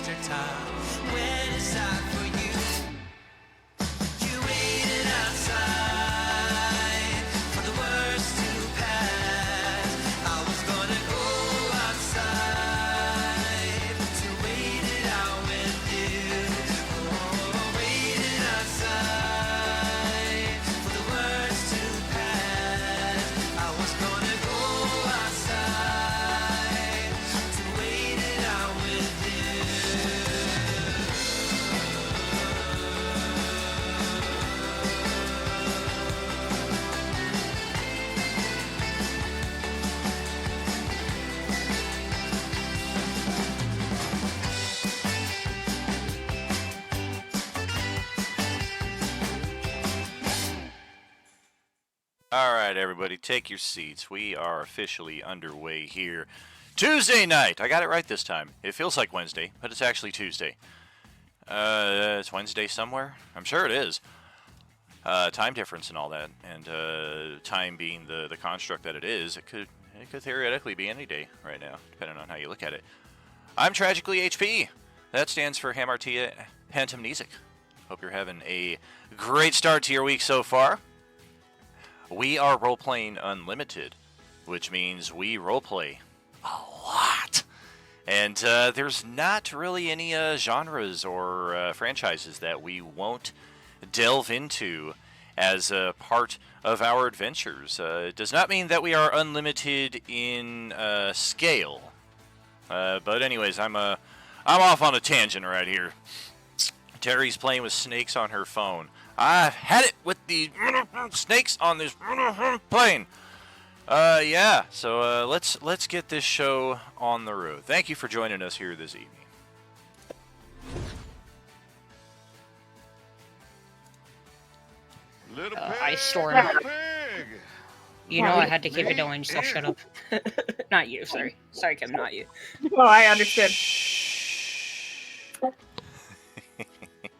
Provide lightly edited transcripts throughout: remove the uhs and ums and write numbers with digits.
extra time when it's time for you. You waited outside for the words to pass. I was gonna go outside to wait it out with you. Oh, waited outside for the words to pass. I was gonna go outside to wait it out with you. All right, everybody, take your seats. We are officially underway here. Tuesday night. I got it right this time. It feels like Wednesday, but it's actually Tuesday. It's Wednesday somewhere? I'm sure it is. Time difference and all that, and time being the construct that it is, it could theoretically be any day right now, depending on how you look at it. I'm Tragically HP. That stands for Hamartia Pantomnesic. Hope you're having a great start to your week so far. We are Role-Playing Unlimited, which means we roleplay a lot. And there's not really any genres or franchises that we won't delve into as a part of our adventures. It does not mean that we are unlimited in scale. But anyways, I'm off on a tangent right here. Terry's playing with snakes on her phone. I've had it with the snakes on this plane. Yeah. So let's get this show on the road. Thank you for joining us here this evening. Little I stormed. pig. You know I had to keep it going, so shut up. Not you, sorry. Sorry, Kim, not you. Oh, I understood.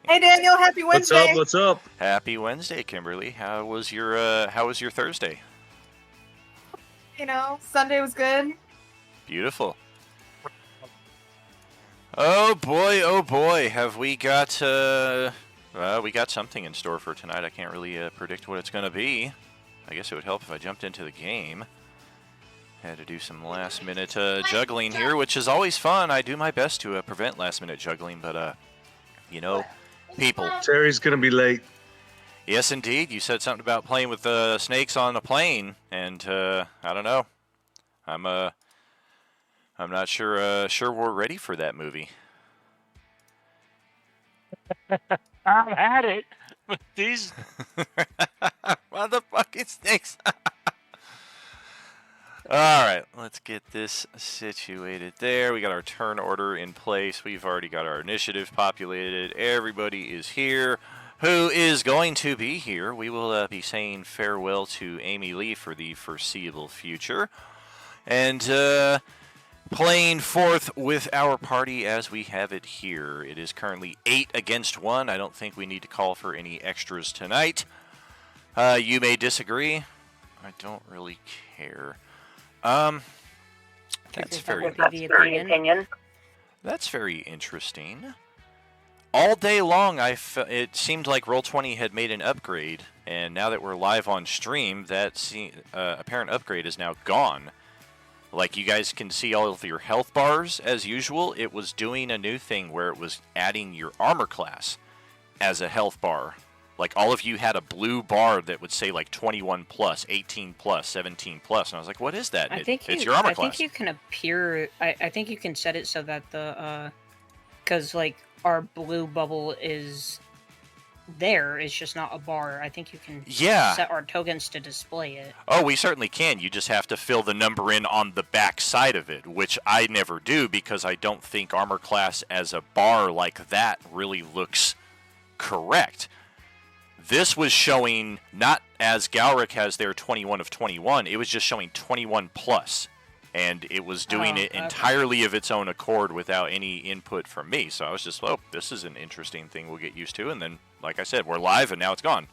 Hey, Daniel, happy Wednesday. What's up? Happy Wednesday, Kimberly. How was your Thursday? You know, Sunday was good. Beautiful. Oh boy, have we got we got something in store for tonight. I can't really predict what it's going to be. I guess it would help if I jumped into the game. Had to do some last-minute juggling here, which is always fun. I do my best to prevent last-minute juggling, but you know, people. Terry's gonna be late. Yes, indeed. You said something about playing with snakes on a plane, and I don't know. I'm not sure we're ready for that movie. I've had it with these motherfucking snakes. All right, let's get this situated there. We got our turn order in place. We've already got our initiative populated. Everybody is here. Who is going to be here? We will be saying farewell to Amy Lee for the foreseeable future. And playing forth with our party as we have it here. It is currently 8 against 1. I don't think we need to call for any extras tonight. You may disagree. I don't really care. That's very opinion. That's very interesting. All day long, it seemed like Roll20 had made an upgrade, and now that we're live on stream, that apparent upgrade is now gone. Like, you guys can see all of your health bars as usual. It was doing a new thing where it was adding your armor class as a health bar. Like, all of you had a blue bar that would say, like, 21 plus, 18 plus, 17 plus. And I was like, what is that? It's your armor class. I think you can appear... I think you can set it so that the... Because, like, our blue bubble is there. It's just not a bar. I think you can set our tokens to display it. Oh, we certainly can. You just have to fill the number in on the back side of it, which I never do because I don't think armor class as a bar like that really looks correct. This was showing, not as Galric has their 21 of 21, it was just showing 21 plus. And it was doing it entirely of its own accord without any input from me. So I was just, oh, this is an interesting thing we'll get used to. And then, like I said, we're live and now it's gone.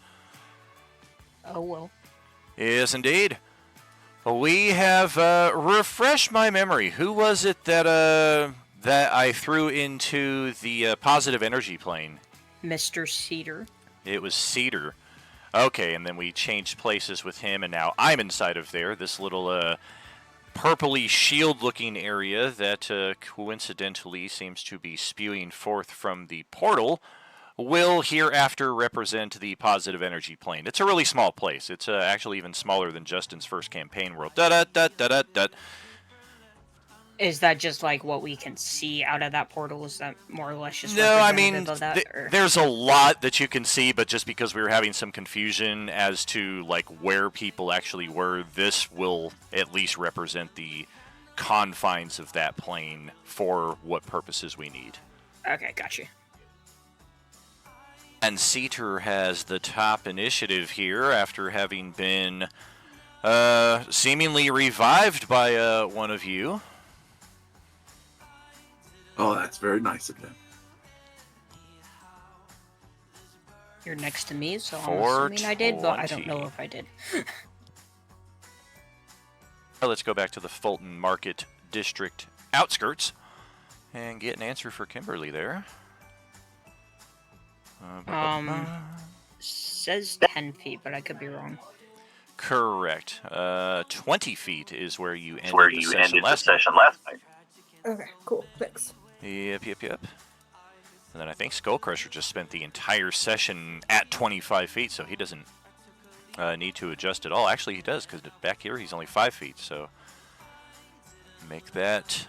Oh, well. Yes, indeed. We have refreshed my memory. Who was it that That I threw into the positive energy plane. Mr. Cedar. It was Cedar. Okay, and then we changed places with him, and now I'm inside of there. This little purpley shield-looking area that coincidentally seems to be spewing forth from the portal will hereafter represent the positive energy plane. It's a really small place. It's actually even smaller than Justin's first campaign world. Da-da-da-da-da-da. Is that just like what we can see out of that portal? Is that more or less just No, I mean, representative of that? there's a lot that you can see, but just because we were having some confusion as to like where people actually were, this will at least represent the confines of that plane for what purposes we need. Okay, gotcha. And Cedar has the top initiative here after having been seemingly revived by one of you. Oh, that's very nice of him. You're next to me, so I'm assuming I did, but I don't know if I did. Let's go back to the Fulton Market District outskirts and get an answer for Kimberly there. Says 10 feet, but I could be wrong. Correct. 20 feet is where you ended the session last night. Okay, cool. Thanks. Yep. And then I think Skullcrusher just spent the entire session at 25 feet, so he doesn't need to adjust at all. Actually, he does, because back here he's only 5 feet, so make that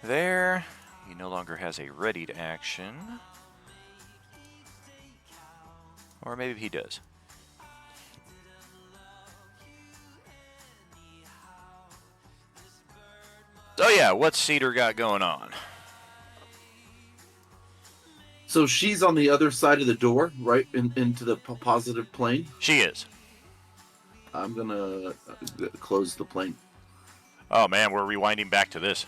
there. He no longer has a readied action. Or maybe he does. Oh yeah, what's Cedar got going on? So she's on the other side of the door, right into the positive plane. She is. I'm gonna close the plane. Oh man, we're rewinding back to this.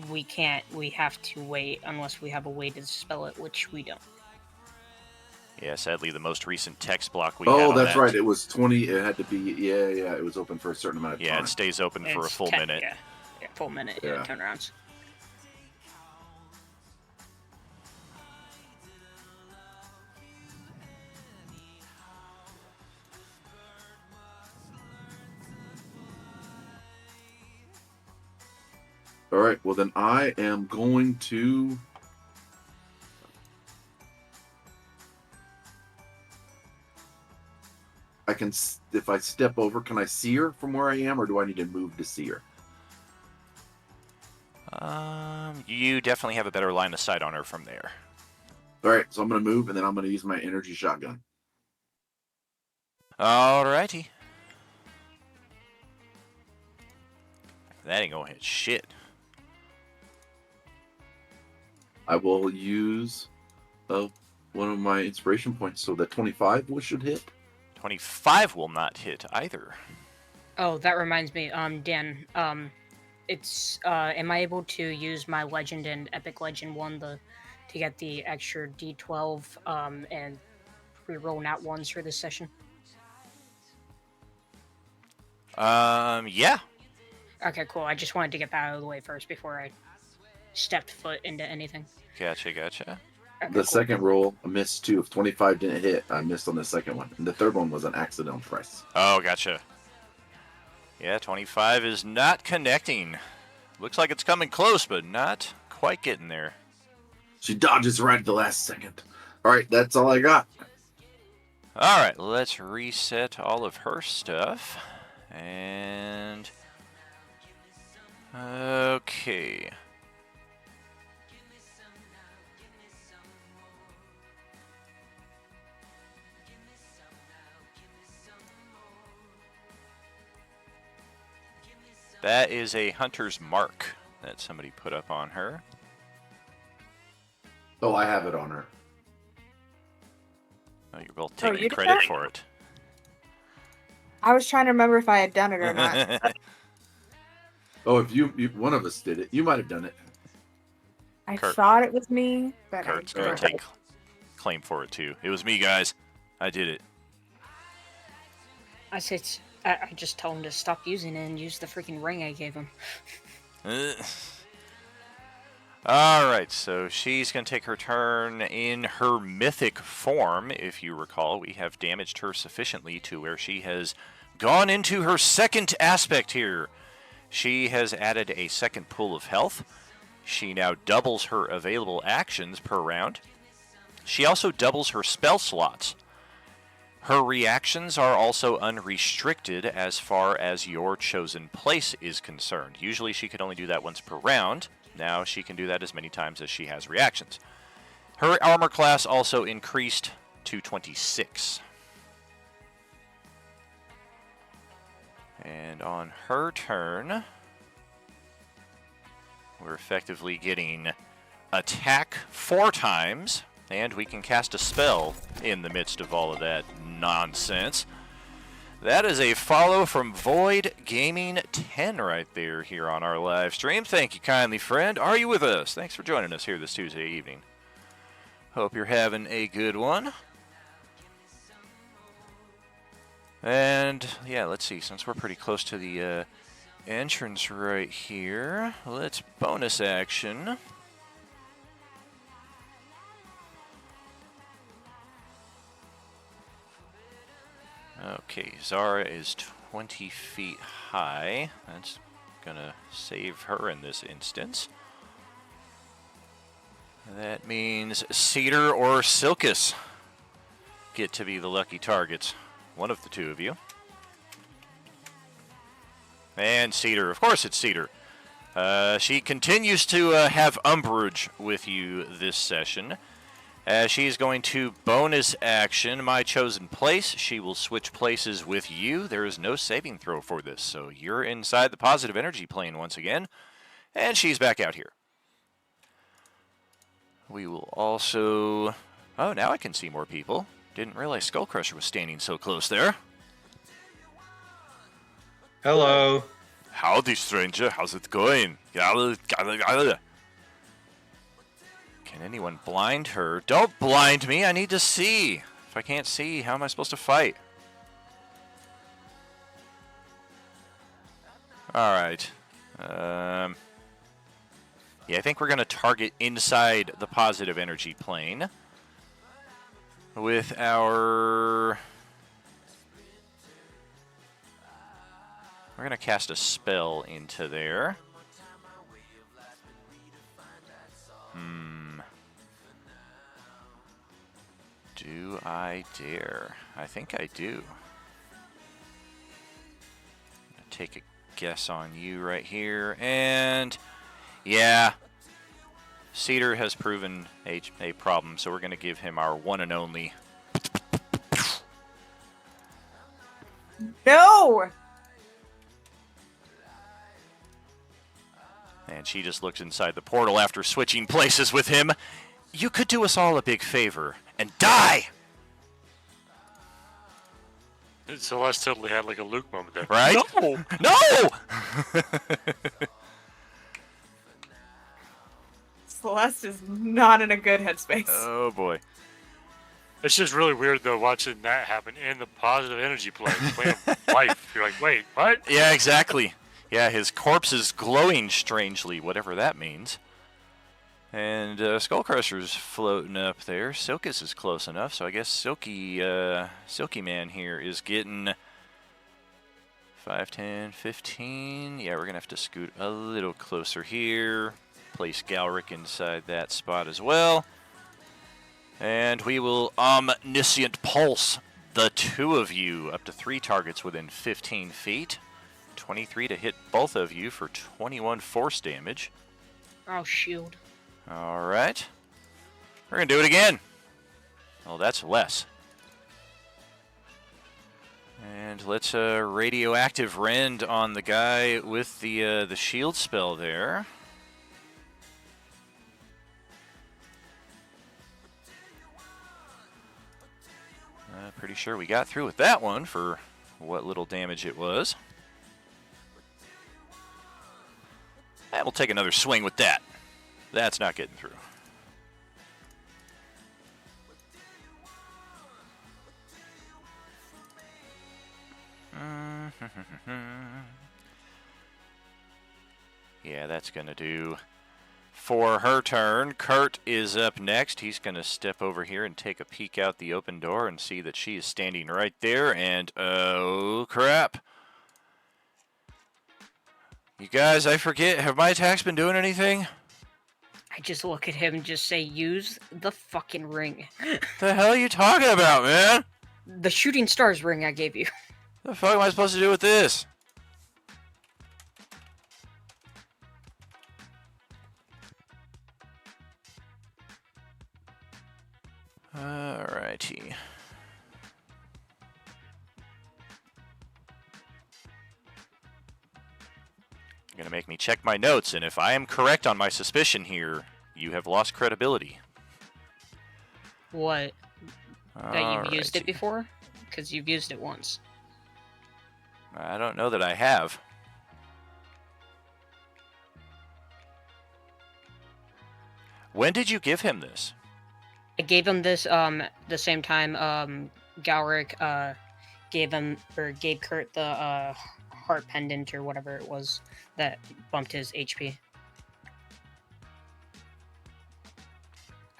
We can't. We have to wait unless we have a way to spell it, which we don't. Yeah, sadly, the most recent text block we had Oh, on that's that. right. It was 20. It had to be. Yeah. It was open for a certain amount of time. Yeah, it stays open for a full minute. Yeah, full minute. Yeah. Turnarounds. All right. Well, then I am going to. I can, if I step over, can I see her from where I am, or do I need to move to see her? You definitely have a better line of sight on her from there. All right, so I'm going to move, and then I'm going to use my energy shotgun. Alrighty. That ain't gonna hit shit. I will use one of my inspiration points, so that 25 should hit. 25 will not hit either. Oh, that reminds me, Dan, it's, am I able to use my Legend and Epic Legend 1 to get the extra D12, and reroll nat 1s for this session? Yeah. Okay, cool. I just wanted to get that out of the way first before I stepped foot into anything. Gotcha. Okay, The cool. second roll, I missed too. If 25 didn't hit, I missed on the second one. And the third one was an accidental press. Oh, gotcha. Yeah, 25 is not connecting. Looks like it's coming close, but not quite getting there. She dodges right at the last second. All right, that's all I got. All right, let's reset all of her stuff. And... okay. That is a hunter's mark that somebody put up on her. Oh, I have it on her. Oh, you're both taking you did credit that? for it. I was trying to remember if I had done it or not. Oh, if you one of us did it, you might have done it. I Kurt. thought it was me, but Kurt's I going to take claim for it, too. It was me, guys. I did it. I just told him to stop using it and use the freaking ring I gave him. Alright, so she's going to take her turn in her mythic form. If you recall, we have damaged her sufficiently to where she has gone into her second aspect here. She has added a second pool of health. She now doubles her available actions per round. She also doubles her spell slots. Her reactions are also unrestricted as far as your chosen place is concerned. Usually she could only do that once per round. Now she can do that as many times as she has reactions. Her armor class also increased to 26. And on her turn, we're effectively getting attack 4 times, and we can cast a spell in the midst of all of that nonsense. That is a follow from Void Gaming 10 right there here on our live stream. Thank you kindly, friend. Are you with us? Thanks for joining us here this Tuesday evening. Hope you're having a good one. And, yeah, let's see. Since we're pretty close to the entrance right here, let's bonus action. Okay, Zara is 20 feet high. That's gonna save her in this instance. That means Cedar or Silkus get to be the lucky targets. One of the two of you. And Cedar. Of course it's Cedar. She continues to have umbrage with you this session. She's going to bonus action my chosen place. She will switch places with you. There is no saving throw for this, so you're inside the positive energy plane once again. And she's back out here. We will also... Oh, now I can see more people. Didn't realize Skullcrusher was standing so close there. Hello. Howdy, stranger. How's it going? Can anyone blind her? Don't blind me. I need to see. If I can't see, how am I supposed to fight? Alright. Yeah, I think we're going to target inside the positive energy plane with our... We're going to cast a spell into there. Do I dare? I think I do. Take a guess on you right here. And yeah, Cedar has proven a problem, so we're going to give him our one and only. No! And she just looks inside the portal after switching places with him. You could do us all a big favor and die! Celeste totally had like a Luke moment there. Right? No! No! Celeste is not in a good headspace. Oh boy. It's just really weird though watching that happen in the positive energy plane of life. You're like, wait, what? Yeah, exactly. Yeah, his corpse is glowing strangely, whatever that means. And Skullcrusher's floating up there. Silkus is close enough, so I guess Silky Man here is getting 5, 10, 15. Yeah, we're going to have to scoot a little closer here. Place Galric inside that spot as well. And we will Omniscient Pulse the two of you up to 3 targets within 15 feet. 23 to hit both of you for 21 force damage. Oh, shield. Alright. We're going to do it again. Oh, that's less. And let's radioactive rend on the guy with the shield spell there. Pretty sure we got through with that one for what little damage it was. And we'll take another swing with that. That's not getting through. Yeah, that's going to do for her turn. Kurt is up next. He's going to step over here and take a peek out the open door and see that she is standing right there. And, oh, crap. You guys, I forget. Have my attacks been doing anything? I just look at him and just say, use the fucking ring. The hell are you talking about, man? The shooting stars ring I gave you. The fuck am I supposed to do with this? Alrighty. You're gonna make me check my notes, and if I am correct on my suspicion here, you have lost credibility. What? That you've used it Alrighty. before? Because you've used it once. I don't know that I have. When did you give him this? I gave him this the same time Galric gave Kurt the heart pendant or whatever it was that bumped his HP.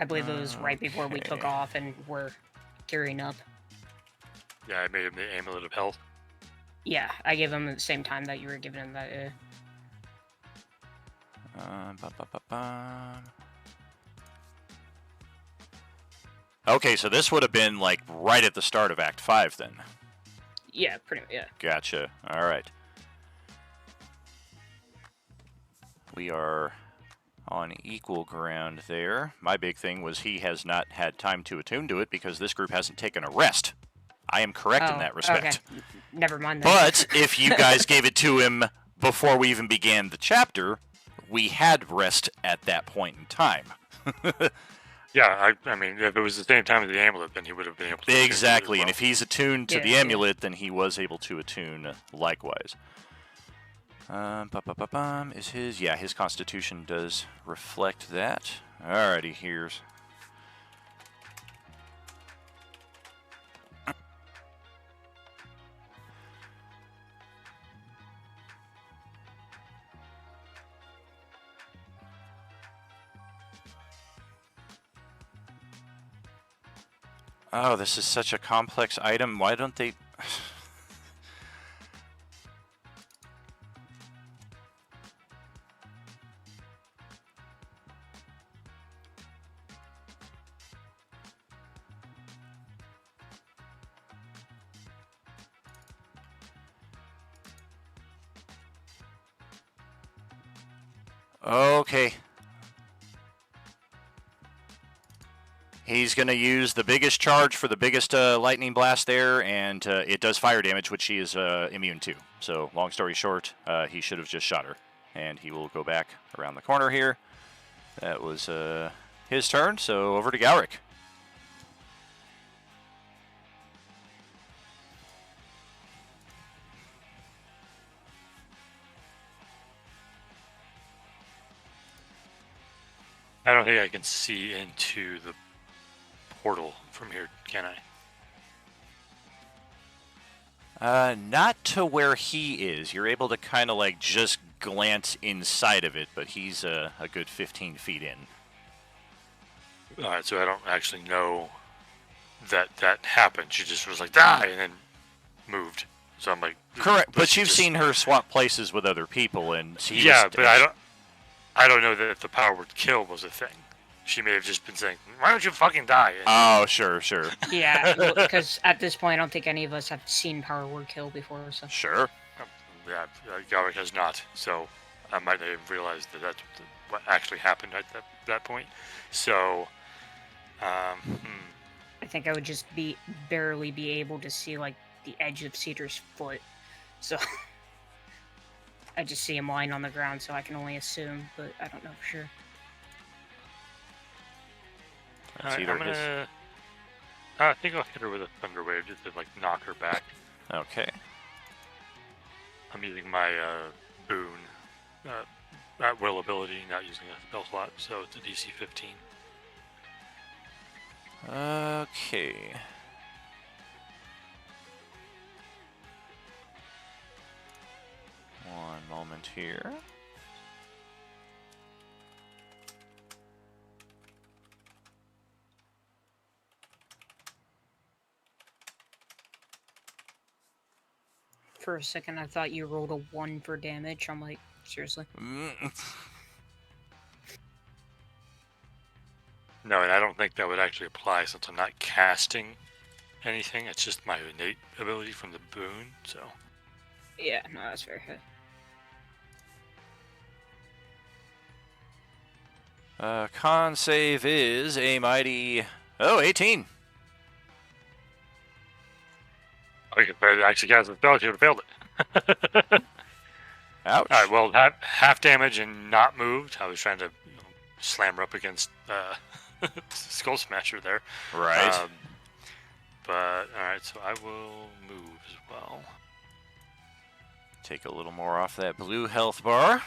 I believe it was right before we took Okay. off and were gearing up. Yeah, I made him the Amulet of Health. Yeah, I gave him at the same time that you were giving him that. Okay, so this would have been like right at the start of Act 5 then. Yeah, pretty much, yeah. Gotcha. Alright. We are on equal ground there. My big thing was he has not had time to attune to it because this group hasn't taken a rest. I am correct in that respect. Okay. Never mind that. But if you guys gave it to him before we even began the chapter, we had rest at that point in time. Yeah, I mean, if it was the same time as the amulet, then he would have been able to. Exactly, as and well. if he's attuned to Yeah, the yeah. amulet, then he was able to attune likewise. Is his... Yeah, his constitution does reflect that. Alrighty, here's... Oh, this is such a complex item. Why don't they... Okay. He's going to use the biggest charge for the biggest lightning blast there, and it does fire damage, which she is immune to. So, long story short, he should have just shot her. And he will go back around the corner here. That was his turn, so over to Galric. I don't think I can see into the portal from here, can I? Not to where he is. You're able to kind of like just glance inside of it, but he's a good 15 feet in. All right, so I don't actually know that that happened. She just was like, die, and then moved. So I'm like, Correct, was but she you've just- seen her swap places with other people, and he Yeah, was, but I don't know that the power word kill was a thing. She may have just been saying, why don't you fucking die? And Oh, sure, sure. Yeah, because at this point, I don't think any of us have seen Power Word Kill before, so. Sure. yeah, Galric has not, so I might not have realized that that's what actually happened at that point. So, I think I would just barely be able to see, like, the edge of Cedar's foot. So. I just see him lying on the ground, so I can only assume, but I don't know for sure. That's Alright, either I'm his... gonna. I think I'll hit her with a thunder wave just to like knock her back. Okay. I'm using my boon at will ability, not using a spell slot, so it's a DC 15. Okay. One moment here. For a second, I thought you rolled a 1 for damage. I'm like, seriously? No, and I don't think that would actually apply since I'm not casting anything. It's just my innate ability from the boon, so. Yeah, no, that's very good. Con save is a mighty... Oh, 18. Okay, but it actually cast a spell, you would have failed it. Ouch. Alright, well, half damage and not moved. I was trying to slam her up against Skull Smasher there. Right. But, alright, so I will move as well. Take a little more off that blue health bar.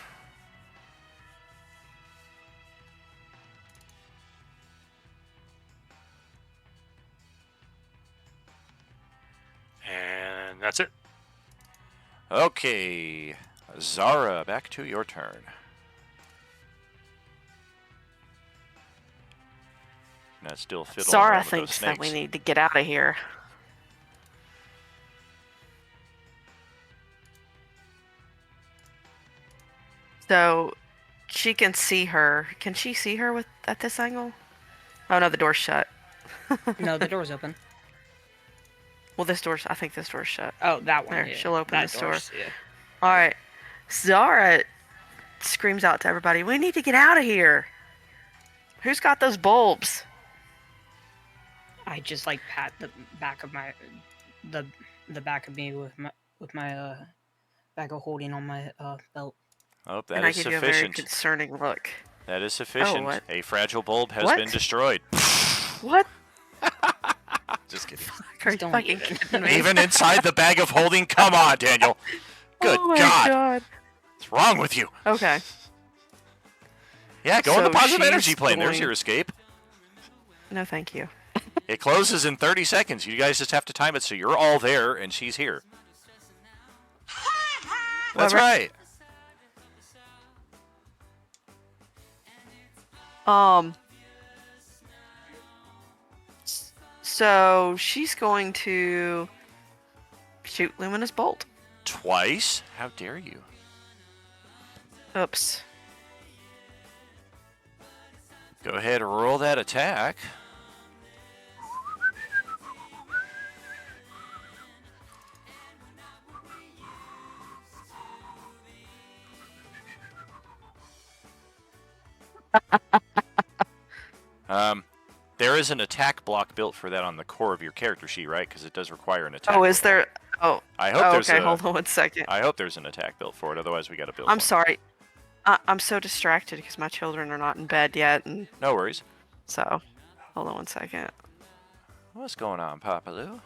And that's it. Okay. Zara, back to your turn. Not still fiddling Zara around with those thinks that we snakes. need to get out of here. So she can see her. Can she see her with at this angle? Oh no, the door's shut. No, the door's open. Well, I think this door's shut. Oh, that one. There, yeah. she'll open That this door. door's- Yeah. All right. Zara screams out to everybody, "We need to get out of here." Who's got those bulbs? I just like pat the back of my the back of me with my bag of holding on my belt. Oh, And that I is give you a very sufficient. concerning look. That is sufficient. what? A fragile bulb has What? been destroyed. What? Just kidding. Are you Don't fucking even. kidding me? Even inside the bag of holding? Come on, Daniel. Good oh my God. What's wrong with you? Okay. Yeah, go on the So positive she's energy plane. There's going- your escape. No, thank you. It closes in 30 seconds. You guys just have to time it so you're all there and she's here. That's Whatever. right. So she's going to shoot Luminous Bolt. Twice? How dare you? Oops. Go ahead and roll that attack. There is an attack block built for that on the core of your character sheet, right? Because it does require an attack. Oh, is roll. there? Oh. I hope Oh, there's okay. a. Hold on 1 second. I hope there's an attack built for it. Otherwise, we got to build. I'm one. sorry. I'm so distracted because my children are not in bed yet, and No worries. so hold on 1 second. What's going on, Papa Lou?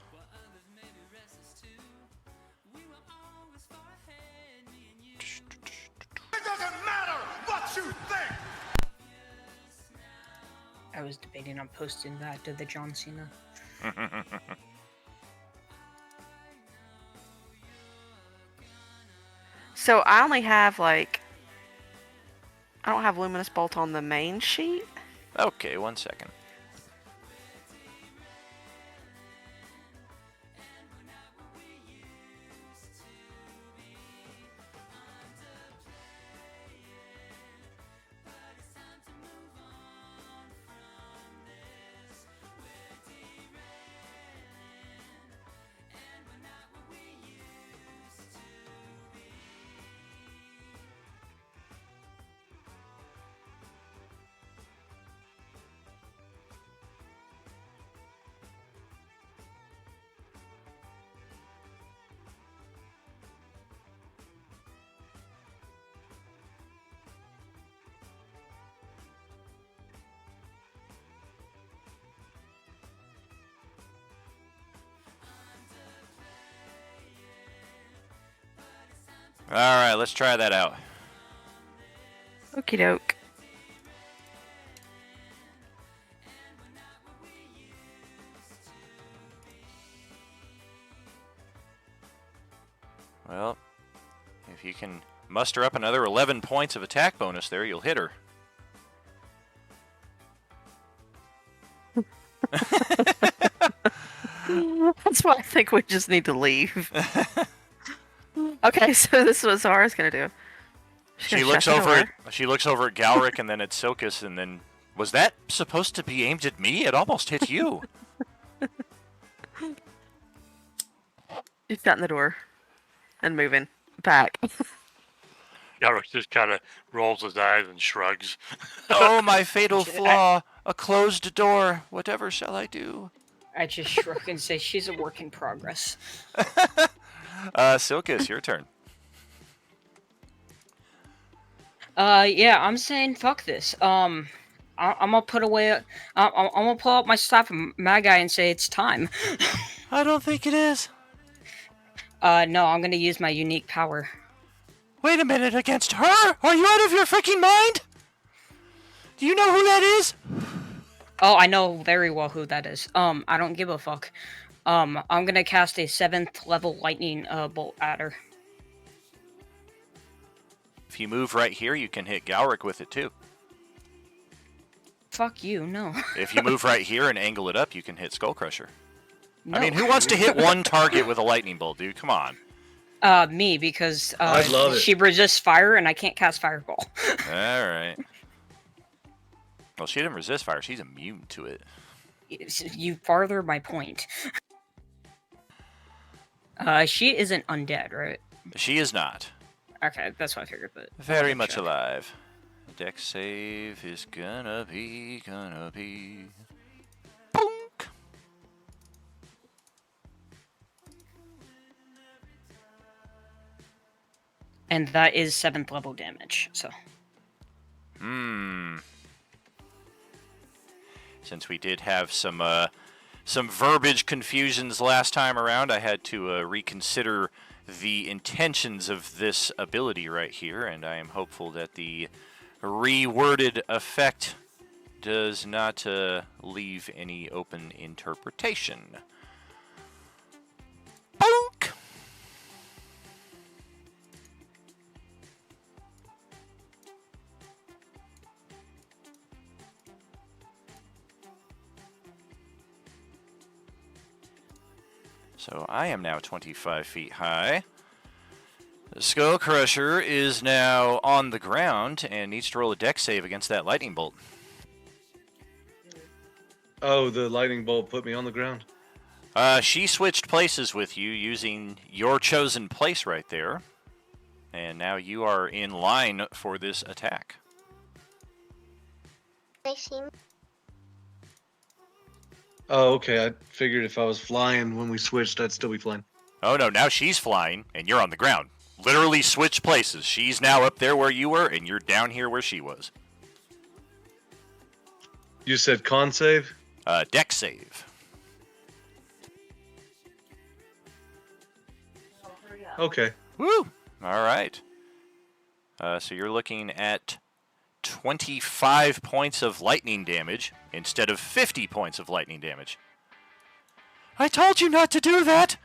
It doesn't matter what you think. I was debating on posting that to the John Cena. So I only have I don't have Luminous Bolt on the main sheet. Okay, 1 second. All right, let's try that out. Okie doke. Well, if you can muster up another 11 points of attack bonus there, you'll hit her. That's why I think we just need to leave. Okay, so this is what Zara's gonna do. She looks over at Galric and then at Silkus, and then was that supposed to be aimed at me? It almost hit you. She's gotten the door and moving back. Galric just kind of rolls his eyes and shrugs. Oh, my fatal flaw! A closed door. Whatever shall I do? I just shrug and say she's a work in progress. Silkus, your turn. Yeah, I'm saying fuck this. I'm gonna put away. I'm gonna pull out my staff from Magi and say it's time. I don't think it is. No, I'm gonna use my unique power. Wait a minute, against her? Are you out of your freaking mind? Do you know who that is? Oh, I know very well who that is. I don't give a fuck. I'm gonna cast a 7th level lightning bolt at her. If you move right here, you can hit Galric with it too. Fuck you, no. If you move right here and angle it up, you can hit Skullcrusher. No. I mean, who wants to hit one target with a lightning bolt, dude? Come on. Me, because I love it. she resists fire and I can't cast fireball. All right. Well, she didn't resist fire. She's immune to it. You farther my point. She isn't undead, right? She is not. Okay, that's what I figured, but... Very much alive. Dex save is gonna be... Bonk! And that is 7th level damage, so... Since we did have some verbiage confusions last time around, I had to reconsider the intentions of this ability right here, and I am hopeful that the reworded effect does not leave any open interpretation. Bonk! So I am now 25 feet high. The Skullcrusher is now on the ground and needs to roll a dex save against that lightning bolt. Oh, the lightning bolt put me on the ground. She switched places with you using your chosen place right there. And now you are in line for this attack. They seem Oh, okay. I figured if I was flying when we switched, I'd still be flying. Oh no, now she's flying and you're on the ground. Literally switched places. She's now up there where you were and you're down here where she was. You said con save? Dex save. Okay. Woo! Alright. So you're looking at 25 points of lightning damage instead of 50 points of lightning damage. I told you not to do that!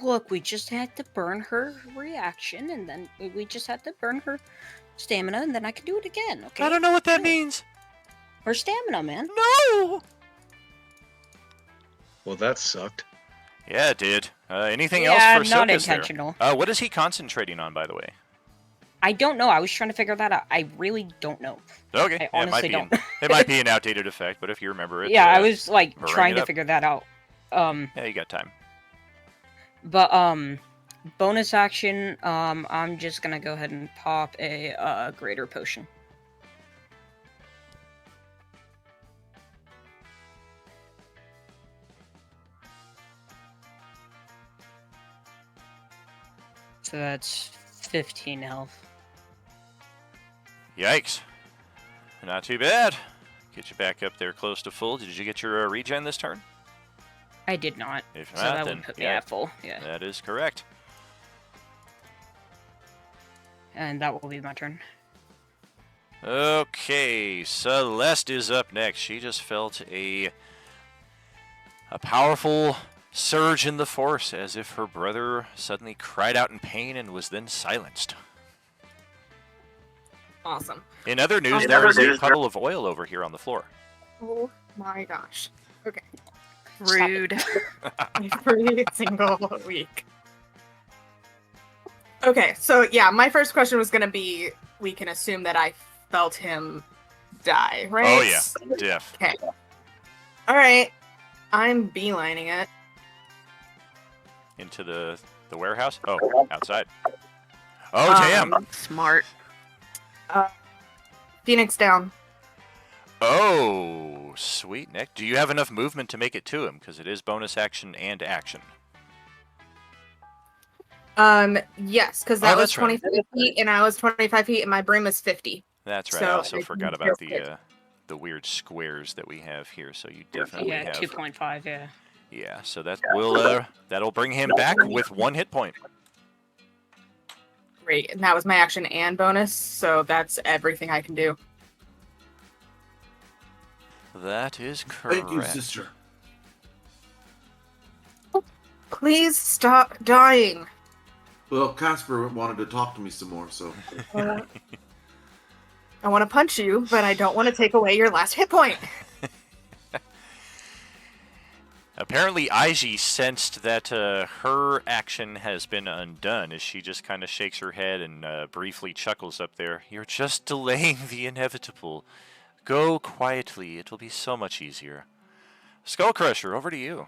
Look, we just had to burn her reaction, and then we just had to burn her stamina, and then I can do it again, okay? I don't know what that means. Her stamina, man. No! Well, that sucked. Yeah, it did. Anything Yeah, else for not Silkus there? intentional. What is he concentrating on, by the way? I don't know. I was trying to figure that out. I really don't know. Okay, I honestly it don't. It might be an outdated effect, but if you remember it... Yeah, I was, like, bring trying it to up. figure that out. Yeah, you got time. But, bonus action, I'm just gonna go ahead and pop a, greater potion. So that's 15 health. Yikes. Not too bad. Get you back up there close to full. Did you get your regen this turn? I did not. If So not, that then would put me yeah, at full, yeah. that is correct. And that will be my turn. Okay, Celeste is up next. She just felt a powerful surge in the force, as if her brother suddenly cried out in pain and was then silenced. Awesome. In other news, In there other is a news, puddle of oil over here on the floor. Oh my gosh. Okay. Rude. Every single week. Okay, so yeah, my first question was gonna be, we can assume that I felt him die, right? Oh yeah, diff. Okay. All right, I'm beelining it. Into the warehouse. Oh, outside. Oh damn. Smart. Phoenix down. Oh, sweet, Nick. Do you have enough movement to make it to him? Because it is bonus action and action. Yes, because that Oh, was that's right. 25 feet, and I was 25 feet, and my broom was 50. That's right. So I also I forgot can about feel it. the weird squares that we have here. So you definitely Yeah, have 2.5. Yeah. Yeah, so that will that'll bring him back with 1 hit point. Great, and that was my action and bonus, so that's everything I can do. That is correct. Thank you, sister. Please stop dying. Well, Casper wanted to talk to me some more, so. I want to punch you, but I don't want to take away your last hit point. Apparently, Aiji sensed that her action has been undone as she just kind of shakes her head and briefly chuckles up there. You're just delaying the inevitable. Go quietly. It'll be so much easier. Skull Crusher, over to you.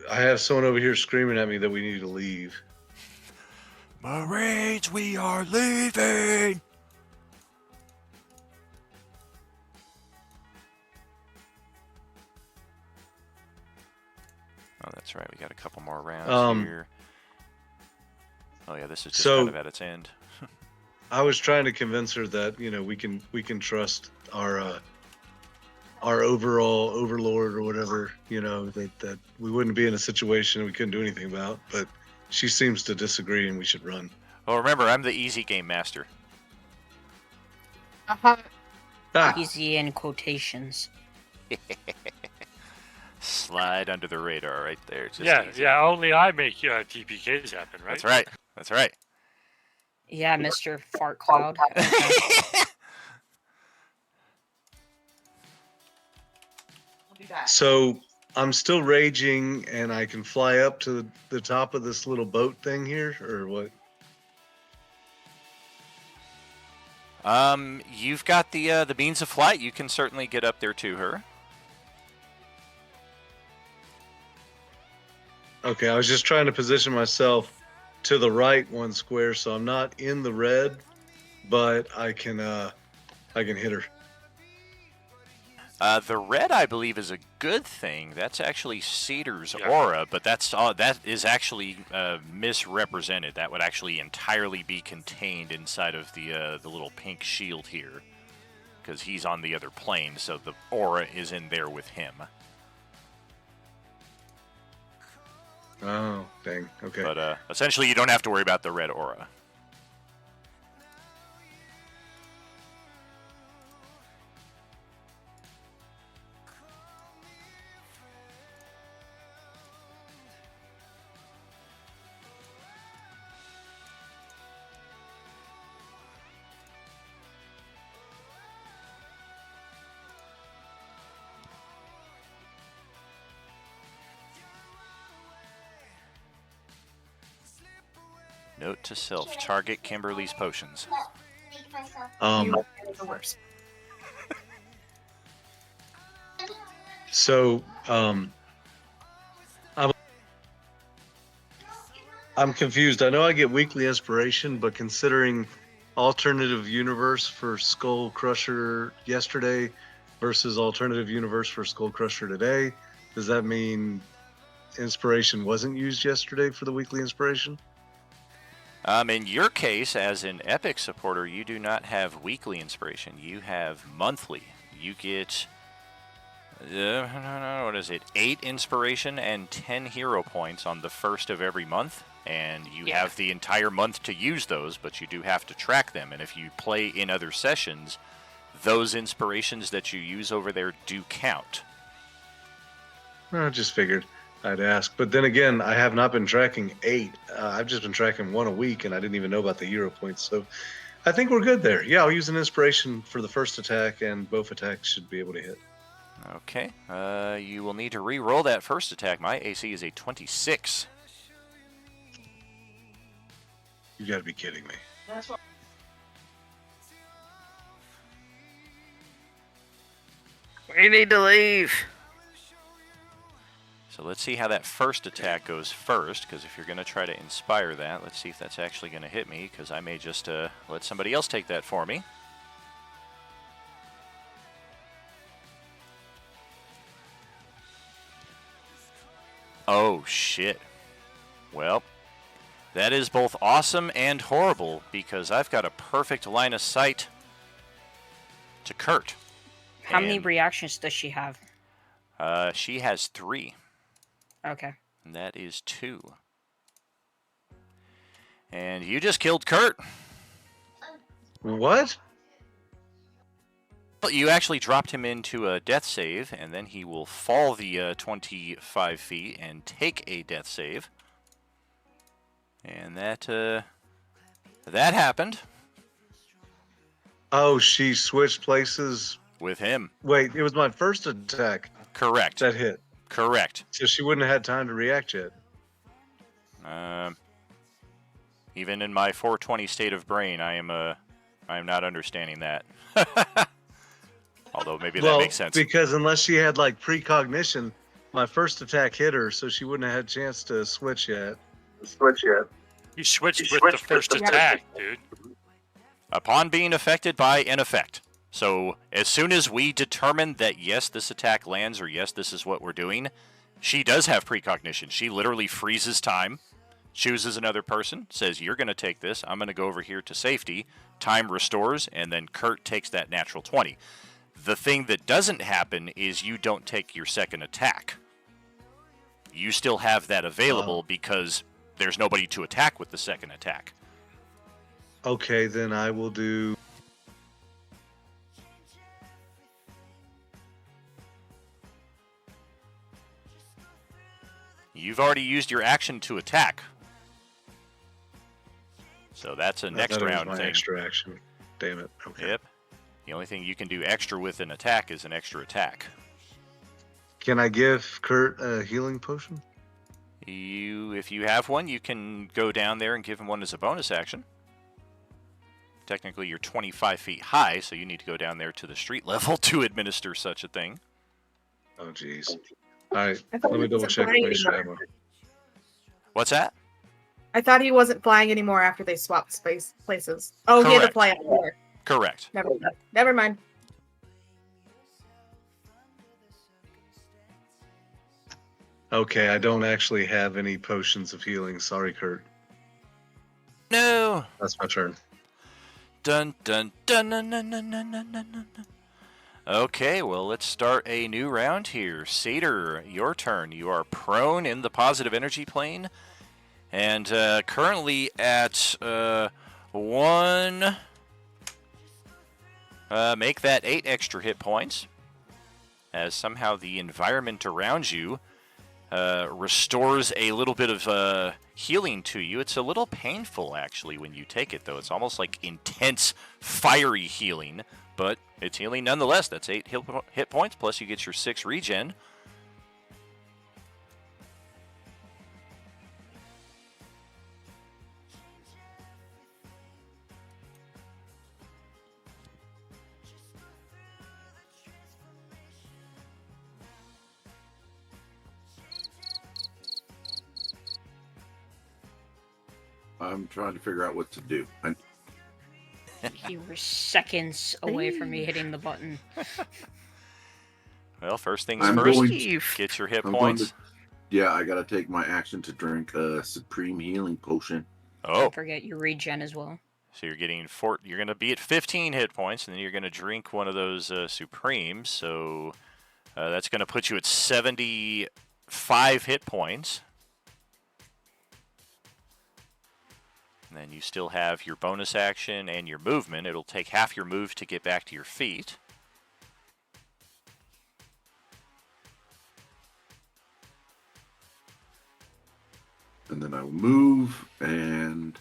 I have someone over here screaming at me that we need to leave. Marines, we are leaving! Oh, that's right. We got a couple more rounds here. Oh yeah, this is just kind of at its end. I was trying to convince her that we can trust our overall overlord or whatever. That we wouldn't be in a situation we couldn't do anything about. But she seems to disagree, and we should run. Well, remember, I'm the easy game master. Easy in quotations. Slide under the radar right there. Just Yeah, easy. yeah. Only I make TPKs happen, right? That's right. That's right. Yeah, Mr. Fart Cloud. So I'm still raging, and I can fly up to the top of this little boat thing here, or what? You've got the means of flight. You can certainly get up there to her. Okay, I was just trying to position myself to the right 1 square, so I'm not in the red, but I can hit her. The red, I believe, is a good thing. That's actually Cedar's aura, but that is actually misrepresented. That would actually entirely be contained inside of the little pink shield here, because he's on the other plane, so the aura is in there with him. Oh, dang. Okay. But essentially, you don't have to worry about the red aura. Note to self: target Kimberly's potions. You are the worst. So, I'm confused. I know I get weekly inspiration, but considering alternative universe for Skull Crusher yesterday versus alternative universe for Skull Crusher today, does that mean inspiration wasn't used yesterday for the weekly inspiration? In your case, as an epic supporter, you do not have weekly inspiration. You have monthly. You get, what is it, 8 inspiration and 10 hero points on the first of every month. And you have the entire month to use those, but you do have to track them. And if you play in other sessions, those inspirations that you use over there do count. I just figured I'd ask. But then again, I have not been tracking 8. I've just been tracking 1 a week, and I didn't even know about the hero points. So I think we're good there. Yeah, I'll use an inspiration for the first attack, and both attacks should be able to hit. Okay. You will need to re-roll that first attack. My AC is a 26. You got to be kidding me. We need to leave. So let's see how that first attack goes first, because if you're going to try to inspire that, let's see if that's actually going to hit me, because I may just let somebody else take that for me. Oh, shit. Well, that is both awesome and horrible, because I've got a perfect line of sight to Kurt. How many reactions does she have? She has 3. Okay. And that is 2. And you just killed Kurt. What? You actually dropped him into a death save, and then he will fall the 25 feet and take a death save. And that happened. Oh, she switched places with him. Wait, it was my first attack. Correct. That hit. Correct. So she wouldn't have had time to react yet. Even in my 420 state of brain, I am not understanding that. Although maybe that makes sense. Because unless she had like precognition, my first attack hit her, so she wouldn't have had a chance to switch yet. You switched with the first attack, dude. Upon being affected by an effect. So as soon as we determine that yes, this attack lands, or yes, this is what we're doing, she does have precognition. She literally freezes time, chooses another person, says, you're going to take this, I'm going to go over here to safety, time restores, and then Kurt takes that natural 20. The thing that doesn't happen is you don't take your second attack. You still have that available because there's nobody to attack with the second attack. Okay, then I will do... You've already used your action to attack. So that's a next round my thing. Extra action. Damn it. Okay. Yep. The only thing you can do extra with an attack is an extra attack. Can I give Kurt a healing potion? If you have one, you can go down there and give him one as a bonus action. Technically, you're 25 feet high, so you need to go down there to the street level to administer such a thing. Oh, jeez. All right, let me double check. Make sure I have one. What's that? I thought he wasn't flying anymore after they swapped places. Oh, he had to Correct. fly up here. Correct. Never mind. Okay, I don't actually have any potions of healing. Sorry, Kurt. No. That's my turn. Dun dun dun dun dun dun dun dun dun dun. Okay, well, let's start a new round here. Satyr, your turn. You are prone in the positive energy plane, and currently at 1. Make that 8 extra hit points, as somehow the environment around you restores a little bit of healing to you. It's a little painful, actually, when you take it, though. It's almost like intense, fiery healing, but it's healing nonetheless. That's 8 hit points, plus you get your 6 regen. I'm trying to figure out what to do. You were seconds away from me hitting the button. Well, first things I'm first, going- get your hit I'm going points. Yeah, I gotta take my action to drink a supreme healing potion. Oh, Don't forget your regen as well. so you're getting you're going to be at 15 hit points, and then you're going to drink one of those supremes. So that's going to put you at 75 hit points. And then you still have your bonus action and your movement. It'll take half your move to get back to your feet. And then I will move and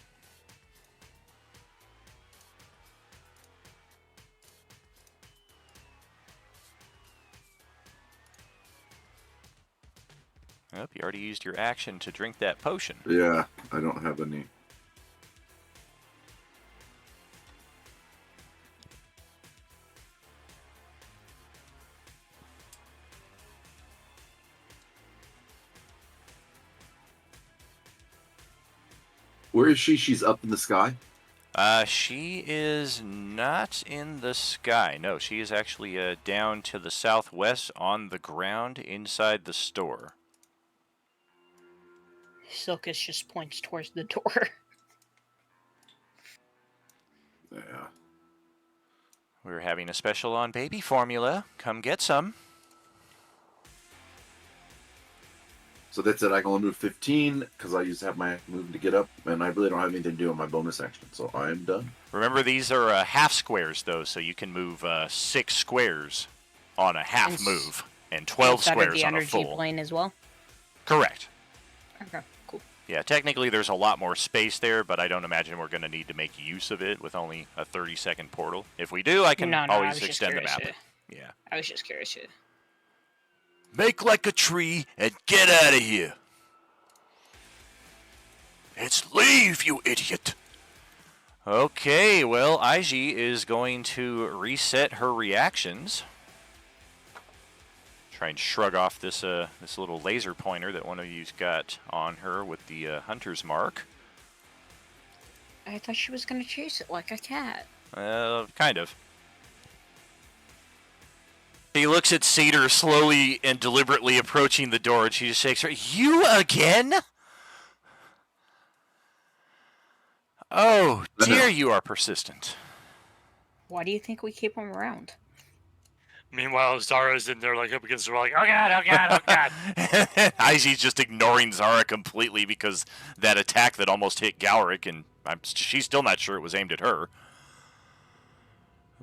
Oh, you already used your action to drink that potion. Yeah, I don't have any. Where is she? She's up in the sky? She is not in the sky. No, she is actually down to the southwest on the ground inside the store. Silkus just points towards the door. Yeah. We're having a special on baby formula. Come get some. So that's it. I can only move 15 because I used to have my movement to get up, and I really don't have anything to do on my bonus action, so I am done. Remember, these are half squares, though, so you can move 6 squares on a half move, and 12 squares the on a energy full. plane as well. Correct. Okay, cool. Yeah, technically there's a lot more space there, but I don't imagine we're going to need to make use of it with only a 30-second portal. If we do, I can always extend the map. Yeah. I was just curious. Make like a tree and get out of here. It's leave, you idiot. Okay, well, Aiji is going to reset her reactions. Try and shrug off this this little laser pointer that one of you's got on her with the hunter's mark. I thought she was gonna chase it like a cat. Kind of. He looks at Cedar slowly and deliberately approaching the door, and she just shakes her. You again? Oh, dear, you are persistent. Why do you think we keep him around? Meanwhile, Zara's in there, like, up against the wall, like, oh god, oh god, oh god. Aizi's just ignoring Zara completely because that attack that almost hit Galric, and she's still not sure it was aimed at her.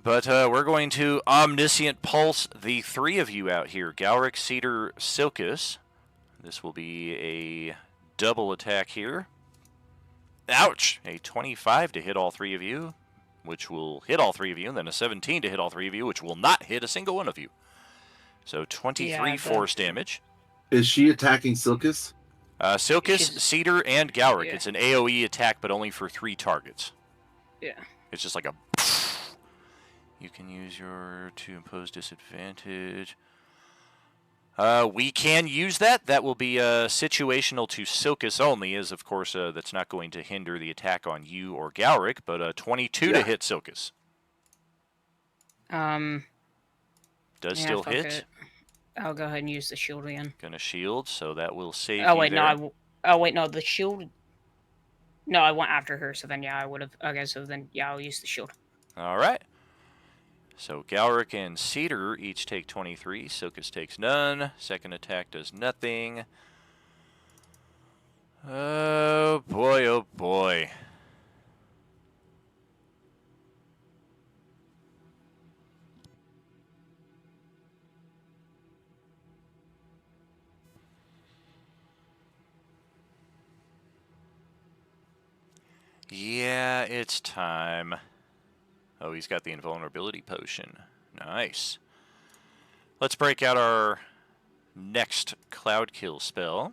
But we're going to Omniscient Pulse the 3 of you out here. Galric, Cedar, Silkus. This will be a double attack here. Ouch! A 25 to hit all 3 of you, which will hit all 3 of you, and then a 17 to hit all 3 of you, which will not hit a single one of you. So 23 force damage. Is she attacking Silkus? Silkus, Cedar, and Galric. Yeah. It's an AoE attack, but only for 3 targets. Yeah. It's just like a... You can use your to impose disadvantage. We can use that. That will be situational to Silkus only, as of course that's not going to hinder the attack on you or Galric, but 22 to hit Silkus. Does still hit. It. I'll go ahead and use the shield again. Gonna shield, so that will save you there. No, oh wait, no, the shield. No, I went after her, so then yeah, I would have. Okay, so then yeah, I'll use the shield. All right. So Galric and Cedar each take 23. Silkus takes none. Second attack does nothing. Oh boy, oh boy. Yeah, it's time. Oh, he's got the invulnerability potion. Nice. Let's break out our next cloud kill spell.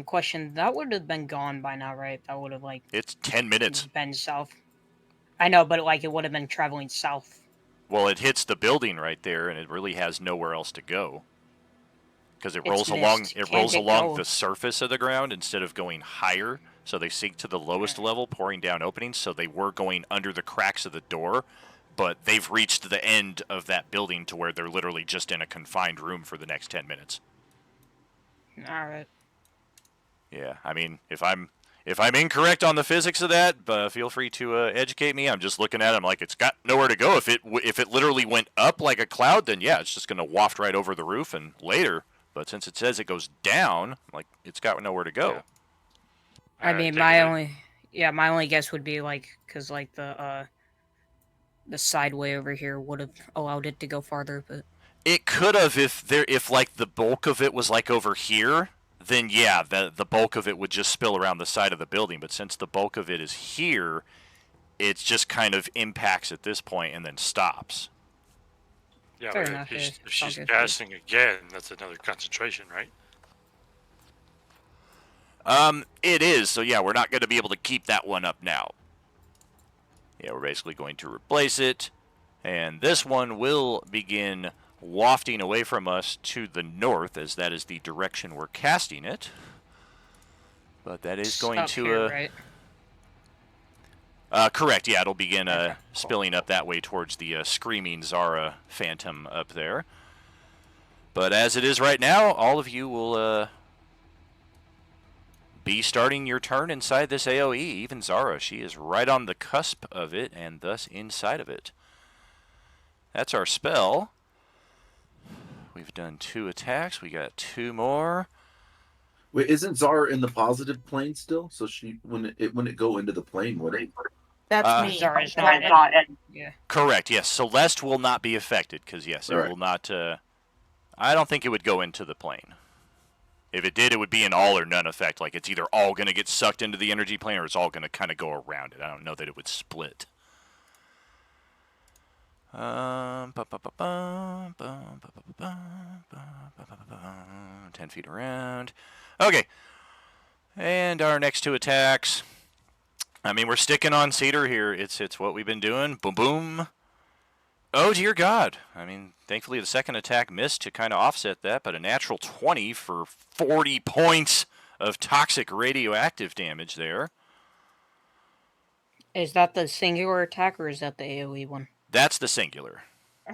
Question. That would have been gone by now, right? That would have, like... It's 10 minutes. Been south. I know, but, like, it would have been traveling south. Well, it hits the building right there, and it really has nowhere else to go. Because it rolls along, the surface of the ground instead of going higher. So they sink to the lowest level, pouring down openings. So they were going under the cracks of the door, but they've reached the end of that building to where they're literally just in a confined room for the next 10 minutes. All right. Yeah, I mean, if I'm incorrect on the physics of that, feel free to educate me. I'm just looking at it. I'm like, it's got nowhere to go. If it literally went up like a cloud, then yeah, it's just going to waft right over the roof and later. But since it says it goes down, like it's got nowhere to go. Yeah. I mean, my only guess would be like, because like the sideway over here would have allowed it to go farther, but it could have if like the bulk of it was like over here, then yeah, the bulk of it would just spill around the side of the building. But since the bulk of it is here, it just kind of impacts at this point and then stops. Yeah, Fair but enough, if yeah. she's Sounds good. passing again, that's another concentration, right? It is. So yeah, we're not going to be able to keep that one up now. Yeah, we're basically going to replace it. And this one will begin wafting away from us to the north, as that is the direction we're casting it. But that is going Up to... here, right? correct, yeah, it'll begin Okay, cool. spilling up that way towards the Screaming Zara Phantom up there. But as it is right now, all of you will be starting your turn inside this AoE. Even Zara, she is right on the cusp of it, and thus inside of it. That's our spell. We've done 2 attacks. We got 2 more. Wait, isn't Zara in the positive plane still? So she when it wouldn't go into the plane, would it? That's me. Zara's not in. Yeah. Correct, yes. Celeste will not be affected, because, yes, it Right. will not... I don't think it would go into the plane. If it did, it would be an all or none effect. Like, it's either all going to get sucked into the energy plane, or it's all going to kind of go around it. I don't know that it would split. 10 feet around. Okay. And our next 2 attacks. I mean, we're sticking on Cedar here. It's what we've been doing. Boom, boom. Oh, dear God. I mean, thankfully the second attack missed to kind of offset that, but a natural 20 for 40 points of toxic radioactive damage there. Is that the singular attack, or is that the AoE one? That's the singular.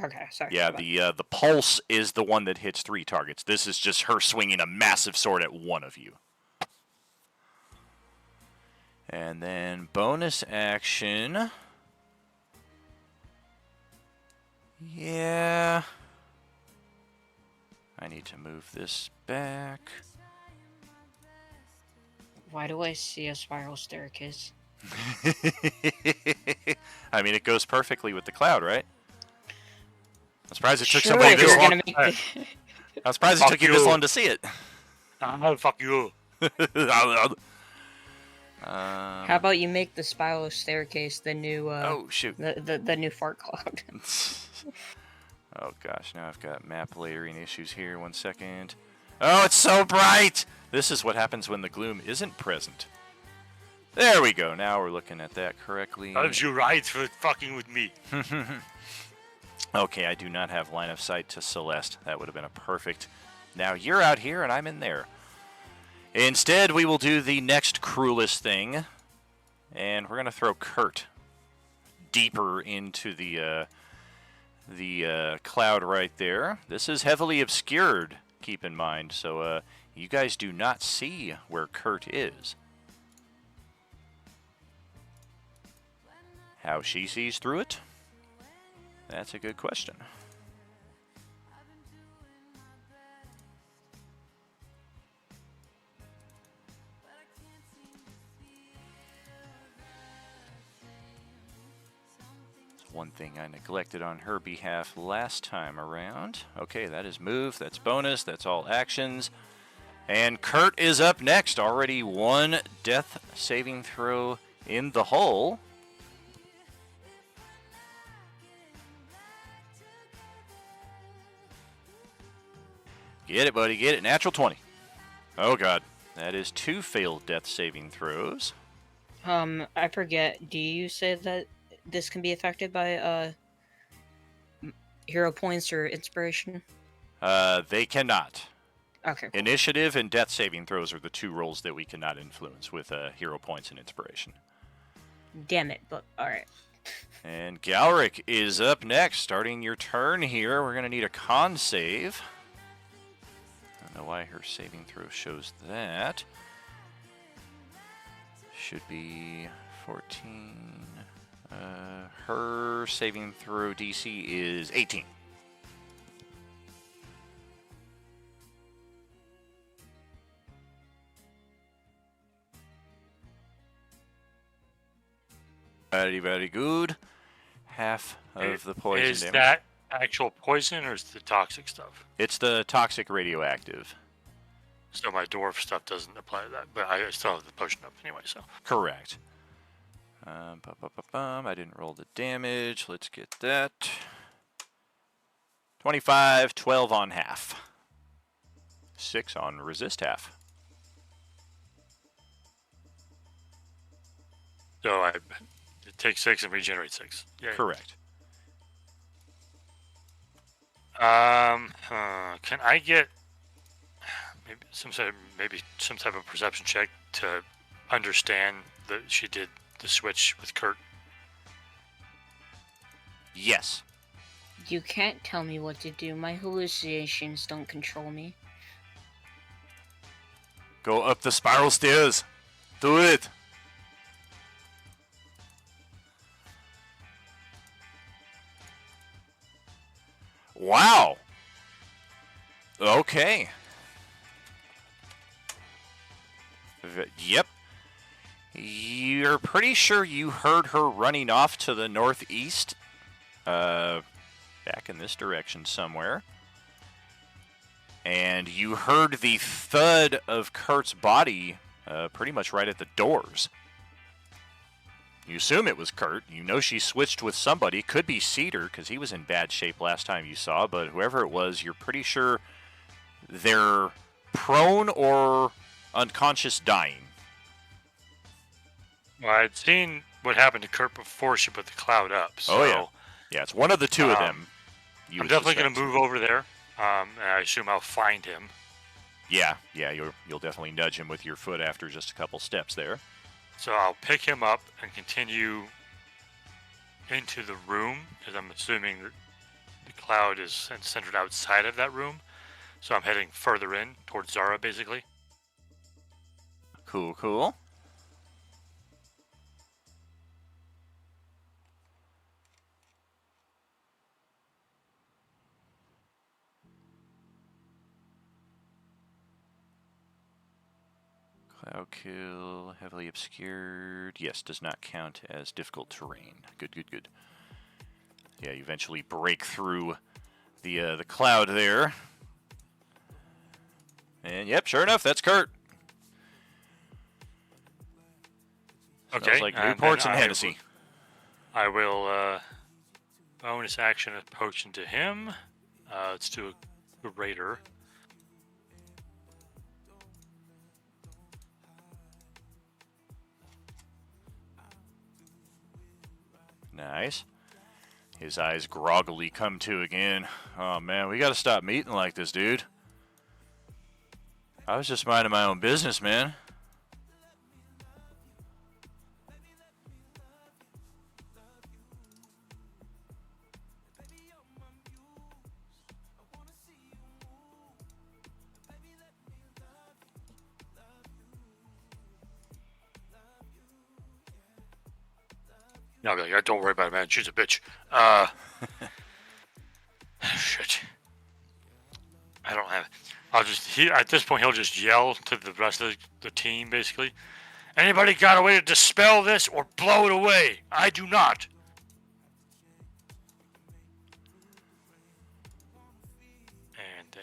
Okay, sorry. Yeah, the pulse is the one that hits 3 targets. This is just her swinging a massive sword at one of you. And then bonus action. Yeah. I need to move this back. Why do I see a spiral staircase? I mean, it goes perfectly with the cloud, right? I'm surprised it took Sure, somebody if this you're long. gonna make I'm surprised it Fuck took you this you. long to see it. Fuck you. How about you make the spiral staircase the new Oh, shoot. the new fart cloud? Oh, gosh. Now I've got map layering issues here. 1 second. Oh, it's so bright! This is what happens when the gloom isn't present. There we go. Now we're looking at that correctly. Serves you right for fucking with me. Okay, I do not have line of sight to Celeste. That would have been a perfect... Now you're out here and I'm in there. Instead, we will do the next cruelest thing. And we're going to throw Kurt deeper into the cloud right there. This is heavily obscured, keep in mind. So you guys do not see where Kurt is. How she sees through it? That's a good question. One thing I neglected on her behalf last time around. Okay, that is move, that's bonus, that's all actions. And Kurt is up next. Already 1 death saving throw in the hole. Get it, buddy, get it. Natural 20. Oh, God. That is 2 failed death saving throws. I forget. Do you say that this can be affected by hero points or inspiration? They cannot. Okay. Cool. Initiative and death saving throws are the 2 rolls that we cannot influence with hero points and inspiration. Damn it, but alright. And Galric is up next. Starting your turn here. We're going to need a con save. I don't know why her saving throw shows that. Should be 14. Her saving throw DC is 18. Very, very good. Half of the poison Is damage. that actual poison or is it the toxic stuff? It's the toxic radioactive. So my dwarf stuff doesn't apply to that, but I still have the potion up anyway, so. Correct. I didn't roll the damage. Let's get that. 25, 12 on half. 6 on resist half. So I take 6 and regenerate 6. Yeah. Correct. Can I get maybe some type of perception check to understand that she did the switch with Kurt? Yes. You can't tell me what to do. My hallucinations don't control me. Go up the spiral stairs. Do it. Wow. Okay. Yep. You're pretty sure you heard her running off to the northeast. Back in this direction somewhere. And you heard the thud of Kurt's body pretty much right at the doors. You assume it was Kurt. You know she switched with somebody. Could be Cedar, because he was in bad shape last time you saw. But whoever it was, you're pretty sure they're prone or unconscious dying. Well, I'd seen what happened to Kurt before she put the cloud up. So, oh, yeah. Yeah, it's one of the two of them. I'm definitely going to move over there. And I assume I'll find him. Yeah, you'll definitely nudge him with your foot after just a couple steps there. So I'll pick him up and continue into the room, because I'm assuming that the cloud is centered outside of that room. So I'm heading further in, towards Zara, basically. Cool, cool. Cloud kill, heavily obscured. Yes, does not count as difficult terrain. Good, good, good. Yeah, you eventually break through the cloud there. And yep, sure enough, that's Kurt. Okay. Smells like Newports and Hennessy. I will bonus action a potion to him. Let's do a raider. Nice. His eyes groggily come to again. Oh man, we gotta stop meeting like this, dude. I was just minding my own business, man. No, I'll be like, don't worry about it, man. She's a bitch. Shit. I don't have. At this point, he'll just yell to the rest of the team, basically. Anybody got a way to dispel this or blow it away? I do not. And then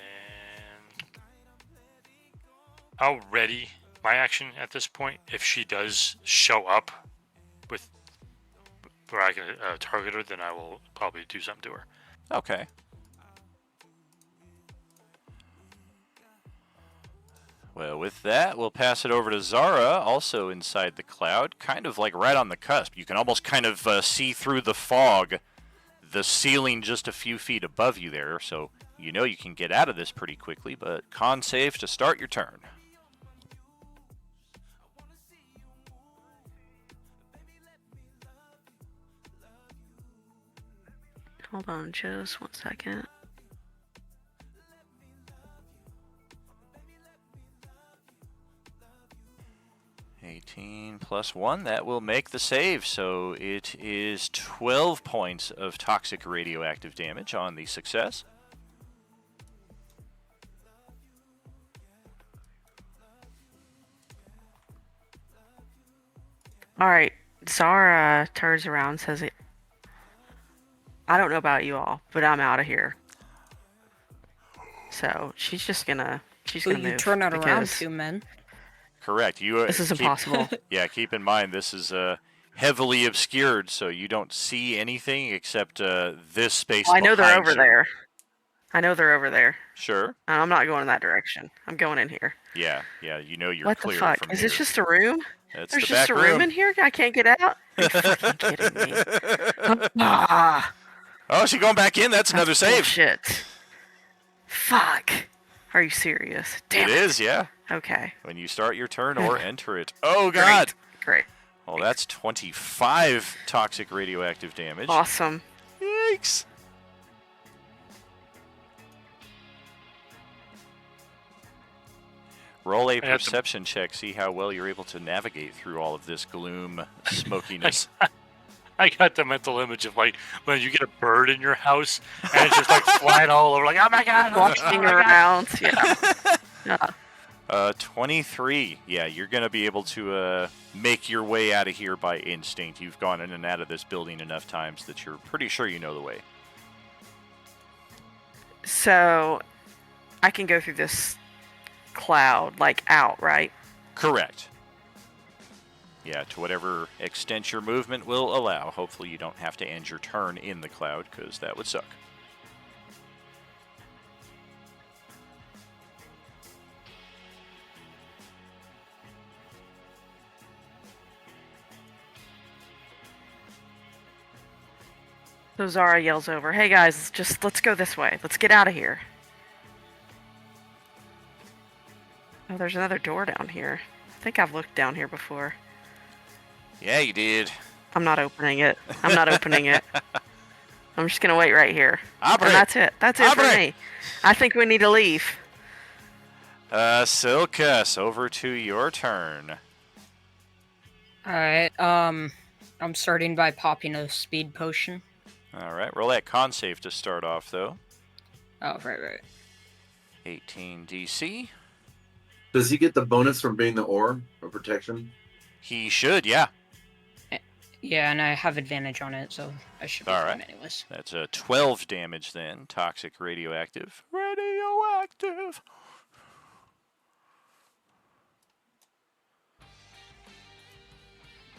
I'll ready my action at this point if she does show up with where I can target her, then I will probably do something to her. Okay. Well, with that, we'll pass it over to Zara, also inside the cloud, kind of like right on the cusp. You can almost kind of see through the fog, the ceiling just a few feet above you there, so you know you can get out of this pretty quickly, but con save to start your turn. Hold on just 1 second. +18 +1, that will make the save. So it is 12 points of toxic radioactive damage on the success. Alright, Zara turns around and says, I don't know about you all, but I'm out of here. So she's just gonna move. You turn it around, 2 men. Correct. This is impossible. Yeah, keep in mind this is heavily obscured, so you don't see anything except this space. I know they're over you. there. I know they're over there. Sure. I'm not going in that direction. I'm going in here. Yeah, you know you're What the clear fuck? from Is here. this just a room? That's There's the just back a room in here? I can't get out? Are you fucking kidding me? Ah, Oh, she going back in? That's another that's save. bullshit. Fuck. Are you serious? Damn It is, yeah. Okay. When you start your turn or enter it. Oh, God. Great. Well, that's 25 toxic radioactive damage. Awesome. Yikes. Roll a perception check, see how well you're able to navigate through all of this gloom, smokiness. I got the mental image of like when you get a bird in your house and it's just like flying all over, like, oh my god, Walking around. Yeah. 23. Yeah, you're going to be able to make your way out of here by instinct. You've gone in and out of this building enough times that you're pretty sure you know the way. So, I can go through this cloud, like, out, right? Correct. Yeah, to whatever extent your movement will allow. Hopefully you don't have to end your turn in the cloud, because that would suck. So Zara yells over, hey guys, let's go this way. Let's get out of here. Oh, there's another door down here. I think I've looked down here before. Yeah, you did. I'm not opening it. I'm not opening it. I'm just gonna wait right here. Abre. And that's it. That's it Abre. for me. I think we need to leave. Silkus, over to your turn. Alright, I'm starting by popping a speed potion. Alright, roll that con save to start off, though. Oh, right. 18 DC. Does he get the bonus from being the orb of protection? He should, yeah. Yeah, and I have advantage on it, so I should be fine anyways. That's a 12 damage then. Toxic radioactive. Radioactive!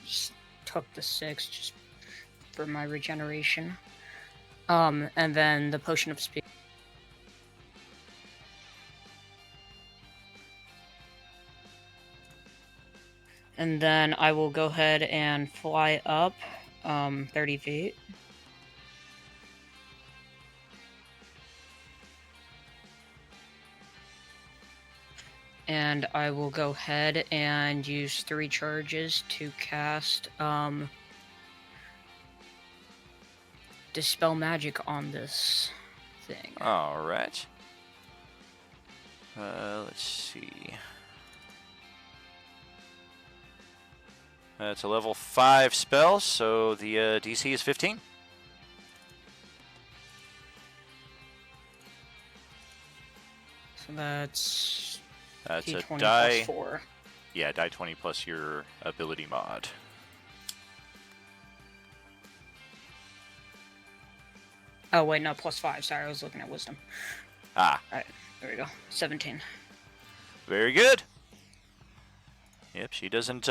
Just took the 6 just for my regeneration. And then the potion of speed. And then I will go ahead and fly up 30 feet. And I will go ahead and use 3 charges to cast Dispel Magic on this thing. Alright. Let's see. That's a level 5 spell, so the DC is 15. So that's a D20 die. plus 4. Yeah, die 20 plus your ability mod. Oh, wait, no, plus 5. Sorry, I was looking at wisdom. Ah. Alright, there we go. 17. Very good. Yep, she doesn't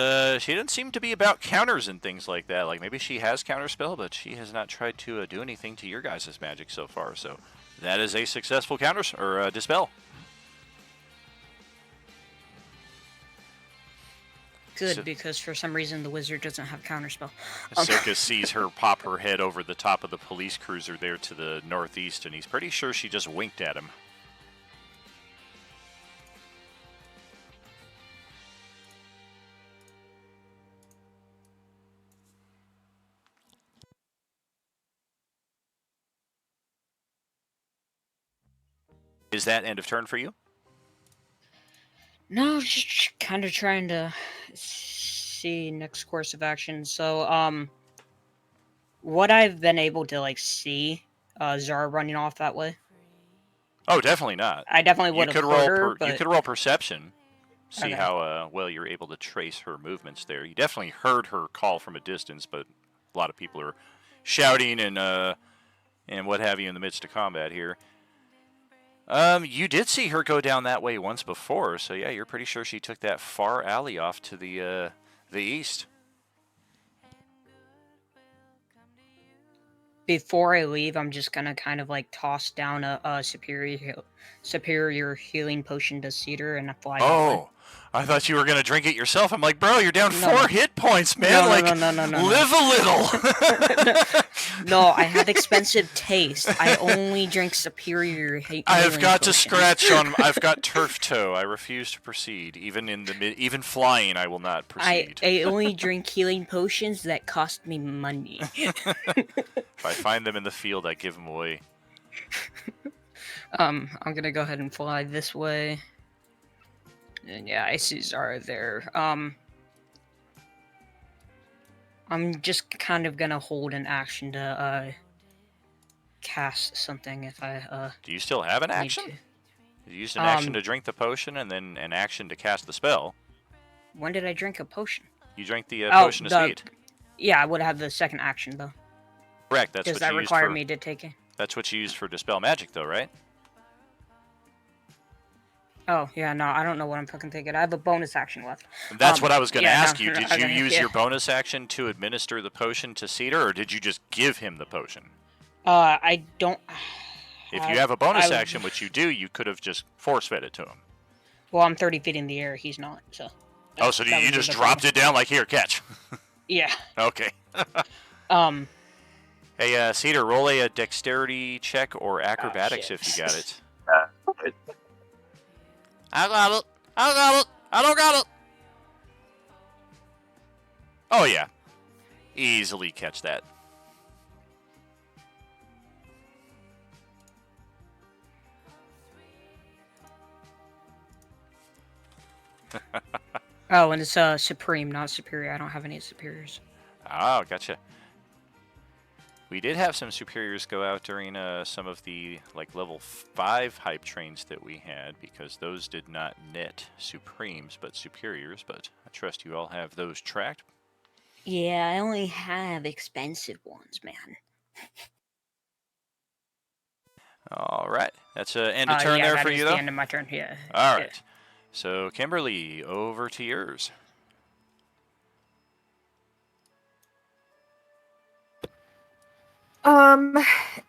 seem to be about counters and things like that. Like, maybe she has counterspell, but she has not tried to do anything to your guys' magic so far. So that is a successful dispel. Good, because for some reason the wizard doesn't have counterspell. Ahsoka sees her pop her head over the top of the police cruiser there to the northeast, and he's pretty sure she just winked at him. Is that end of turn for you? No, just kind of trying to see next course of action. So, what I've been able to, like, see Zara running off that way? Oh, definitely not. I definitely would have heard her, but... You could roll perception. See Okay. how well you're able to trace her movements there. You definitely heard her call from a distance, but a lot of people are shouting and what have you in the midst of combat here. You did see her go down that way once before, so yeah, you're pretty sure she took that far alley off to the east. before I leave, I'm just gonna kind of like toss down a superior healing potion to Cedar and fly that way. Oh, I thought you were gonna drink it yourself. I'm like, bro, you're down No, 4 no. hit points, man. No, like, no. live a little. No, I have expensive taste. I only drink superior healing I have got potions. to scratch on. I've got turf toe. I refuse to proceed. Even flying, I will not proceed. I only drink healing potions that cost me money. If I find them in the field, I give them away. I'm gonna go ahead and fly this way. And yeah, I see Zara there. I'm just kind of gonna hold an action to cast something if I Do you still have an need action? to. You used an action to drink the potion and then an action to cast the spell. When did I drink a potion? You drank the potion of speed. Yeah, I would have the second action though. Correct. That's Does what that you used require for. me to take it? That's what you used for dispel magic, though, right? Oh yeah, no, I don't know what I'm fucking thinking. I have a bonus action left. That's what I was going to yeah, ask no, you. no, Did you okay, use yeah. your bonus action to administer the potion to Cedar, or did you just give him the potion? I don't. If you have a bonus I- action, which you do, you could have just force-fed it to him. Well, I'm 30 feet in the air. He's not. So. Oh, so that you would be just the dropped problem. it down like, here, catch. Yeah. Okay. Hey, Cedar, roll a dexterity check or acrobatics shit. if you got it. I got it. I got it. I don't got it. Oh, yeah. Easily catch that. Oh, and it's supreme, not superior. I don't have any superiors. Oh, gotcha. We did have some superiors go out during some of the level 5 hype trains that we had, because those did not net supremes but superiors, but I trust you all have those tracked. Yeah, I only have expensive ones, man. All right. That's an end of turn yeah, there that for is you, the though? end of my turn. Yeah. All yeah. right. So, Kimberly, over to yours.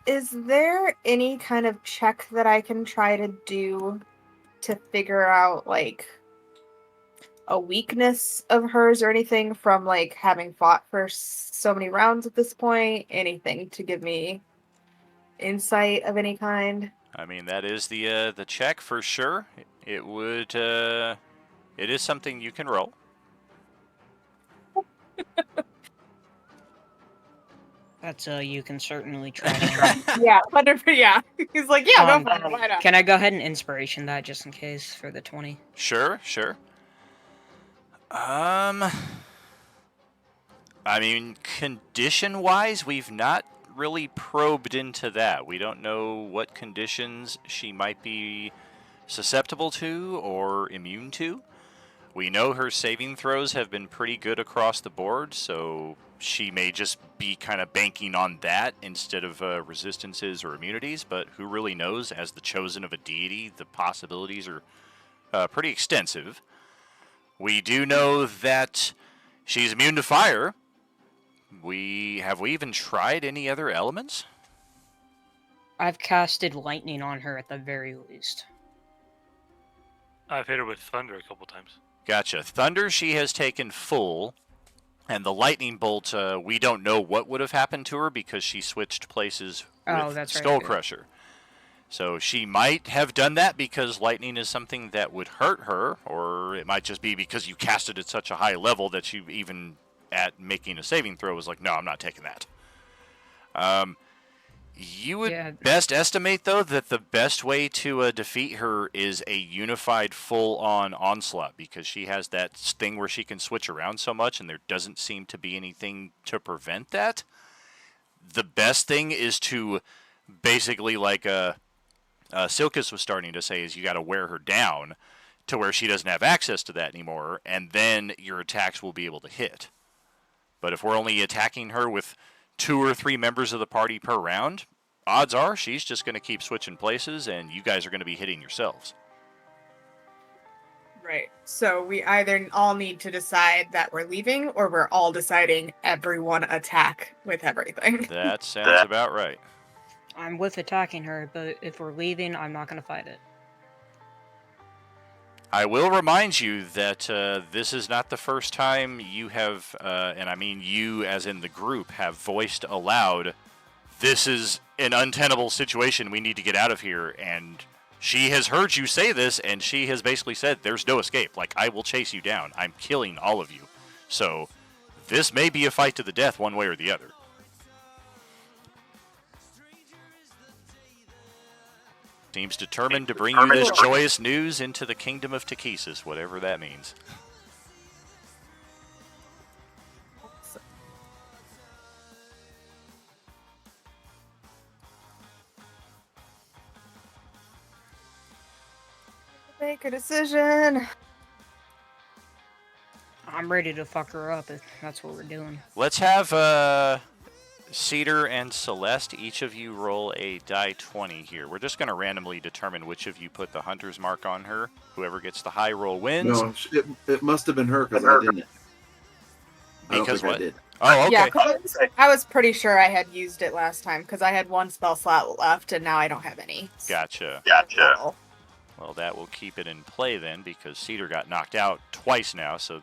Is there any kind of check that I can try to do to figure out like a weakness of hers or anything from like having fought for so many rounds at this point? Anything to give me insight of any kind? I mean, that is the check for sure. It would it is something you can roll. That's you can certainly try. Yeah, 100%. Yeah, he's like, yeah, go for it. Why not? Can I go ahead and inspiration that just in case for the 20? Sure. I mean, condition-wise, we've not really probed into that. We don't know what conditions she might be susceptible to or immune to. We know her saving throws have been pretty good across the board, so she may just be kind of banking on that instead of resistances or immunities, but who really knows? As the chosen of a deity, the possibilities are pretty extensive. We do know that she's immune to fire. Have we even tried any other elements? I've casted lightning on her at the very least. I've hit her with thunder a couple times. Gotcha. Thunder she has taken full, and the lightning bolt, we don't know what would have happened to her because she switched places with that's right, Skull okay. Crusher. So she might have done that because lightning is something that would hurt her, or it might just be because you cast it at such a high level that you even at making a saving throw was like, no, I'm not taking that. You would best estimate, though, that the best way to defeat her is a unified full-on onslaught, because she has that thing where she can switch around so much, and there doesn't seem to be anything to prevent that. The best thing is to basically, like Silkus was starting to say, is you got to wear her down to where she doesn't have access to that anymore, and then your attacks will be able to hit. But if we're only attacking her with 2 or 3 members of the party per round, odds are she's just going to keep switching places, and you guys are going to be hitting yourselves. Right. So we either all need to decide that we're leaving, or we're all deciding everyone attack with everything. That sounds about right. I'm with attacking her, but if we're leaving, I'm not going to fight it. I will remind you that this is not the first time you have, and I mean you as in the group, have voiced aloud, this is an untenable situation, we need to get out of here, and she has heard you say this, and she has basically said, there's no escape, like, I will chase you down, I'm killing all of you. So, this may be a fight to the death one way or the other. Seems determined to bring you this joyous news into the kingdom of Takhisis, whatever that means. Make a decision. I'm ready to fuck her up if that's what we're doing. Let's have Cedar and Celeste, each of you roll a die 20 here. We're just going to randomly determine which of you put the hunter's mark on her. Whoever gets the high roll wins. No, it must have been her because I didn't. Because what? I did. Oh, okay. Yeah, 'cause I was pretty sure I had used it last time because I had one spell slot left and now I don't have any. Gotcha. Well, that will keep it in play then, because Cedar got knocked out twice now, so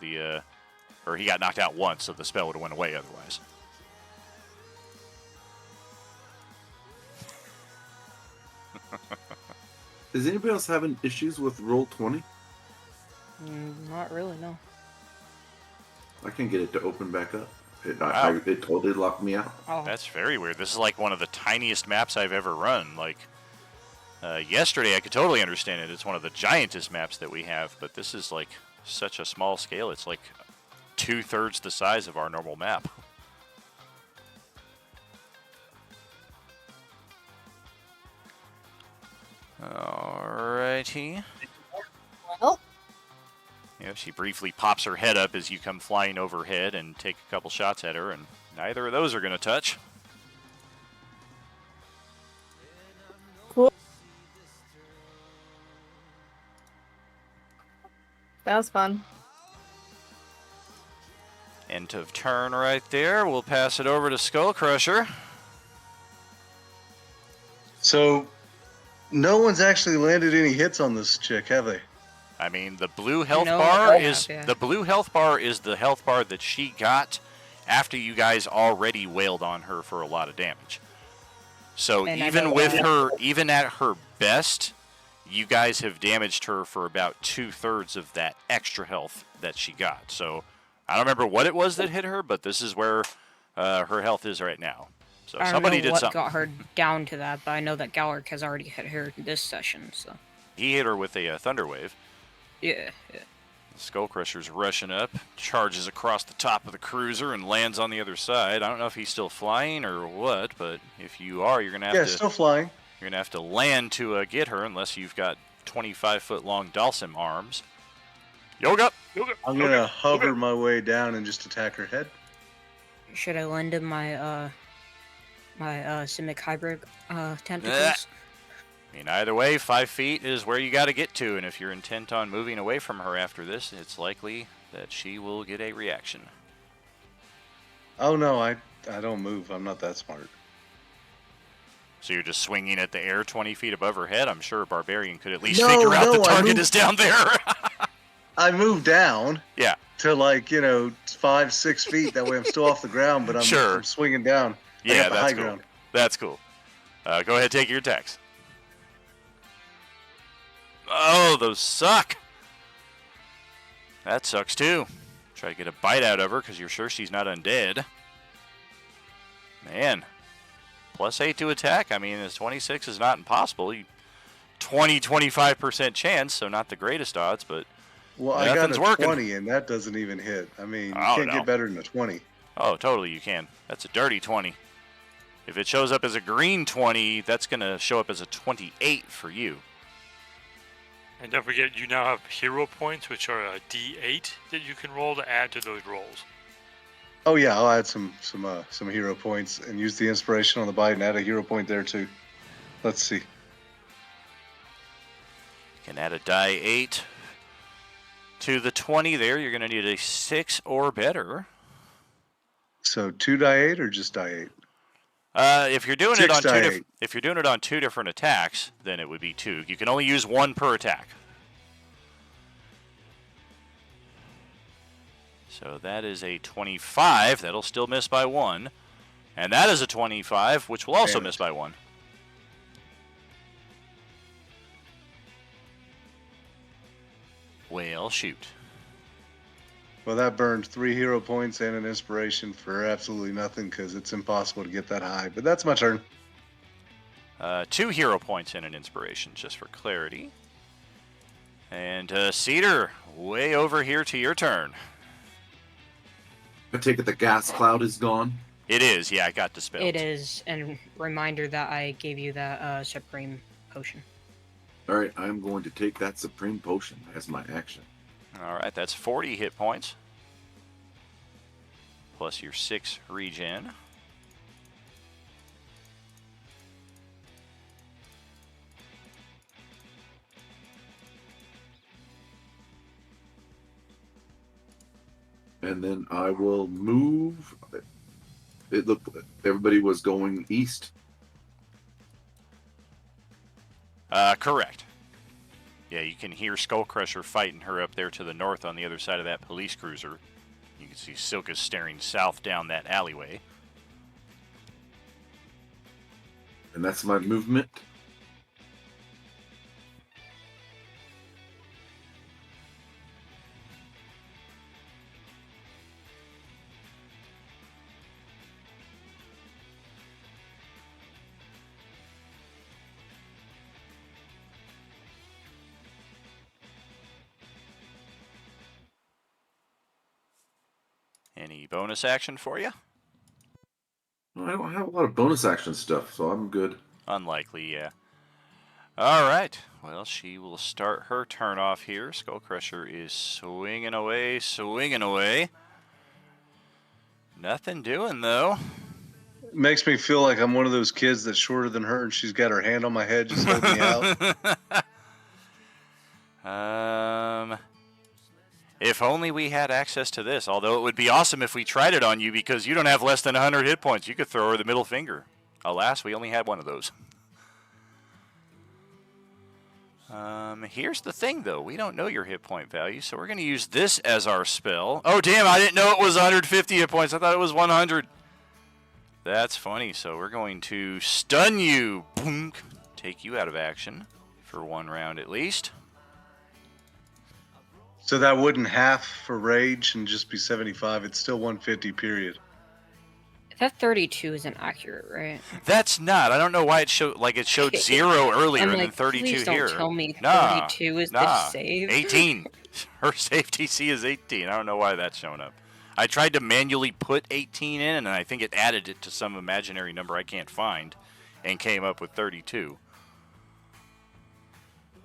or he got knocked out once, so the spell would have went away otherwise. Is anybody else having issues with roll 20? Not really, no. I can get it to open back up. It totally locked me out. Oh, That's very weird. This is like one of the tiniest maps I've ever run. Like, yesterday I could totally understand it. It's one of the giantest maps that we have, but this is like such a small scale. It's like 2/3 the size of our normal map. Alrighty. Well, Yep, she briefly pops her head up as you come flying overhead and take a couple shots at her, and neither of those are going to touch. cool. That was fun. End of turn right there. We'll pass it over to Skull Crusher. So, no one's actually landed any hits on this chick, have they? I mean, the blue health No, bar I is have, yeah. the blue health bar is the health bar that she got after you guys already wailed on her for a lot of damage. So And I even know with that. her, even at her best, you guys have damaged her for about 2/3 of that extra health that she got. So I don't remember what it was that hit her, but this is where her health is right now. So I don't somebody know did what something. got her down to that, but I know that Galric has already hit her this session, so. He hit her with a thunder wave. Yeah. Skull Crusher's rushing up, charges across the top of the cruiser, and lands on the other side. I don't know if he's still flying or what, but if you are, you're gonna have Yeah, to. still flying. You're gonna have to land to get her, unless you've got 25-foot long Dalsim arms. Yoga. I'm gonna hover my way down and just attack her head. Should I lend him my Simic Hybrid tentacles? I mean, either way, 5 feet is where you got to get to, and if you're intent on moving away from her after this, it's likely that she will get a reaction. Oh no, I don't move. I'm not that smart. So you're just swinging at the air 20 feet above her head? I'm sure a barbarian could at least No, figure out no, the I target moved- is down there. I move down Yeah, to 5-6 feet. That way I'm still off the ground, but Sure. I'm swinging down. I yeah, got the that's high cool. ground. That's cool. Go ahead, take your attacks. Oh, those suck. That sucks too. Try to get a bite out of her because you're sure she's not undead. Man, +8 to attack. I mean, this 26 is not impossible. 20-25% chance, so not the greatest odds, but Well, I got nothing's a working. 20, and that doesn't even hit. I mean, you Oh, can't no. get better than a 20. oh, totally you can. That's a dirty 20. If it shows up as a green 20, that's going to show up as a 28 for you. And don't forget, you now have hero points, which are a D8 that you can roll to add to those rolls. Oh yeah, I'll add some hero points and use the inspiration on the bite and add a hero point there too. Let's see. Can add a die 8. To the 20 there, you're going to need a 6 or better. So 2 die 8 or just die 8? If you're doing 6 it on die two 8. if you're doing it on 2 different attacks, then it would be 2. You can only use 1 per attack. So that is a 25. That'll still miss by 1. And that is a 25, which will also miss by 1. Well, shoot. Well, that burned 3 hero points and an inspiration for absolutely nothing because it's impossible to get that high. But that's my turn. 2 hero points and an inspiration, just for clarity. And Cedar, way over here to your turn. I take it the gas cloud is gone. It is, yeah, I got dispelled. It is, and reminder that I gave you that Supreme Potion. All right, I'm going to take that Supreme Potion as my action. All right, that's 40 hit points. Plus your 6 regen. And then I will move. It looked everybody was going east. Correct. Yeah, you can hear Skullcrusher fighting her up there to the north on the other side of that police cruiser. You can see Silka staring south down that alleyway. And that's my movement. Any bonus action for you? I don't have a lot of bonus action stuff, so I'm good. Unlikely, yeah. All right. Well, she will start her turn off here. Skullcrusher is swinging away, swinging away. Nothing doing, though. It makes me feel like I'm one of those kids that's shorter than her and she's got her hand on my head just holding me out. If only we had access to this, although it would be awesome if we tried it on you because you don't have less than 100 hit points. You could throw her the middle finger. Alas, we only had one of those. Here's the thing, though. We don't know your hit point value, so we're going to use this as our spell. Oh, damn, I didn't know it was 150 hit points. I thought it was 100. That's funny. So we're going to stun you. Boom. Take you out of action for 1 round at least. So that wouldn't half for rage and just be 75. It's still 150, period. That 32 isn't accurate, right? That's not. I don't know why it showed it showed 0 earlier and then 32 please here. Don't tell me Nah, 32 is the save. 18. Her save DC is 18. I don't know why that's showing up. I tried to manually put 18 in, and I think it added it to some imaginary number I can't find, and came up with 32.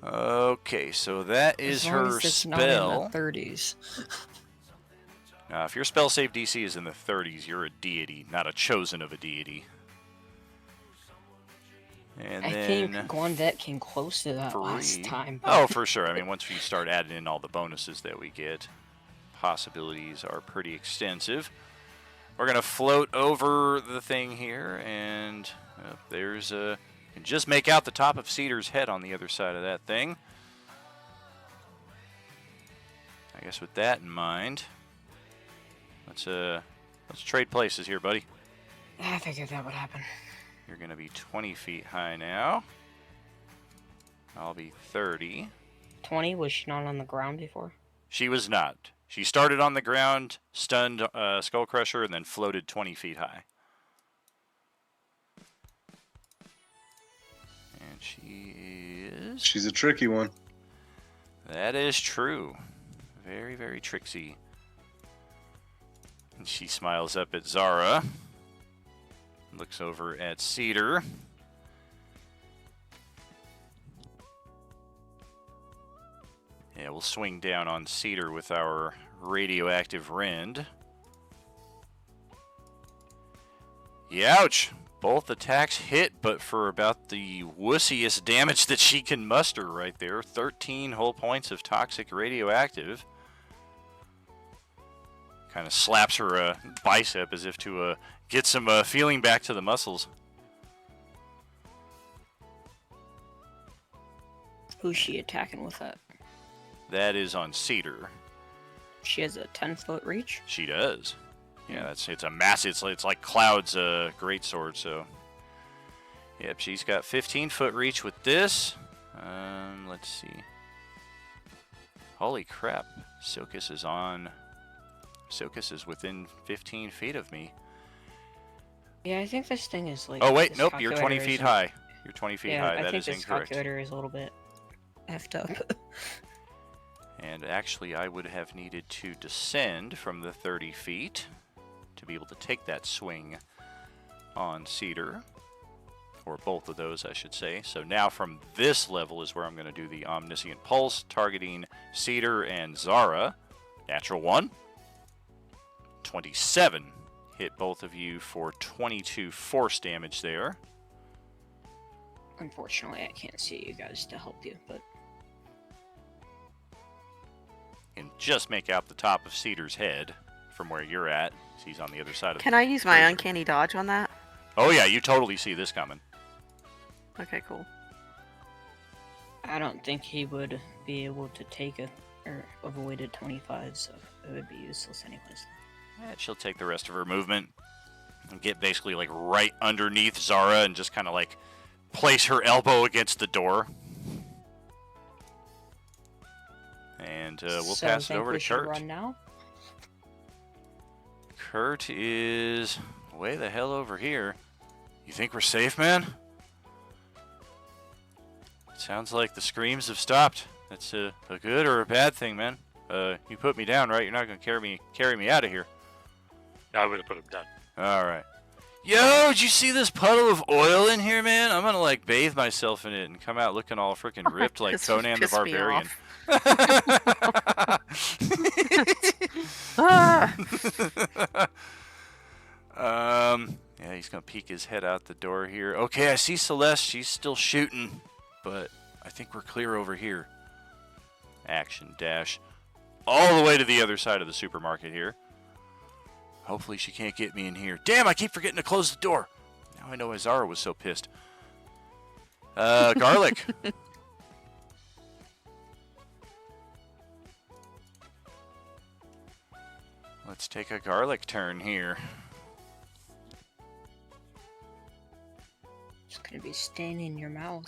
Okay, so that is as long her as it's spell. Not in the 30s. Now, if your spell save DC is in the 30s, you're a deity, not a chosen of a deity. And I then think Gwandet came close to that last time. Oh, for sure. I mean, once we start adding in all the bonuses that we get, possibilities are pretty extensive. We're going to float over the thing here, and there's a... You can just make out the top of Cedar's head on the other side of that thing. I guess with that in mind, let's trade places here, buddy. I figured that would happen. You're going to be 20 feet high now. I'll be 30. 20? Was she not on the ground before? She was not. She started on the ground, stunned Skullcrusher, and then floated 20 feet high. And she is... She's a tricky one. That is true. Very, very tricksy. And she smiles up at Zara. Looks over at Cedar. Yeah, we'll swing down on Cedar with our radioactive rend. Youch! Both attacks hit, but for about the wussiest damage that she can muster right there. 13 whole points of toxic radioactive. Kind of slaps her bicep as if to get some feeling back to the muscles. Who's she attacking with that? That is on Cedar. She has a 10-foot reach? She does. Yeah, it's a massive. It's like Cloud's greatsword. So, yep, she's got 15-foot reach with this. Let's see. Holy crap! Silkus is on. Silkus is within 15 feet of me. Yeah, I think this thing is like. Oh wait, this nope. You're 20 calculator feet isn't- high. You're 20 feet Yeah, high. I That think is this incorrect. calculator is a little bit effed up. And actually, I would have needed to descend from the 30 feet to be able to take that swing on Cedar. Or both of those, I should say. So now from this level is where I'm going to do the Omniscient Pulse, targeting Cedar and Zara. Natural 1. 27. Hit both of you for 22 force damage there. Unfortunately, I can't see you guys to help you, but And just make out the top of Cedar's head from where you're at. He's on the other side of Can I use my Berger. uncanny dodge on that? Oh yeah, you totally see this coming. Okay, cool. I don't think he would be able to take or avoid a 25, so it would be useless anyways. She'll take the rest of her movement and get basically like right underneath Zara and just kind of like place her elbow against the door. And we'll So pass it think over we to should Kurt. Run now? Kurt is way the hell over here. You think we're safe, man? Sounds like the screams have stopped. That's a good or a bad thing, man. You put me down, right? You're not gonna carry me out of here. I would have put him down. All right. Yo, did you see this puddle of oil in here, man? I'm gonna like bathe myself in it and come out looking all freaking ripped like This Conan the pissed me Barbarian. Yeah, he's gonna peek his head out the door here. Okay, I see Celeste. She's still shooting, but I think we're clear over here. Action dash all the way to the other side of the supermarket here. Hopefully she can't get me in here. Damn, I keep forgetting to close the door. Now I know why Zara was so pissed. Garlic. Let's take a garlic turn here. It's gonna be staying in your mouth.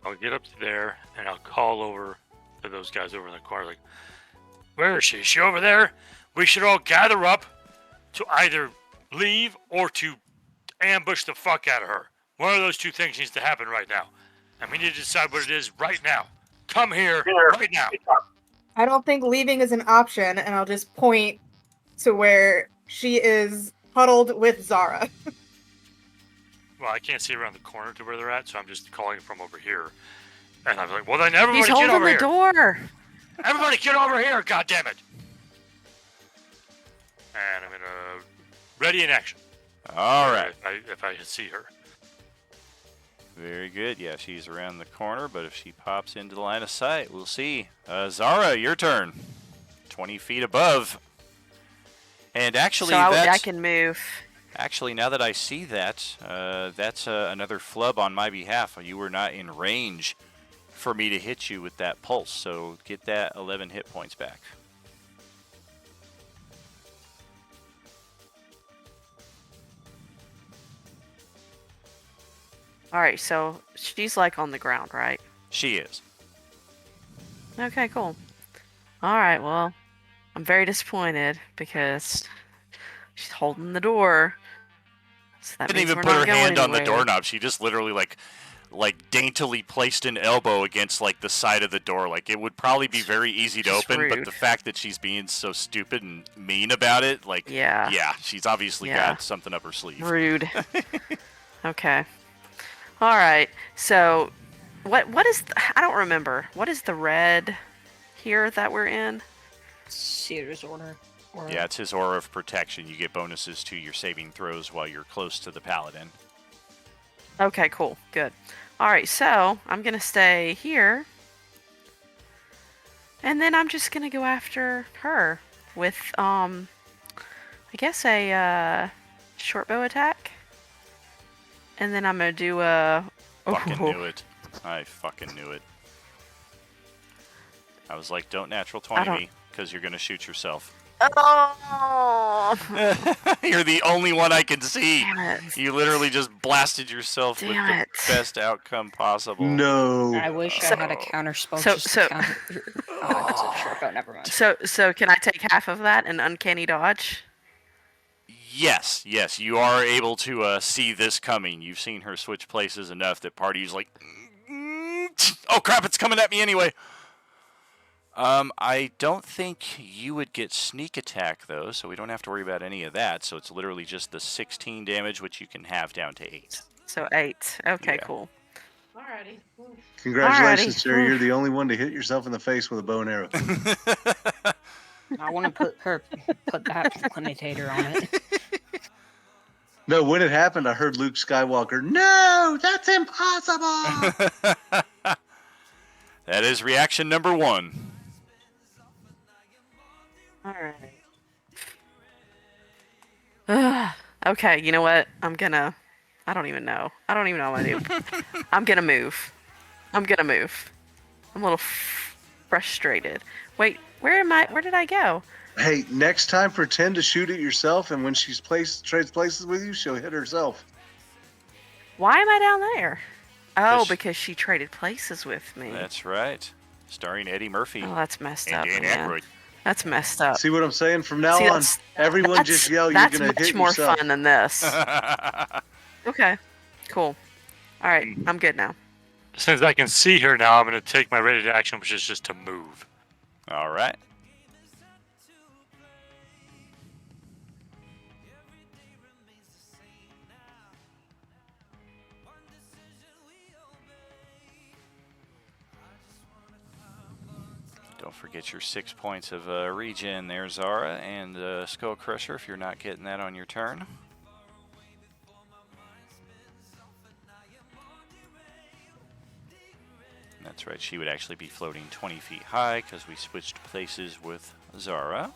I'll get up to there and I'll call over to those guys over in the corner, like, where is she? Is she over there? We should all gather up to either leave or to ambush the fuck out of her. One of those two things needs to happen right now. And we need to decide what it is right now. Come here right now. I don't think leaving is an option, and I'll just point to where she is huddled with Zara. Well, I can't see around the corner to where they're at, so I'm just calling from over here. And I'm like, well then everybody He's get holding over the here. door. Everybody get over here, goddammit! And I'm gonna ready in action. All right. If I see her. Very good. Yeah, she's around the corner, but if she pops into the line of sight, we'll see. Zara, your turn. 20 feet above. And actually, So I that's... can move. Actually, now that I see that, that's another flub on my behalf. You were not in range for me to hit you with that pulse, so get that 11 hit points back. All right, so she's like on the ground, right? She is. Okay, cool. All right, well, I'm very disappointed because she's holding the door. So that Didn't means even we're put her not going hand on the anywhere. doorknob. She just literally like daintily placed an elbow against like the side of the door. Like it would probably be very easy to Just open, but rude. the fact that she's being so stupid and mean about it, like Yeah. she's obviously Yeah. got something up her sleeve. Rude. Okay. All right. So, what is? I don't remember. What is the red here that we're in? Cedar's order. Yeah, it's his aura of protection. You get bonuses to your saving throws while you're close to the paladin. Okay, cool. Good. All right, so I'm going to stay here. And then I'm just going to go after her with, I guess a short bow attack. And then I'm going to do a... Fucking knew it. I fucking knew it. I was like, don't natural 20 me, because you're going to shoot yourself. Oh! You're the only one I can see. Damn it. You literally just blasted yourself with the best outcome possible. No. I wish I had a counter spell So- just so- to counter. Oh, it's a short bow. Never mind. So can I take half of that and uncanny dodge? Yes, you are able to see this coming. You've seen her switch places enough that party's like, oh crap, it's coming at me anyway. I don't think you would get sneak attack though, so we don't have to worry about any of that. So it's literally just the 16 damage, which you can have down to 8. So 8. Okay, Yeah. cool. Alrighty. Congratulations, Alrighty. Jerry. You're the only one to hit yourself in the face with a bow and arrow. I want to put that limitator on it. No, when it happened, I heard Luke Skywalker, "No, that's impossible!" That is reaction number 1. Alright. Okay, you know what? I don't even know. I don't even know what I'm gonna do. I'm gonna move. I'm a little frustrated. Wait, where did I go? Hey, next time pretend to shoot it yourself, and when she's trades places with you, she'll hit herself. Why am I down there? Oh, Because- because she traded places with me. That's right. Starring Eddie Murphy. Oh, that's messed and up, Dan man. Aykroyd. That's messed up. See what I'm saying? From now See, on, that's- everyone just yell, "You're That's gonna much hit more yourself." fun than this. Okay, cool. All right, I'm good now. Since I can see her now, I'm going to take my ready to action, which is just to move. All right. Don't forget your 6 points of regen there, Zara, and Skull Crusher if you're not getting that on your turn. That's right, she would actually be floating 20 feet high because we switched places with Zara.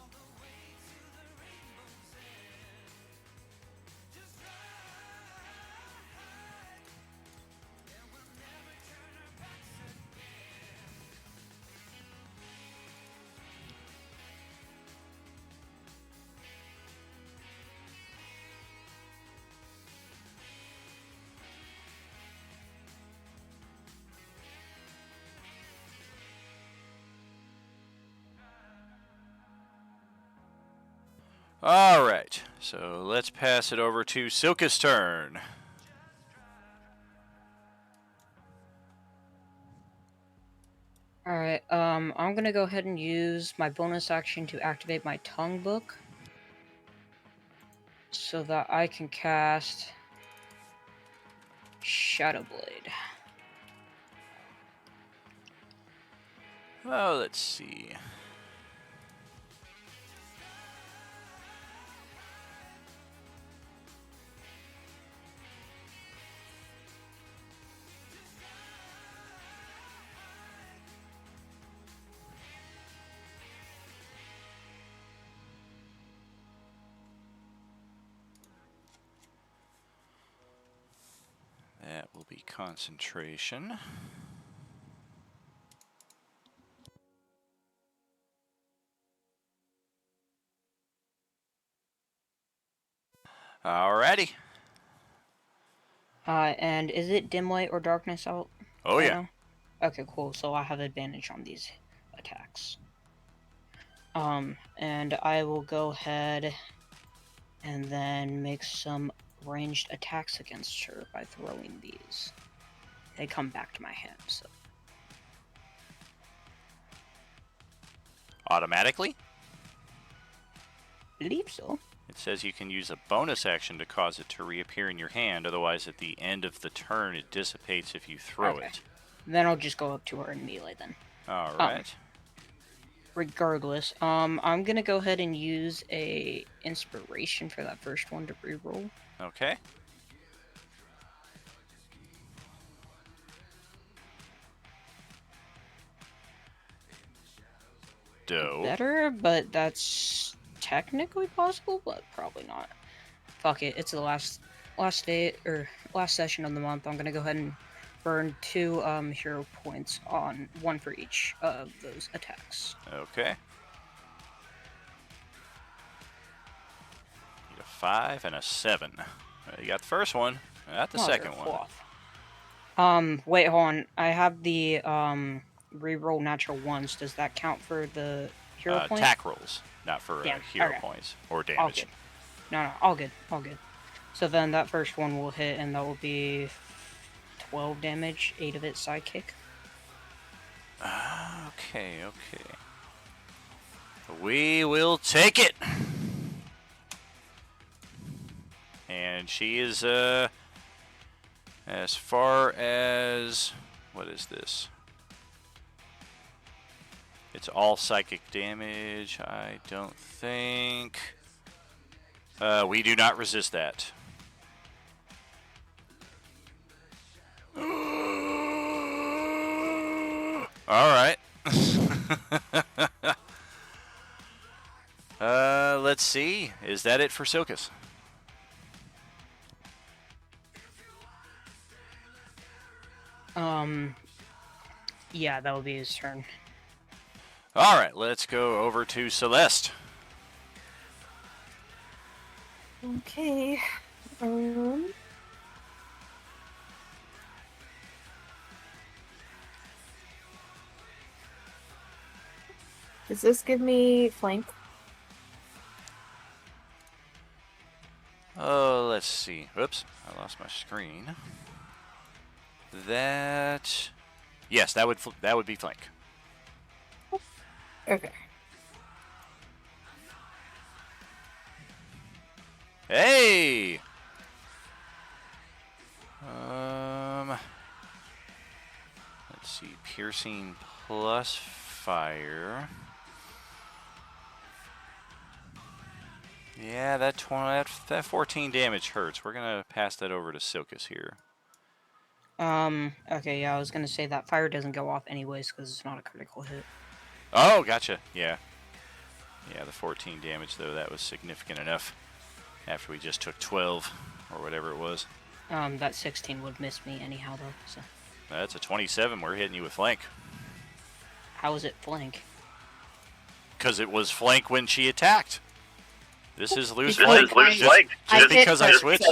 Alright, so let's pass it over to Silka's turn. Alright, I'm gonna go ahead and use my bonus action to activate my tongue book. So that I can cast Shadow Blade. Oh, let's see. That will be concentration. Alrighty. And is it dim light or darkness out? Oh right yeah. now? Okay, cool. So I have advantage on these attacks. And I will go ahead and then make some ranged attacks against her by throwing these. They come back to my hand, so. Automatically? Believe so. It says you can use a bonus action to cause it to reappear in your hand, otherwise at the end of the turn it dissipates if you throw Okay. it. Then I'll just go up to her in melee then. Alright. Regardless, I'm gonna go ahead and use a inspiration for that first one to reroll. Okay. Dope. better, but that's technically possible, but probably not. Fuck it, it's the last day or last session of the month. I'm gonna go ahead and burn 2 hero points on 1 for each of those attacks. Okay. Need a 5 and a 7. You got the first one, not the second one. Wait, hold on. I have the reroll natural ones. Does that count for the hero points? Attack rolls, not for hero points or damage. All good. No, all good. So then that first one will hit, and that will be 12 damage, 8 of it sidekick. Okay. We will take it. And she is, as far as, what is this? It's all psychic damage, I don't think. We do not resist that. Alright. Let's see. Is that it for Silkus? Yeah, that will be his turn. Alright, let's go over to Celeste. Okay. Does this give me flank? Oh, let's see. Whoops, I lost my screen. That, yes, that would be flank. Okay. Hey. Let's see. Piercing plus fire. Yeah, that 14 damage hurts. We're gonna pass that over to Silkus here. Okay, yeah, I was gonna say that fire doesn't go off anyways because it's not a critical hit. Oh, gotcha. Yeah. Yeah, the 14 damage, though, that was significant enough after we just took 12 or whatever it was. That 16 would miss me anyhow, though, so. That's a 27. We're hitting you with flank. How is it flank? Because it was flank when she attacked. This is loose Because flank. Just because I hit switched.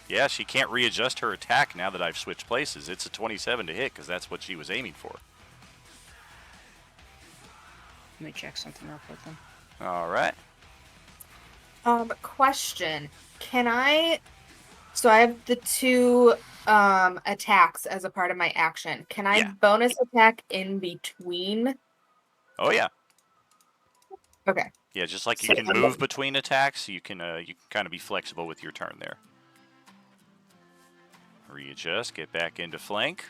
Yeah, she can't readjust her attack now that I've switched places. It's a 27 to hit because that's what she was aiming for. Let me check something real quick then. All right. Question. Can I... So I have the 2 attacks as a part of my action. Can I bonus attack in between? Oh, yeah. Okay. Yeah, just like you can move between attacks, you can kind of be flexible with your turn there. Readjust, get back into flank.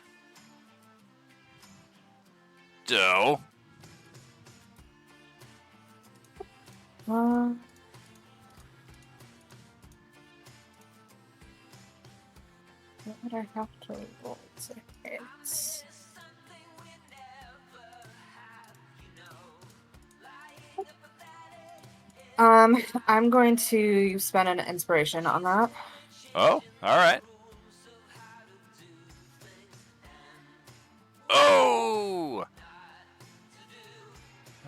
Doe. What would I have to roll to hit? I'm going to spend an inspiration on that. Oh, all right. Oh!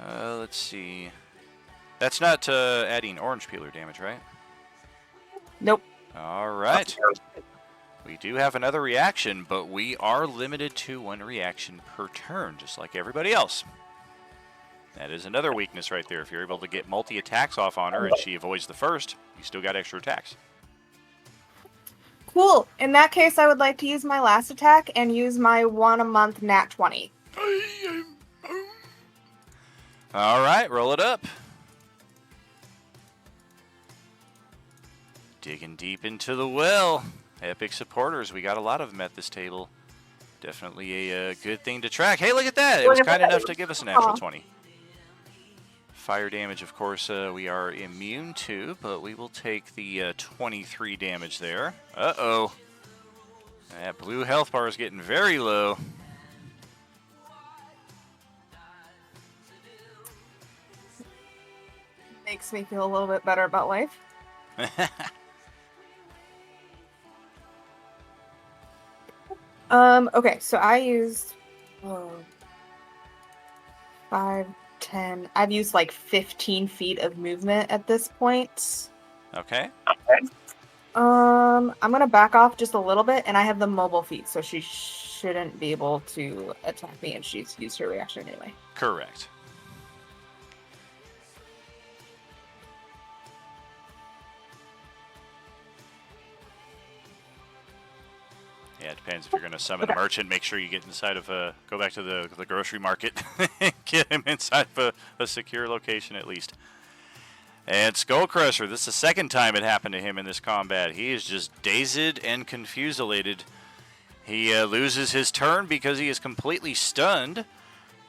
Let's see. That's not adding orange peeler damage, right? Nope. All right. We do have another reaction, but we are limited to 1 reaction per turn, just like everybody else. That is another weakness right there. If you're able to get multi-attacks off on her and she avoids the first, you still got extra attacks. Cool. In that case, I would like to use my last attack and use my 1 a month nat 20. All right, roll it up. Digging deep into the well. Epic supporters, we got a lot of them at this table. Definitely a good thing to track. Hey, look at that. It was kind enough to give us an natural 20. Fire damage, of course, we are immune to, but we will take the 23 damage there. Uh-oh. That blue health bar is getting very low. makes me feel a little bit better about life. Okay, so I used 5, 10. I've used like 15 feet of movement at this point. Okay. I'm gonna back off just a little bit, and I have the mobile feat, so she shouldn't be able to attack me, and she's used her reaction anyway. Correct. Yeah, it depends. If you're going to summon a merchant, make sure you get inside of go back to the grocery market and get him inside of a secure location at least. And Skull Crusher, this is the second time it happened to him in this combat. He is just dazed and confuselated. He loses his turn because he is completely stunned.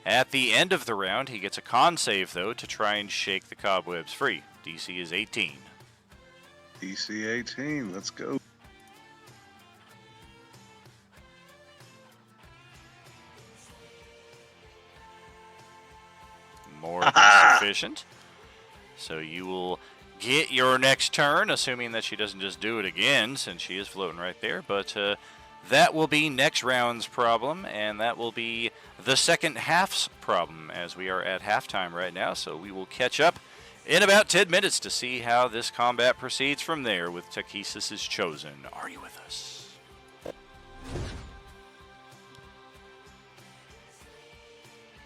At the end of the round, he gets a con save, though, to try and shake the cobwebs free. DC is 18. DC 18, let's go. More than sufficient. So you will get your next turn, assuming that she doesn't just do it again, since she is floating right there. But that will be next round's problem, and that will be the second half's problem, as we are at halftime right now. So we will catch up in about 10 minutes to see how this combat proceeds from there with Takhisis is chosen. Are you with us?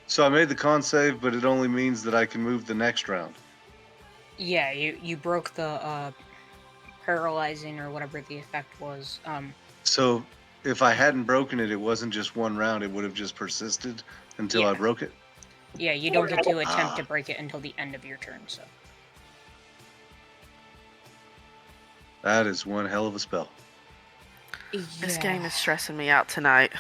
So I made the con save, but it only means that I can move the next round. Yeah, you broke the paralyzing or whatever the effect was. So if I hadn't broken it, it wasn't just one round. It would have just persisted until I broke it. Yeah, you don't get to attempt to break it until the end of your turn. So that is one hell of a spell. This game is stressing me out tonight.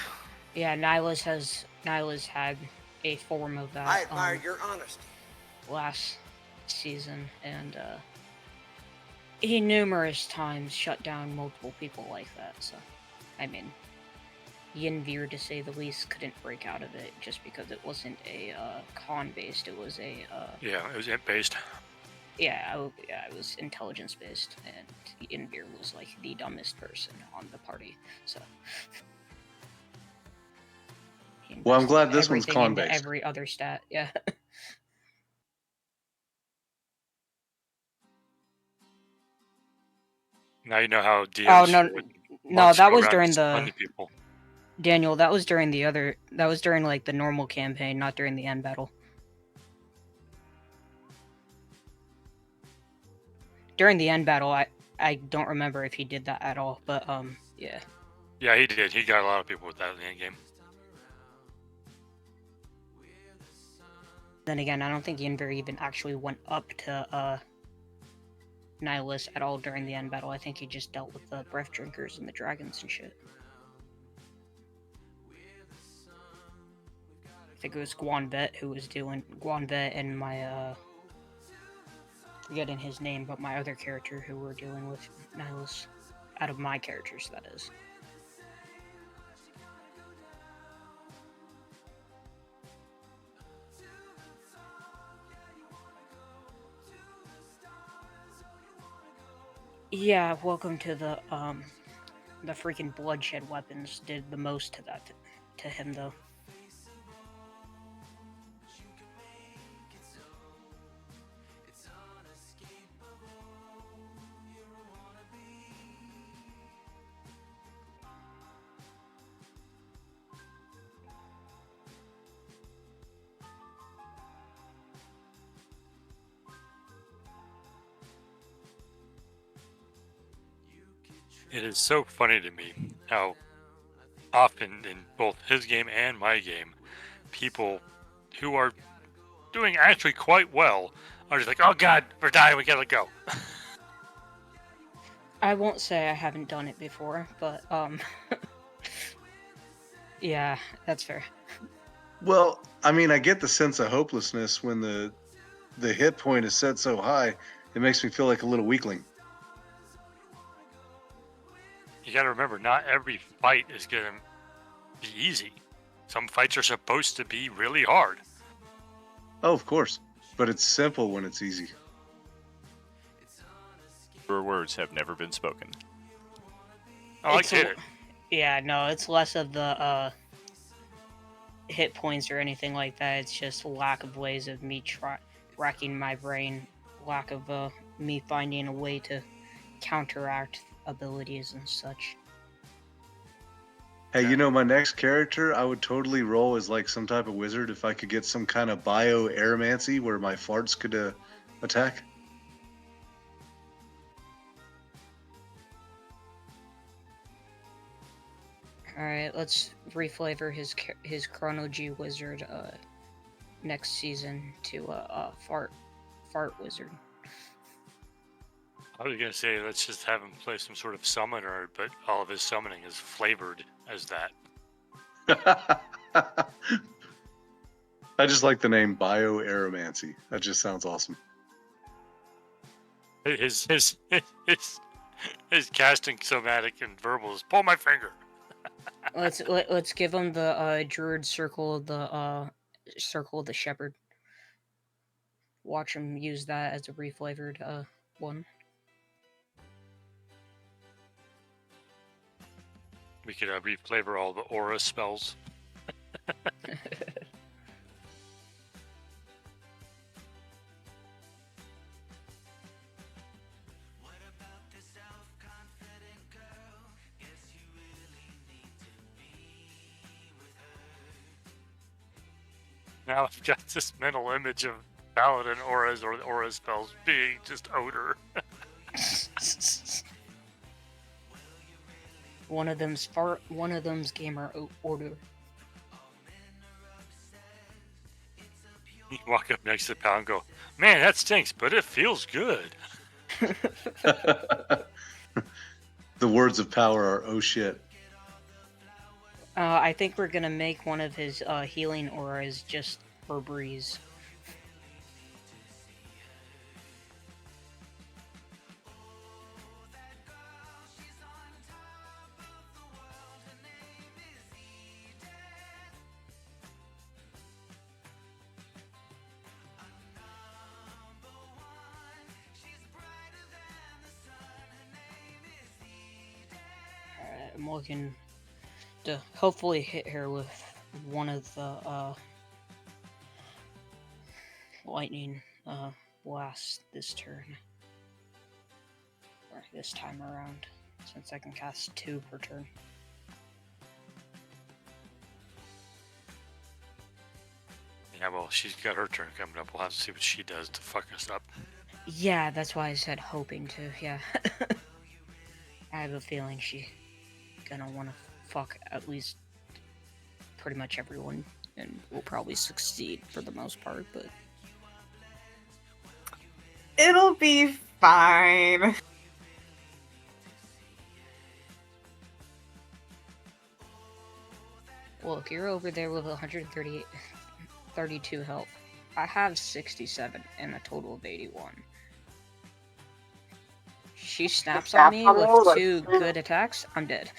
Yeah, Nyla's had a form of that. I admire your honesty. Last season, and he numerous times shut down multiple people like that. So, I mean, Yinvir, to say the least, couldn't break out of it just because it wasn't a con based. It was a yeah, it was int based. Yeah, it was intelligence based, and Yinvir was like the dumbest person on the party. So. Well, I'm glad this one's everything con into based. Every other stat, yeah. Now you know how DMs Oh no, would no, want to that go was around during stunning the people. Daniel. That was during the other. That was during like the normal campaign, not during the end battle. During the end battle, I don't remember if he did that at all, but yeah. Yeah, he did. He got a lot of people with that in the end game. Then again, I don't think Yinvir even actually went up to Nihilus at all during the end battle. I think he just dealt with the breath drinkers and the dragons and shit. I think it was Guanvet who was doing Guanvet and my forgetting his name, but my other character who were dealing with Nihilus. Out of my characters, that is. Yeah, welcome to the freaking bloodshed weapons did the most to that to him though. It is so funny to me how often in both his game and my game, people who are doing actually quite well are just like, oh god, we're dying, we gotta go. I won't say I haven't done it before, but yeah, that's fair. Well, I mean, I get the sense of hopelessness when the hit point is set so high. It makes me feel like a little weakling. You gotta remember, not every fight is gonna be easy. Some fights are supposed to be really hard. Oh, of course. But it's simple when it's easy. Your words have never been spoken. Oh, I It's get it. Yeah, no, it's less of the hit points or anything like that. It's just lack of ways of me racking my brain, lack of me finding a way to counteract abilities and such. Hey, you know, my next character, I would totally roll as like some type of wizard if I could get some kind of bio-aeromancy where my farts could attack. Alright, let's reflavor his Chrono G Wizard next season to Fart Wizard. I was gonna say let's just have him play some sort of summoner, but all of his summoning is flavored as that. I just like the name bio-aeromancy. That just sounds awesome. His casting somatic and verbal is pull my finger. Let's give him the Druid Circle of the Shepherd. Watch him use that as a reflavored one. We could reflavor all the aura spells. Now I've got this mental image of paladin auras or the aura spells being just odor. One of them's fart, one of them's gamer order. You walk up next to the pal and go, man, that stinks, but it feels good. The words of power are oh shit. I think we're gonna make one of his healing auras just for breeze. I'm looking to hopefully hit her with one of the lightning blasts this turn. Or this time around, since I can cast 2 per turn. Yeah, well, she's got her turn coming up. We'll have to see what she does to fuck us up. Yeah, that's why I said hoping to, yeah. I have a feeling she's gonna want to fuck at least pretty much everyone, and will probably succeed for the most part, but... It'll be fine. Look, you're over there with 132 health. I have 67 and a total of 81. She snaps on me with 2 good attacks, I'm dead.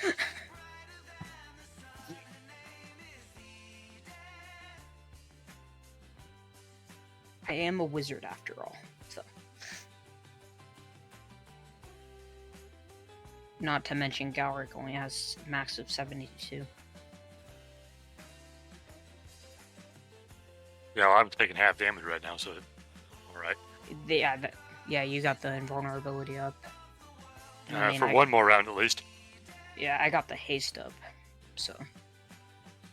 I am a wizard after all, so. Not to mention Galric only has max of 72. Yeah, well, I'm taking half damage right now, so alright. Yeah, you got the invulnerability up. For one more round at least. Yeah, I got the haste up, so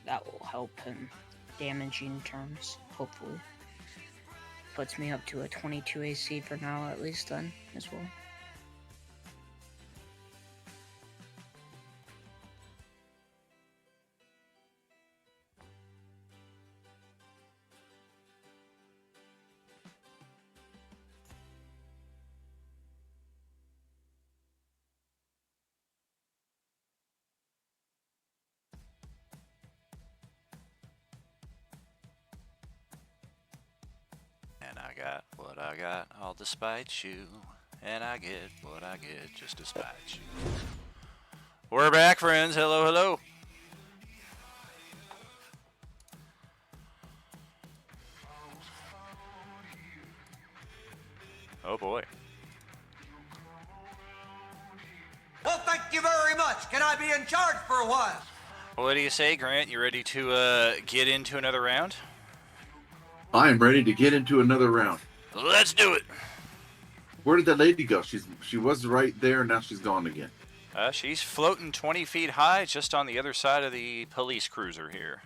that will help in damaging terms, hopefully. Puts me up to a 22 AC for now, at least then, as well. And I got what I got, all despite you. And I get what I get, just despite you. We're back, friends. Hello, hello. Oh boy. much. Can I be in charge for a while? What do you say, Grant? You ready to get into another round? I am ready to get into another round. Let's do it. Where did that lady go? She was right there, now she's gone again. She's floating 20 feet high just on the other side of the police cruiser here.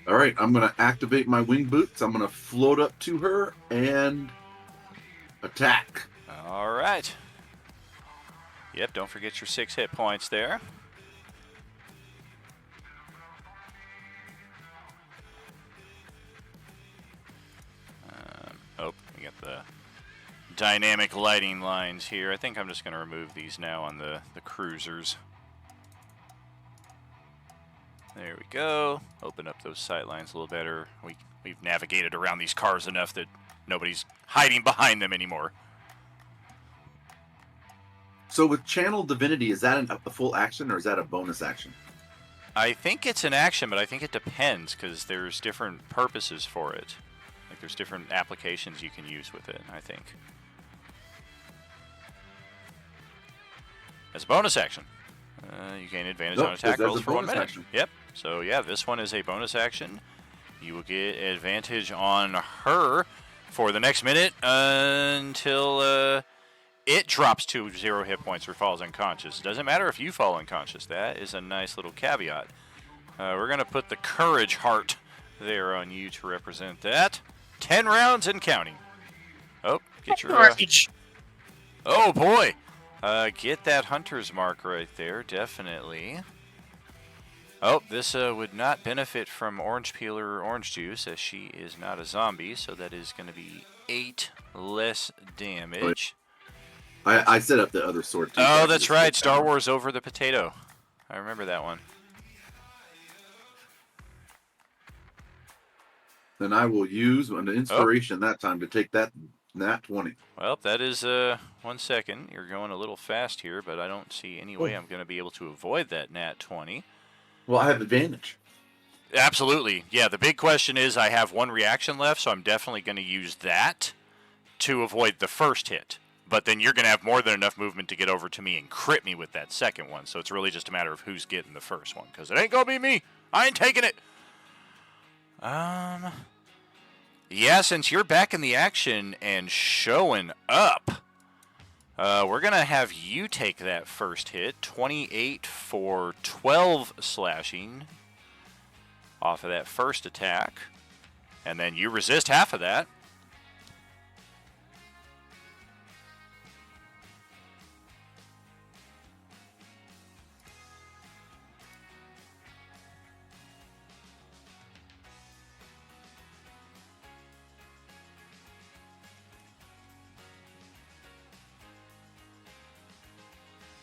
All right, I'm going to activate my wing boots. I'm going to float up to her and attack. All right. Yep, don't forget your 6 hit points there. We got the dynamic lighting lines here. I think I'm just going to remove these now on the cruisers. There we go. Open up those sight lines a little better. We've navigated around these cars enough that nobody's hiding behind them anymore. So with Channel Divinity, is that a full action or is that a bonus action? I think it's an action, but I think it depends because there's different purposes for it. Like there's different applications you can use with it, I think. As a bonus action, you gain advantage on attack rolls for 1 minute. Action. Yep. So yeah, this one is a bonus action. You will get advantage on her for the next minute until it drops to 0 hit points or falls unconscious. It doesn't matter if you fall unconscious. That is a nice little caveat. We're going to put the courage heart there on you to represent that. 10 rounds and counting. Oh, get your... oh, boy. Get that hunter's mark right there, definitely. Oh, this would not benefit from orange peel or orange juice, as she is not a zombie, so that is going to be 8 less damage. I set up the other sword too. Oh, that's right. Star Wars over the potato. I remember that one. Then I will use an inspiration that time to take that nat 20. Well, that is 1 second. You're going a little fast here, but I don't see any way I'm going to be able to avoid that nat 20. Well, I have advantage. Absolutely. Yeah, the big question is I have 1 reaction left, so I'm definitely going to use that to avoid the first hit. But then you're going to have more than enough movement to get over to me and crit me with that second one. So it's really just a matter of who's getting the first one. Because it ain't going to be me. I ain't taking it. Yeah, since you're back in the action and showing up, we're going to have you take that first hit. 28 for 12 slashing off of that first attack. And then you resist half of that.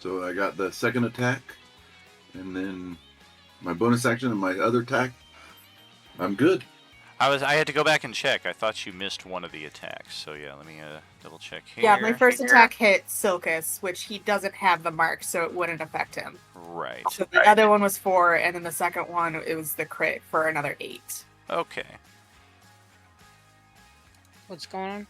So I got the second attack, and then my bonus action and my other attack. I'm good. I had to go back and check. I thought you missed one of the attacks. So yeah, let me double check here. Yeah, my first attack hit Silkus, which he doesn't have the mark, so it wouldn't affect him. Right. So the other one was 4, and then the second one, it was the crit for another 8. Okay. What's going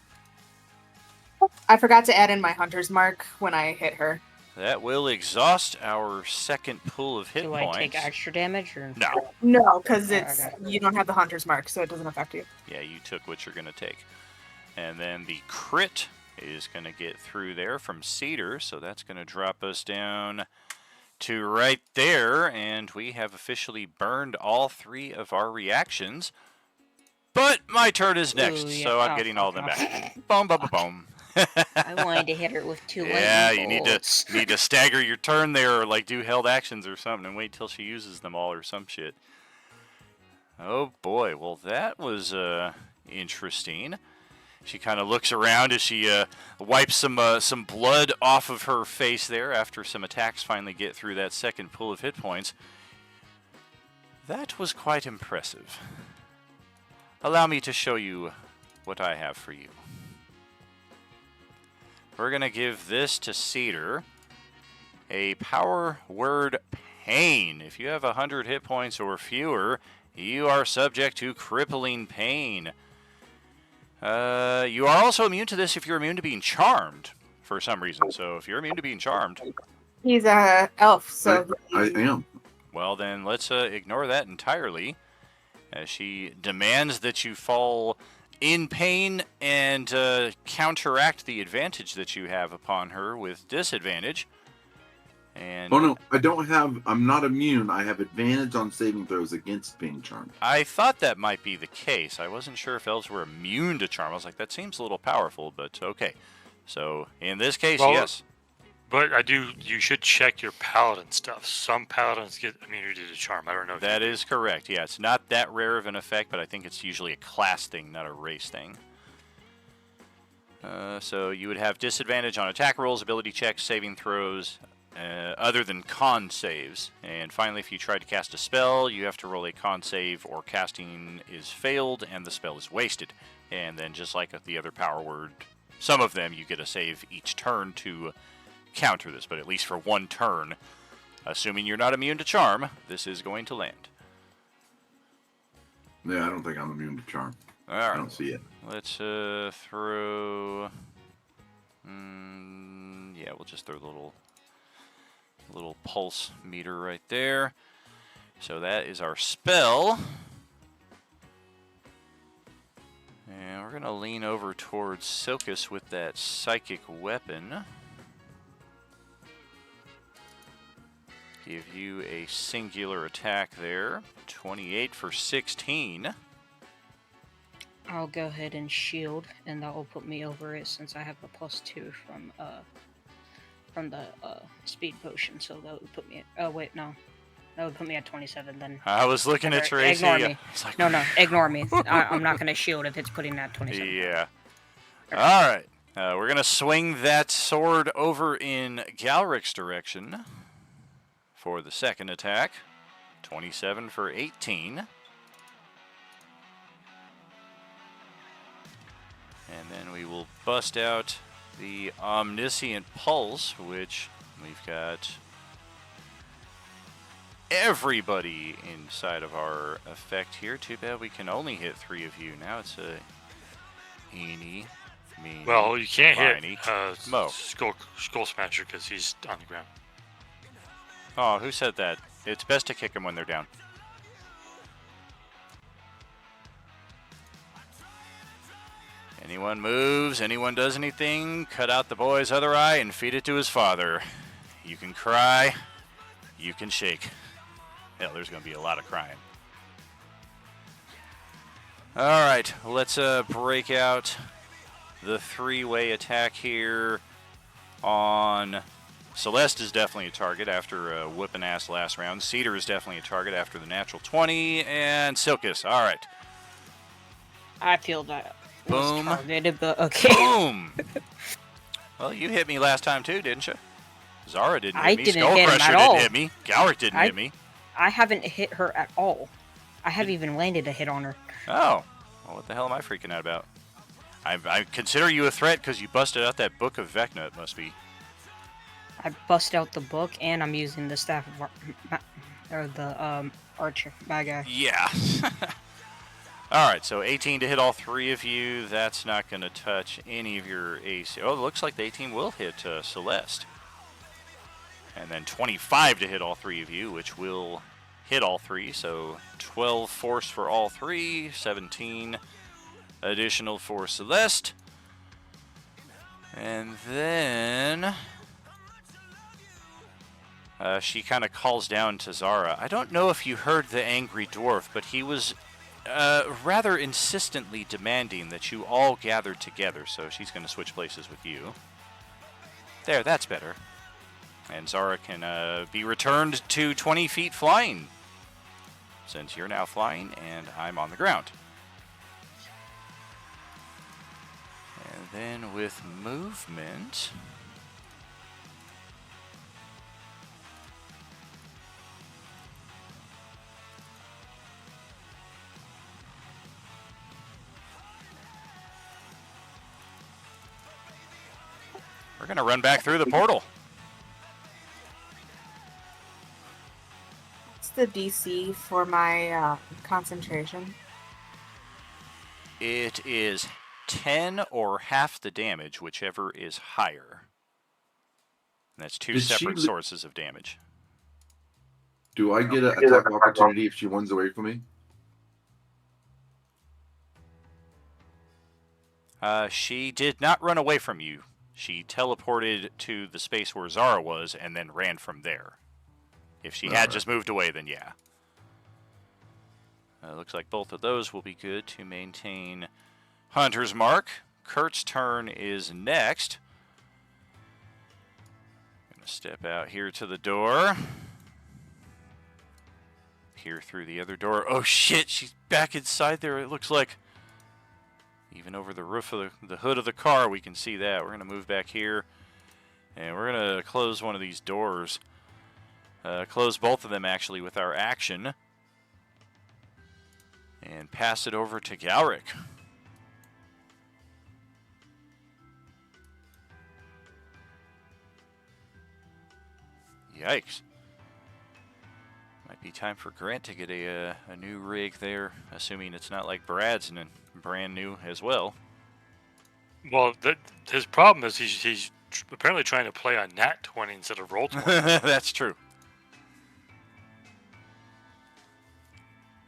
on? I forgot to add in my hunter's mark when I hit her. That will exhaust our second pool of hit points. Do I take extra damage or no? No, because you don't have the hunter's mark, so it doesn't affect you. Yeah, you took what you're going to take. And then the crit is going to get through there from Cedar, so that's going to drop us down to right there, and we have officially burned all 3 of our reactions. But my turn is next, Ooh, yeah. So I'm getting all of them back. Boom, boom, boom, boom. I wanted to hit her with 2 lightning Yeah, you bolts. need to stagger your turn there, or like do held actions or something, and wait till she uses them all or some shit. Oh boy, well that was interesting. She kind of looks around as she wipes some blood off of her face there after some attacks finally get through that second pool of hit points. That was quite impressive. Allow me to show you what I have for you. We're going to give this to Cedar. A power word pain. If you have 100 hit points or fewer, you are subject to crippling pain. You are also immune to this if you're immune to being charmed for some reason. So if you're immune to being charmed, He's a elf, so I am. well then let's ignore that entirely. As she demands that you fall in pain and counteract the advantage that you have upon her with disadvantage. And Oh no, I don't have. I'm not immune. I have advantage on saving throws against being charmed. I thought that might be the case. I wasn't sure if elves were immune to charm. I was like, that seems a little powerful, but okay. So in this case, Well, yes. But you should check your paladin stuff. Some paladins get immunity to charm. I don't know if That is correct. Yeah, it's not that rare of an effect, but I think it's usually a class thing, not a race thing. So you would have disadvantage on attack rolls, ability checks, saving throws, other than con saves. And finally, if you try to cast a spell, you have to roll a con save or casting is failed and the spell is wasted. And then just like the other power word, some of them you get a save each turn to counter this, but at least for one turn, assuming you're not immune to charm, this is going to land. Yeah, I don't think I'm immune to charm. All I right. don't see it. Let's throw. Yeah, we'll just throw the little pulse meter right there. So that is our spell. And we're gonna lean over towards Silkus with that psychic weapon. Give you a singular attack there. 28 for 16. I'll go ahead and shield, and that will put me over it since I have a +2 from the speed potion. So that would put me at. Oh wait, no, that would put me at 27. Then I was looking at your AC. Ignore me. I was like, No, ignore me. I'm not gonna shield if it's putting at 27. Yeah. All right. We're gonna swing that sword over in Galric's direction for the second attack. 27 for 18. And then we will bust out the Omniscient Pulse, which we've got everybody inside of our effect here. Too bad we can only hit 3 of you. Now it's a eeny, meeny, Well, you can't miny, hit Mo. Skull Smasher because he's on the ground. Oh, who said that? It's best to kick them when they're down. Anyone moves, anyone does anything, cut out the boy's other eye and feed it to his father. You can cry, you can shake. Hell, there's going to be a lot of crying. All right, let's break out the 3-way attack here on... Celeste is definitely a target after whooping ass last round. Cedar is definitely a target after the natural 20. And Silkus, all right. I feel that. Boom. Targeted, but okay. Boom! Well, you hit me last time too, didn't you? Zara didn't hit I me. didn't Skull hit him Crusher at didn't all. hit me. Galric didn't hit me. I haven't hit her at all. I haven't even landed a hit on her. Oh. Well, what the hell am I freaking out about? I consider you a threat because you busted out that book of Vecna, it must be. I bust out the book, and I'm using the staff of or the archer, my guy. Yeah. All right, so 18 to hit all 3 of you. That's not going to touch any of your AC. Oh, it looks like the 18 will hit Celeste. And then 25 to hit all 3 of you, which will hit all 3. So 12 force for all 3, 17 additional for Celeste. And then... she kind of calls down to Zara. I don't know if you heard the angry dwarf, but he was rather insistently demanding that you all gather together, so she's going to switch places with you. There, that's better. And Zara can be returned to 20 feet flying, since you're now flying and I'm on the ground. And then with movement... We're going to run back through the portal. What's the DC for my concentration? It is 10 or half the damage, whichever is higher. And that's two Did she separate li- sources of damage. Do I get an attack of opportunity if she runs away from me? She did not run away from you. She teleported to the space where Zara was and then ran from there. If she had just moved away, then yeah. Looks like both of those will be good to maintain Hunter's Mark. Kurt's turn is next. Gonna step out here to the door. Peer through the other door. Oh shit, she's back inside there, it looks like. Even over the roof of the hood of the car, we can see that. We're gonna move back here. And we're gonna close one of these doors. Close both of them actually with our action. And pass it over to Galric. Yikes. Might be time for Grant to get a new rig there, assuming it's not like Brad's and brand new as well. Well, his problem is he's apparently trying to play on Nat 20 instead of Roll 20. That's true.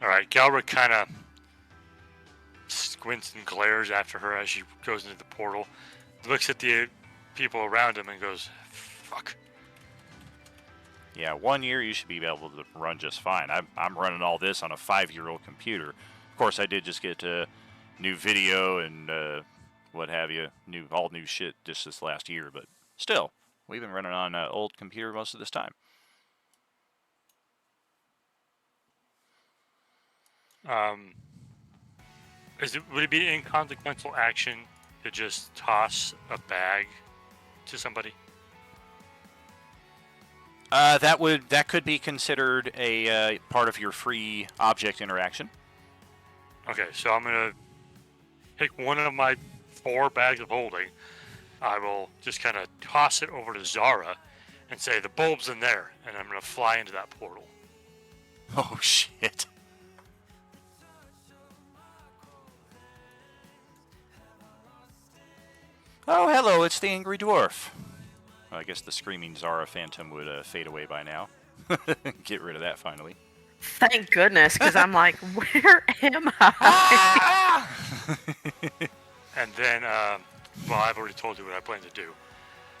All right, Galric kind of squints and glares after her as she goes into the portal. Looks at the people around him and goes, "Fuck." Yeah, 1 year you should be able to run just fine. I'm running all this on a 5-year-old computer. Of course, I did just get new video and what have you, all new shit just this last year. But still, we've been running on an old computer most of this time. Would it be an inconsequential action to just toss a bag to somebody? That could be considered a part of your free object interaction. Okay, so I'm gonna pick one of my 4 bags of holding. I will just kind of toss it over to Zara and say the bulb's in there, and I'm gonna fly into that portal. Oh shit. Oh, hello, it's the Angry Dwarf. Well, I guess the Screaming Zara Phantom would fade away by now. Get rid of that finally. Thank goodness, because I'm like, where am I? And then, well, I've already told you what I plan to do.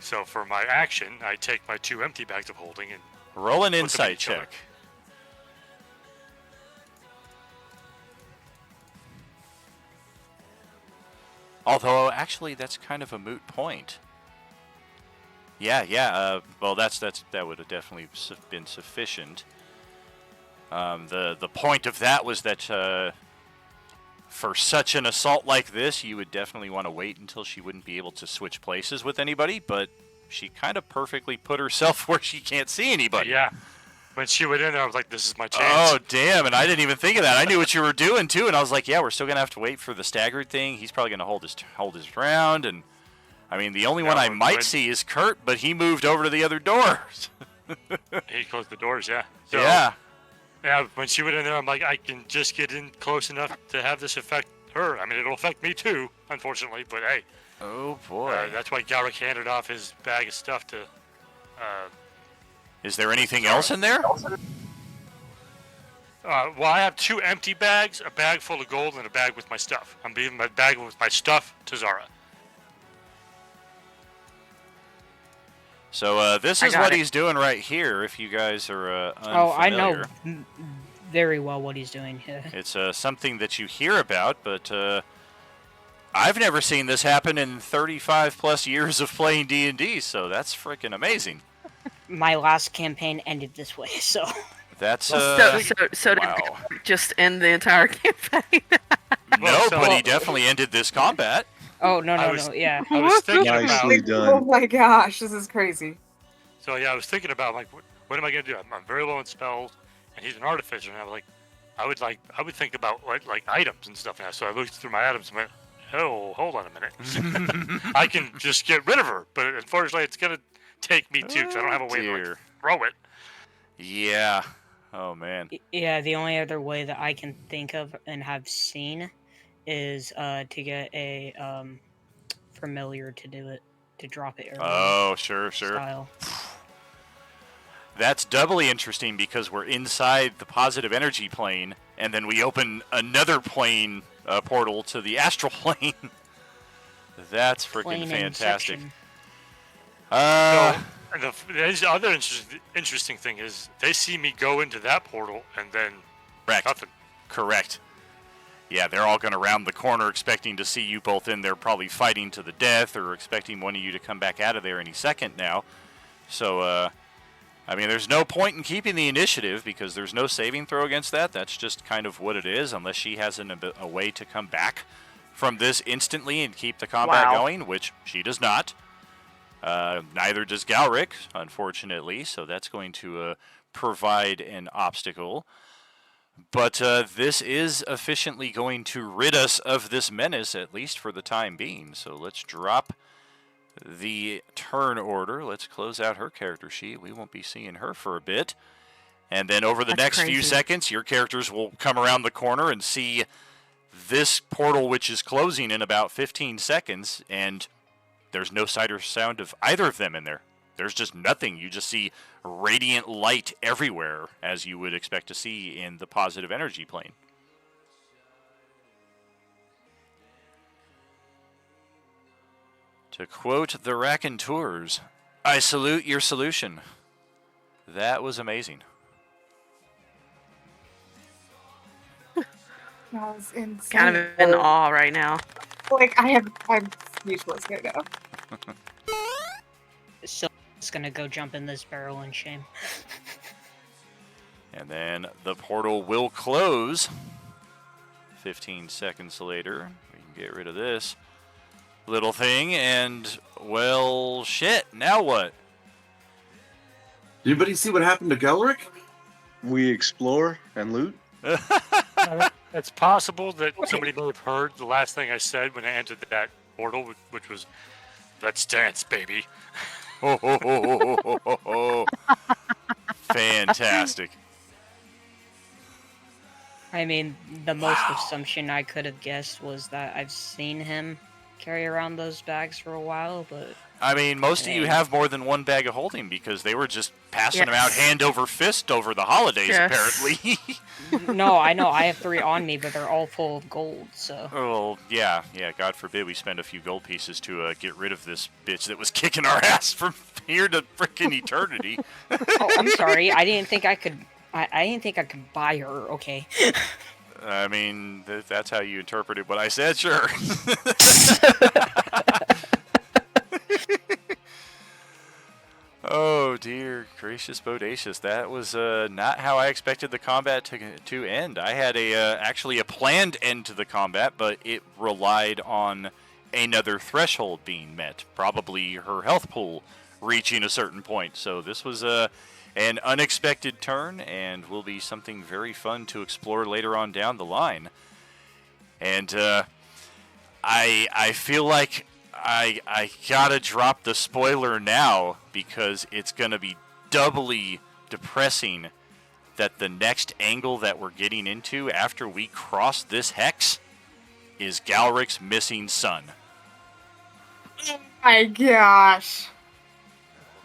So for my action, I take my 2 empty bags of holding and roll an put them in insight each other. check. Although, actually, that's kind of a moot point. Yeah. Well, that would have definitely been sufficient. The point of that was that for such an assault like this, you would definitely want to wait until she wouldn't be able to switch places with anybody. But she kind of perfectly put herself where she can't see anybody. Yeah. When she went in there, I was like, this is my chance. Oh, damn, and I didn't even think of that. I knew what you were doing, too, and I was like, yeah, we're still going to have to wait for the staggered thing. He's probably going to hold his round, and, I mean, the only one I might see is Kurt, but he moved over to the other doors. He closed the doors, yeah. So, yeah. Yeah, when she went in there, I'm like, I can just get in close enough to have this affect her. I mean, it'll affect me, too, unfortunately, but hey. Oh, boy. That's why Galric handed off his bag of stuff to... Is there anything else in there? Well, I have 2 empty bags, a bag full of gold, and a bag with my stuff. I'm giving my bag with my stuff to Zara. So this is what he's doing right here, if you guys are unfamiliar. Oh, I know very well what he's doing. It's something that you hear about, but I've never seen this happen in 35 plus years of playing D&D, so that's freaking amazing. My last campaign ended this way, so... That's so did wow. Just end the entire campaign. No, but he definitely ended this combat. Oh, no, yeah. I was thinking Nicely about... done. Oh my gosh, this is crazy. So, yeah, I was thinking about, like, what am I going to do? I'm very low in spells, and he's an artificer, and I would think about, like items and stuff now. So I looked through my items and went, oh, hold on a minute. I can just get rid of her, but unfortunately it's going to take me too, because I don't have a way to like, throw it. Yeah. Oh, man. Yeah, the only other way that I can think of and have seen is to get a familiar to do it, to drop it early. Oh, sure. Style. That's doubly interesting because we're inside the positive energy plane, and then we open another plane portal to the astral plane. That's freaking fantastic. The other interesting thing is they see me go into that portal and then nothing. Correct. Yeah, they're all going to round the corner expecting to see you both in there, probably fighting to the death, or expecting one of you to come back out of there any second now. So, I mean, there's no point in keeping the initiative because there's no saving throw against that. That's just kind of what it is, unless she has a way to come back from this instantly and keep the combat going, which she does not. Neither does Galric, unfortunately, so that's going to provide an obstacle. But this is efficiently going to rid us of this menace, at least for the time being. So let's drop the turn order. Let's close out her character sheet. We won't be seeing her for a bit. And then over the next few seconds, your characters will come around the corner and see this portal, which is closing in about 15 seconds, and there's no sight or sound of either of them in there. There's just nothing. You just see radiant light everywhere, as you would expect to see in the positive energy plane. To quote the raconteurs, I salute your solution. That was amazing. That was insane. Kind of in awe right now. Like, I'm useless gonna go. So it's gonna go jump in this barrel in shame. And then the portal will close. 15 seconds later, we can get rid of this little thing, and, well, shit, now what? Did anybody see what happened to Gelric? We explore and loot. It's possible that somebody may have heard the last thing I said when I entered that portal, which was, "Let's dance, baby." Fantastic. I mean, the most assumption I could have guessed was that I've seen him carry around those bags for a while, but... I mean, most of you have more than one bag of holding because they were just passing them out hand over fist over the holidays, apparently. No, I know. I have 3 on me, but they're all full of gold, so... Oh, yeah. God forbid we spend a few gold pieces to get rid of this bitch that was kicking our ass from here to freaking eternity. Oh, I'm sorry. I didn't think I could... I didn't think I could buy her, okay? I mean, that's how you interpreted what I said, sure. Oh, dear gracious bodacious. That was not how I expected the combat to end. I had actually a planned end to the combat, but it relied on another threshold being met, probably her health pool reaching a certain point. So this was an unexpected turn, and will be something very fun to explore later on down the line. And I feel like I gotta drop the spoiler now because it's gonna be doubly depressing that the next angle that we're getting into after we cross this hex is Galric's missing son. Oh my gosh.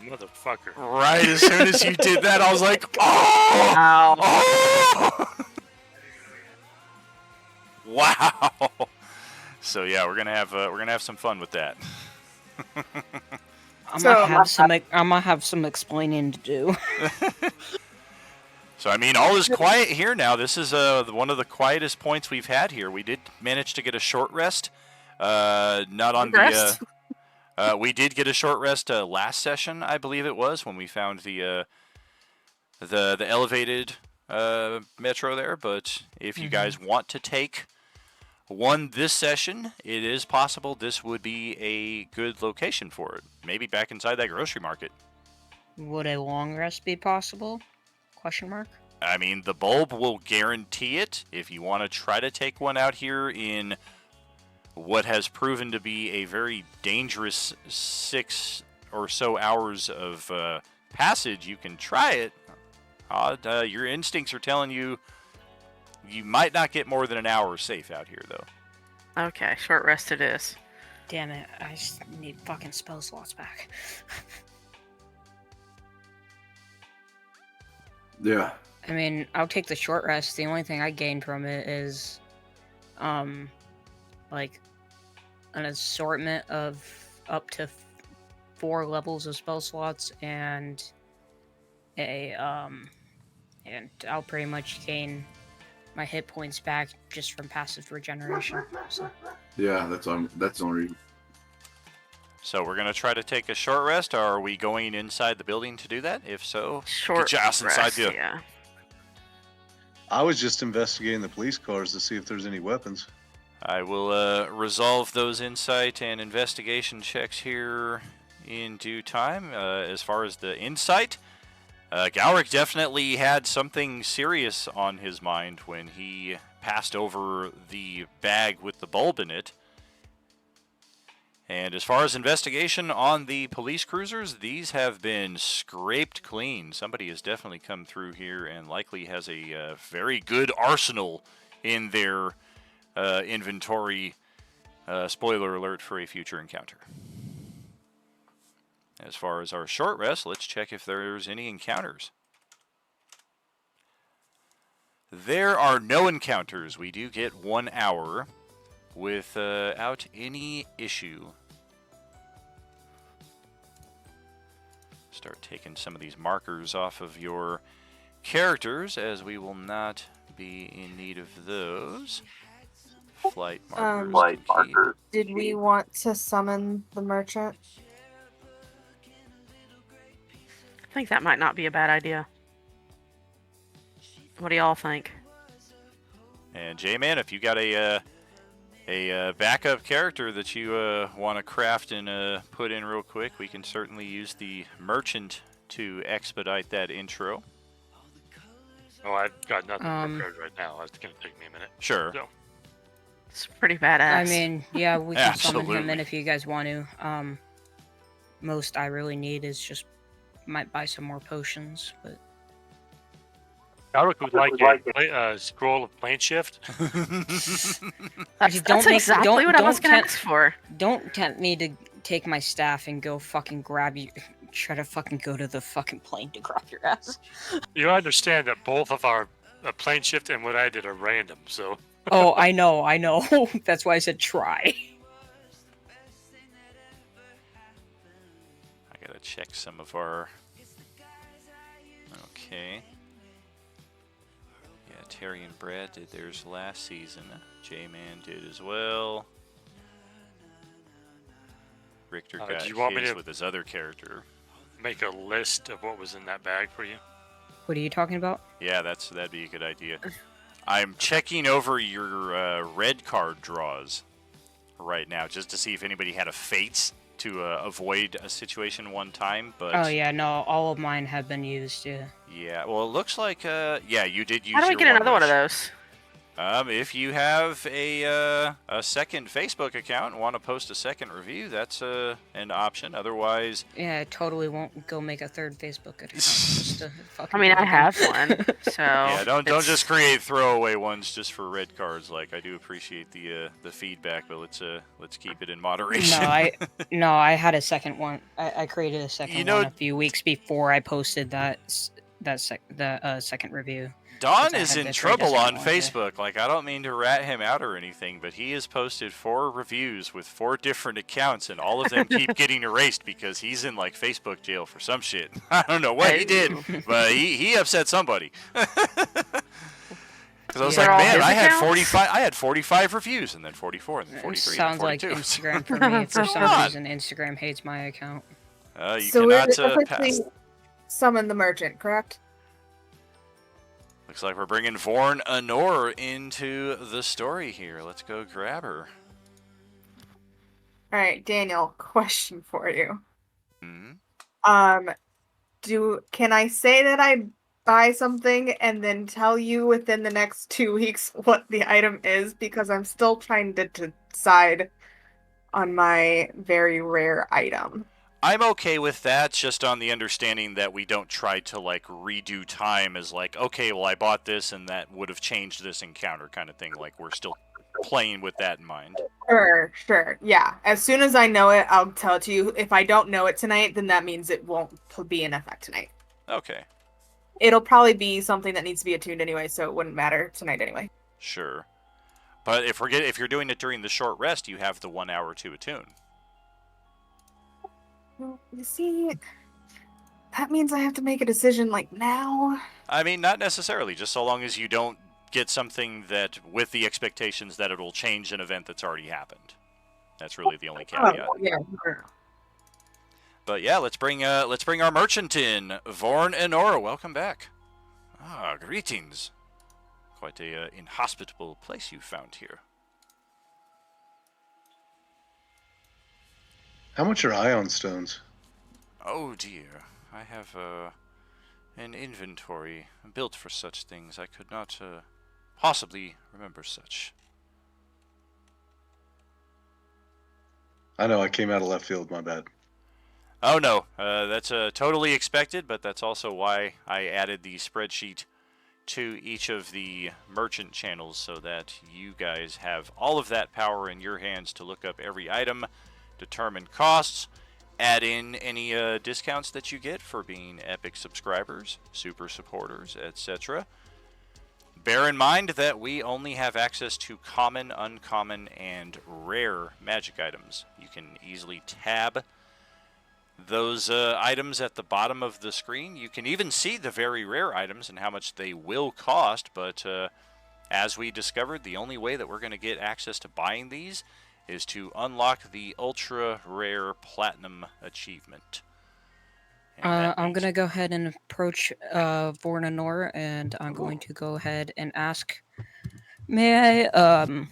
Motherfucker. Right as soon as you did that, I was like, oh! Oh! Wow. So yeah, we're gonna have some fun with that. I'm gonna have some explaining to do. So I mean, all is quiet here now. This is one of the quietest points we've had here. We did manage to get a short rest. Not on the. We did get a short rest last session, I believe it was, when we found the elevated metro there. But if you guys want to take one this session, it is possible this would be a good location for it. Maybe back inside that grocery market. Would a long rest be possible? Question mark. I mean, the bulb will guarantee it. If you want to try to take one out here in what has proven to be a very dangerous 6 or so hours of passage, you can try it. Your instincts are telling you you might not get more than an hour safe out here, though. Okay, short rest it is. Damn it! I just need fucking spell slots back. Yeah. I mean, I'll take the short rest. The only thing I gained from it is, like, an assortment of up to 4 levels of spell slots and and I'll pretty much gain my hit points back just from passive regeneration. So. Yeah, that's the only reason. So we're going to try to take a short rest, or are we going inside the building to do that? If so, Short get your ass inside rest, the... yeah. I was just investigating the police cars to see if there's any weapons. I will resolve those insight and investigation checks here in due time. As far as the insight, Galric definitely had something serious on his mind when he passed over the bag with the bulb in it. And as far as investigation on the police cruisers, these have been scraped clean. Somebody has definitely come through here and likely has a very good arsenal in their inventory. Spoiler alert for a future encounter. As far as our short rest, let's check if there's any encounters. There are no encounters. We do get 1 hour without any issue. Start taking some of these markers off of your characters, as we will not be in need of those. Flight markers. Did we want to summon the merchant? I think that might not be a bad idea. What do y'all think? And J-Man, if you got a backup character that you want to craft and put in real quick, we can certainly use the merchant to expedite that intro. Oh, I've got nothing prepared right now. It's going to take me a minute. Sure. So, It's pretty badass. I mean, yeah, we can summon him Absolutely. in if you guys want to. Most I really need is just might buy some more potions, but Alric would like a scroll of plane shift. That's don't make- exactly don't- what I was don't going to tempt- ask for. don't tempt me to take my staff and go fucking grab you. Try to fucking go to the fucking plane to grab your ass. You understand that both of our plane shift and what I did are random, so Oh, I know. That's why I said try. I gotta check some of our... Okay. Yeah, Terry and Brad did theirs last season. J-Man did as well. Richter got do you want me his to- with his other character. make a list of what was in that bag for you. What are you talking about? Yeah, that'd be a good idea. I'm checking over your red card draws right now just to see if anybody had a fates to avoid a situation one time. But Oh yeah, no, all of mine have been used. Yeah. yeah, well, it looks like yeah, you did use. How do we your get another one of wish. those? If you have a second Facebook account and want to post a second review, that's an option. Otherwise, Yeah, I totally won't go make a third Facebook account. Just to fucking I mean, do I it. have one, so yeah, don't it's- just create throwaway ones just for red cards. Like, I do appreciate the feedback, but let's keep it in moderation. No, I had a second one. I created a second You know- one a few weeks before I posted that second review. Don Since I is had in this trouble right on this one, yeah. Facebook. Like, I don't mean to rat him out or anything, but he has posted 4 reviews with 4 different accounts, and all of them keep getting erased because he's in, like, Facebook jail for some shit. I don't know what he did, but he upset somebody. Because I was Yeah. like, They're all man, his I had 45 reviews, and then 44, and then It 43, sounds and like then 42. Instagram for me. For some on. reason, Instagram hates my account. You So we're cannot officially pass. summon the merchant, correct? Looks like we're bringing Vorn Anor into the story here. Let's go grab her. All right, Daniel. Question for you. Hmm? Can I say that I buy something and then tell you within the next 2 weeks what the item is? Because I'm still trying to decide on my very rare item. I'm okay with that, just on the understanding that we don't try to, like, redo time as, like, okay, well, I bought this and that would have changed this encounter kind of thing. Like, we're still playing with that in mind. Sure. Yeah. As soon as I know it, I'll tell it to you. If I don't know it tonight, then that means it won't be in effect tonight. Okay. It'll probably be something that needs to be attuned anyway, so it wouldn't matter tonight anyway. Sure. But if you're doing it during the short rest, you have the 1 hour to attune. Well, you see, that means I have to make a decision like now. I mean, not necessarily, just so long as you don't get something that with the expectations that it'll change an event that's already happened. That's really the only caveat. Oh, yeah. But yeah, let's bring our merchant in, Vorn and Nora. Welcome back. Ah, greetings. Quite a inhospitable place you found here. How much are ion stones? Oh dear, I have an inventory built for such things. I could not possibly remember such. I know I came out of left field, my bad. Oh no, that's totally expected, but that's also why I added the spreadsheet to each of the merchant channels so that you guys have all of that power in your hands to look up every item, determine costs, add in any discounts that you get for being Epic subscribers, super supporters, etc. Bear in mind that we only have access to common, uncommon, and rare magic items. You can easily tab those items at the bottom of the screen. You can even see the very rare items and how much they will cost, but as we discovered, the only way that we're going to get access to buying these is to unlock the ultra rare platinum achievement. I'm going to go ahead and approach Vorn and Nora, and I'm going to go ahead and ask, may I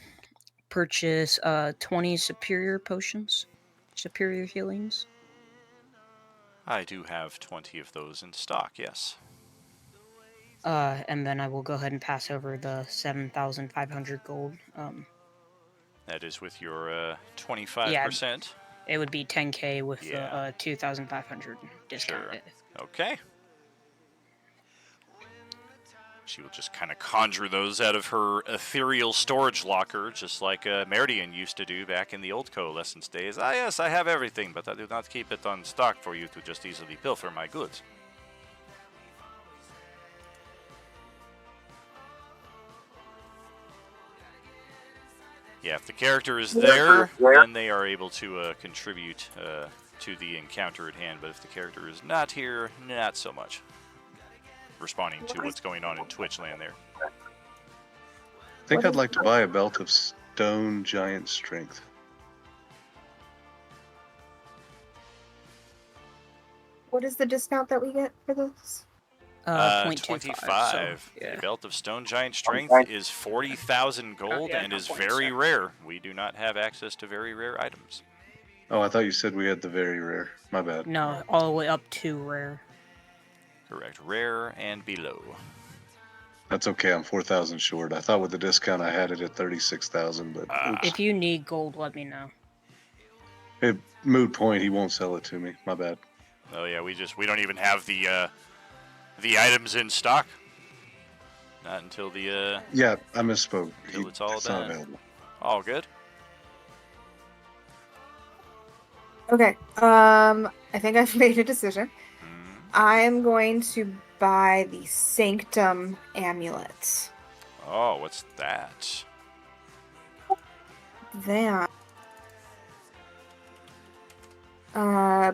purchase 20 superior potions? Superior healings? I do have 20 of those in stock, yes. And then I will go ahead and pass over the 7,500 gold. That is with your 25%. It would be 10k with the 2,500 discount. Sure. Okay. She will just kind of conjure those out of her ethereal storage locker, just like Meridian used to do back in the old coalescence days. Ah, yes, I have everything, but I do not keep it on stock for you to just easily pilfer my goods. Yeah, if the character is there, then they are able to contribute to the encounter at hand, but if the character is not here, not so much. Responding to what's going on in Twitch land there. I think I'd like to buy a belt of stone giant strength. What is the discount that we get for this? 25. So, yeah. The belt of stone giant strength is 40,000 gold and is very rare. We do not have access to very rare items. Oh, I thought you said we had the very rare. My bad. No, all the way up to rare. Correct. Rare and below. That's okay. I'm 4,000 short. I thought with the discount I had it at 36,000, but oops. If you need gold, let me know. Hey, moot point. He won't sell it to me. My bad. Oh yeah, we don't even have the items in stock. Not until the Yeah, I misspoke. until it's all not done. available. All good. Okay. I think I've made a decision. I'm going to buy the Sanctum Amulet. Oh, what's that? That.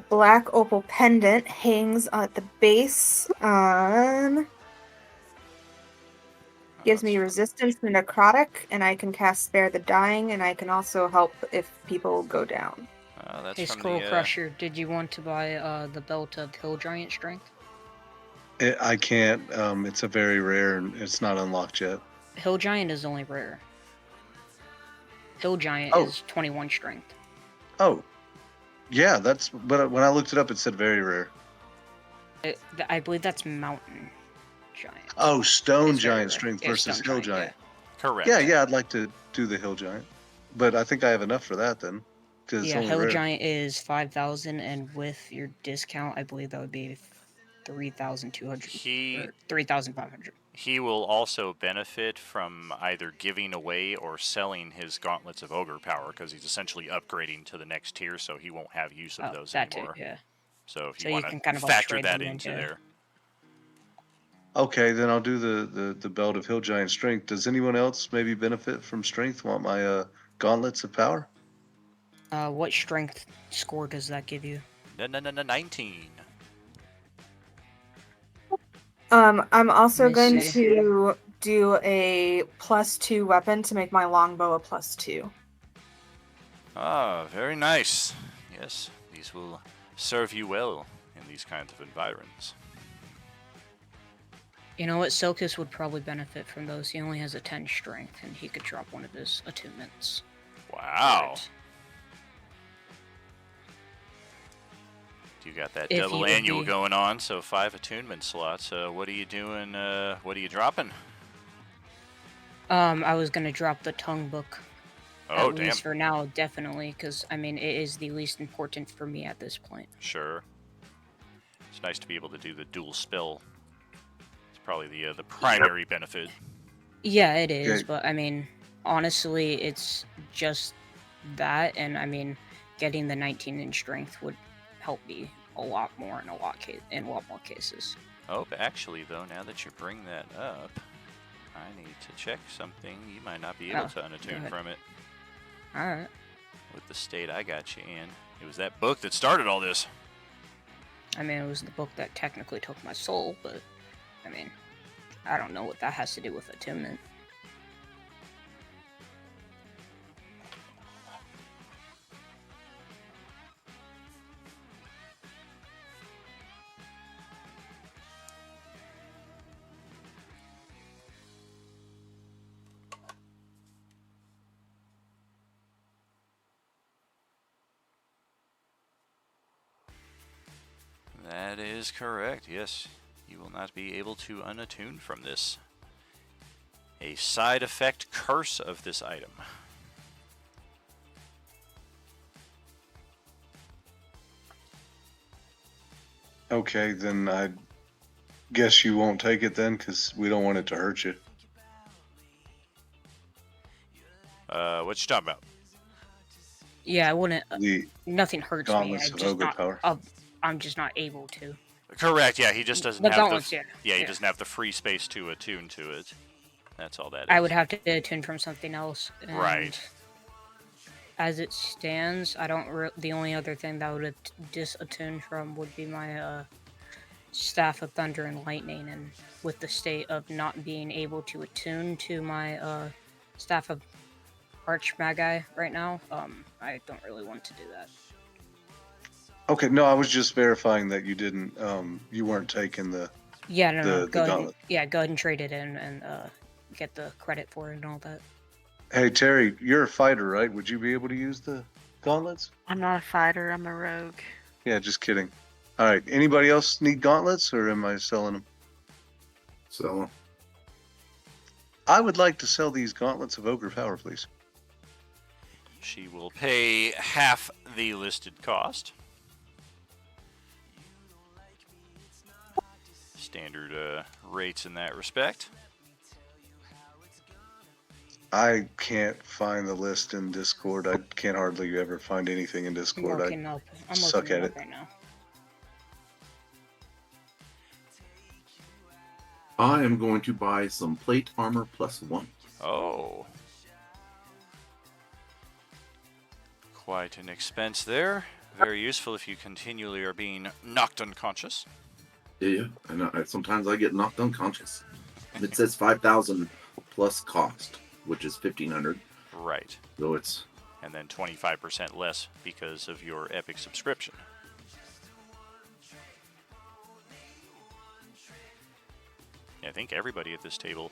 Black opal pendant hangs at the base on. Gives me resistance to necrotic, and I can cast Spare the Dying, and I can also help if people go down. That's Hey, from Skull the, Crusher, did you want to buy the belt of Hill Giant Strength? I can't. It's a very rare, and it's not unlocked yet. Hill Giant is only rare. Hill Giant is 21 strength. Oh, yeah. But when I looked it up, it said very rare. I believe that's Mountain Giant. Oh, stone It's very giant rare. strength Yeah, versus stone hill giant, giant. Correct. Yeah. I'd like to do the hill giant, but I think I have enough for that then. Because it's Yeah, only Hill rare. Giant is 5,000, and with your discount, I believe that would be 3,200 He or 3,500. he will also benefit from either giving away or selling his gauntlets of ogre power, because he's essentially upgrading to the next tier, so he won't have use of those that too, anymore. yeah. So if So you you want can to kind of like factor trade that them into there. Okay, then I'll do the belt of Hill Giant Strength. Does anyone else maybe benefit from strength? Want my gauntlets of power? What strength score does that give you? 19. I'm also Let me going see. to do a +2 weapon to make my longbow a +2. Ah, very nice. Yes, these will serve you well in these kinds of environs. You know what? Silkus would probably benefit from those. He only has a 10 strength, and he could drop one of his attunements. Wow. But You got that If double you would annual be- going on, so 5 attunement slots. What are you doing? What are you dropping? I was gonna drop the tongue book. Oh, At damn. least for now, definitely, because I mean it is the least important for me at this point. Sure. It's nice to be able to do the dual spell. It's probably the primary benefit. Yeah, it is, Okay. but I mean, honestly, it's just that, and I mean, getting the 19 in strength would help me a lot more in a lot more cases. Oh, but actually, though, now that you bring that up, I need to check something. You might not be able Oh, to go unattune ahead. from it. All right. With the state I got you in. It was that book that started all this. I mean, it was the book that technically took my soul, but I mean, I don't know what that has to do with attunement. That is correct, yes. You will not be able to unattune from this. A side effect curse of this item. Okay, then I guess you won't take it then, because we don't want it to hurt you. What you talking about? Yeah, I wouldn't. The Nothing hurts me. gauntlets of ogre power. I'm just not able to. Correct, yeah, he just doesn't The have gauntlets, the... yeah. he doesn't have the free space to attune to it. That's all that is. I would have to attune from something else. And Right. As it stands, I don't. The only other thing that would disattune from would be my Staff of Thunder and Lightning, and with the state of not being able to attune to my Staff of Archmagi right now, I don't really want to do that. Okay, no, I was just verifying that you didn't, you weren't taking the Yeah, no. the Go ahead. gauntlet. Yeah, go ahead and trade it in and get the credit for it and all that. Hey, Terry, you're a fighter, right? Would you be able to use the gauntlets? I'm not a fighter. I'm a rogue. Yeah, just kidding. All right, anybody else need gauntlets, or am I selling them? So I would like to sell these gauntlets of ogre power, please. She will pay half the listed cost. Standard rates in that respect. I can't find the list in Discord. I can't hardly ever find anything in Discord. I'm suck looking at up it. right now. I am going to buy some plate armor +1. Oh. Quite an expense there. Very useful if you continually are being knocked unconscious. Yeah, and sometimes I get knocked unconscious. It says 5,000 plus cost, which is 1,500. Right. So it's And then 25% less because of your Epic subscription. I think everybody at this table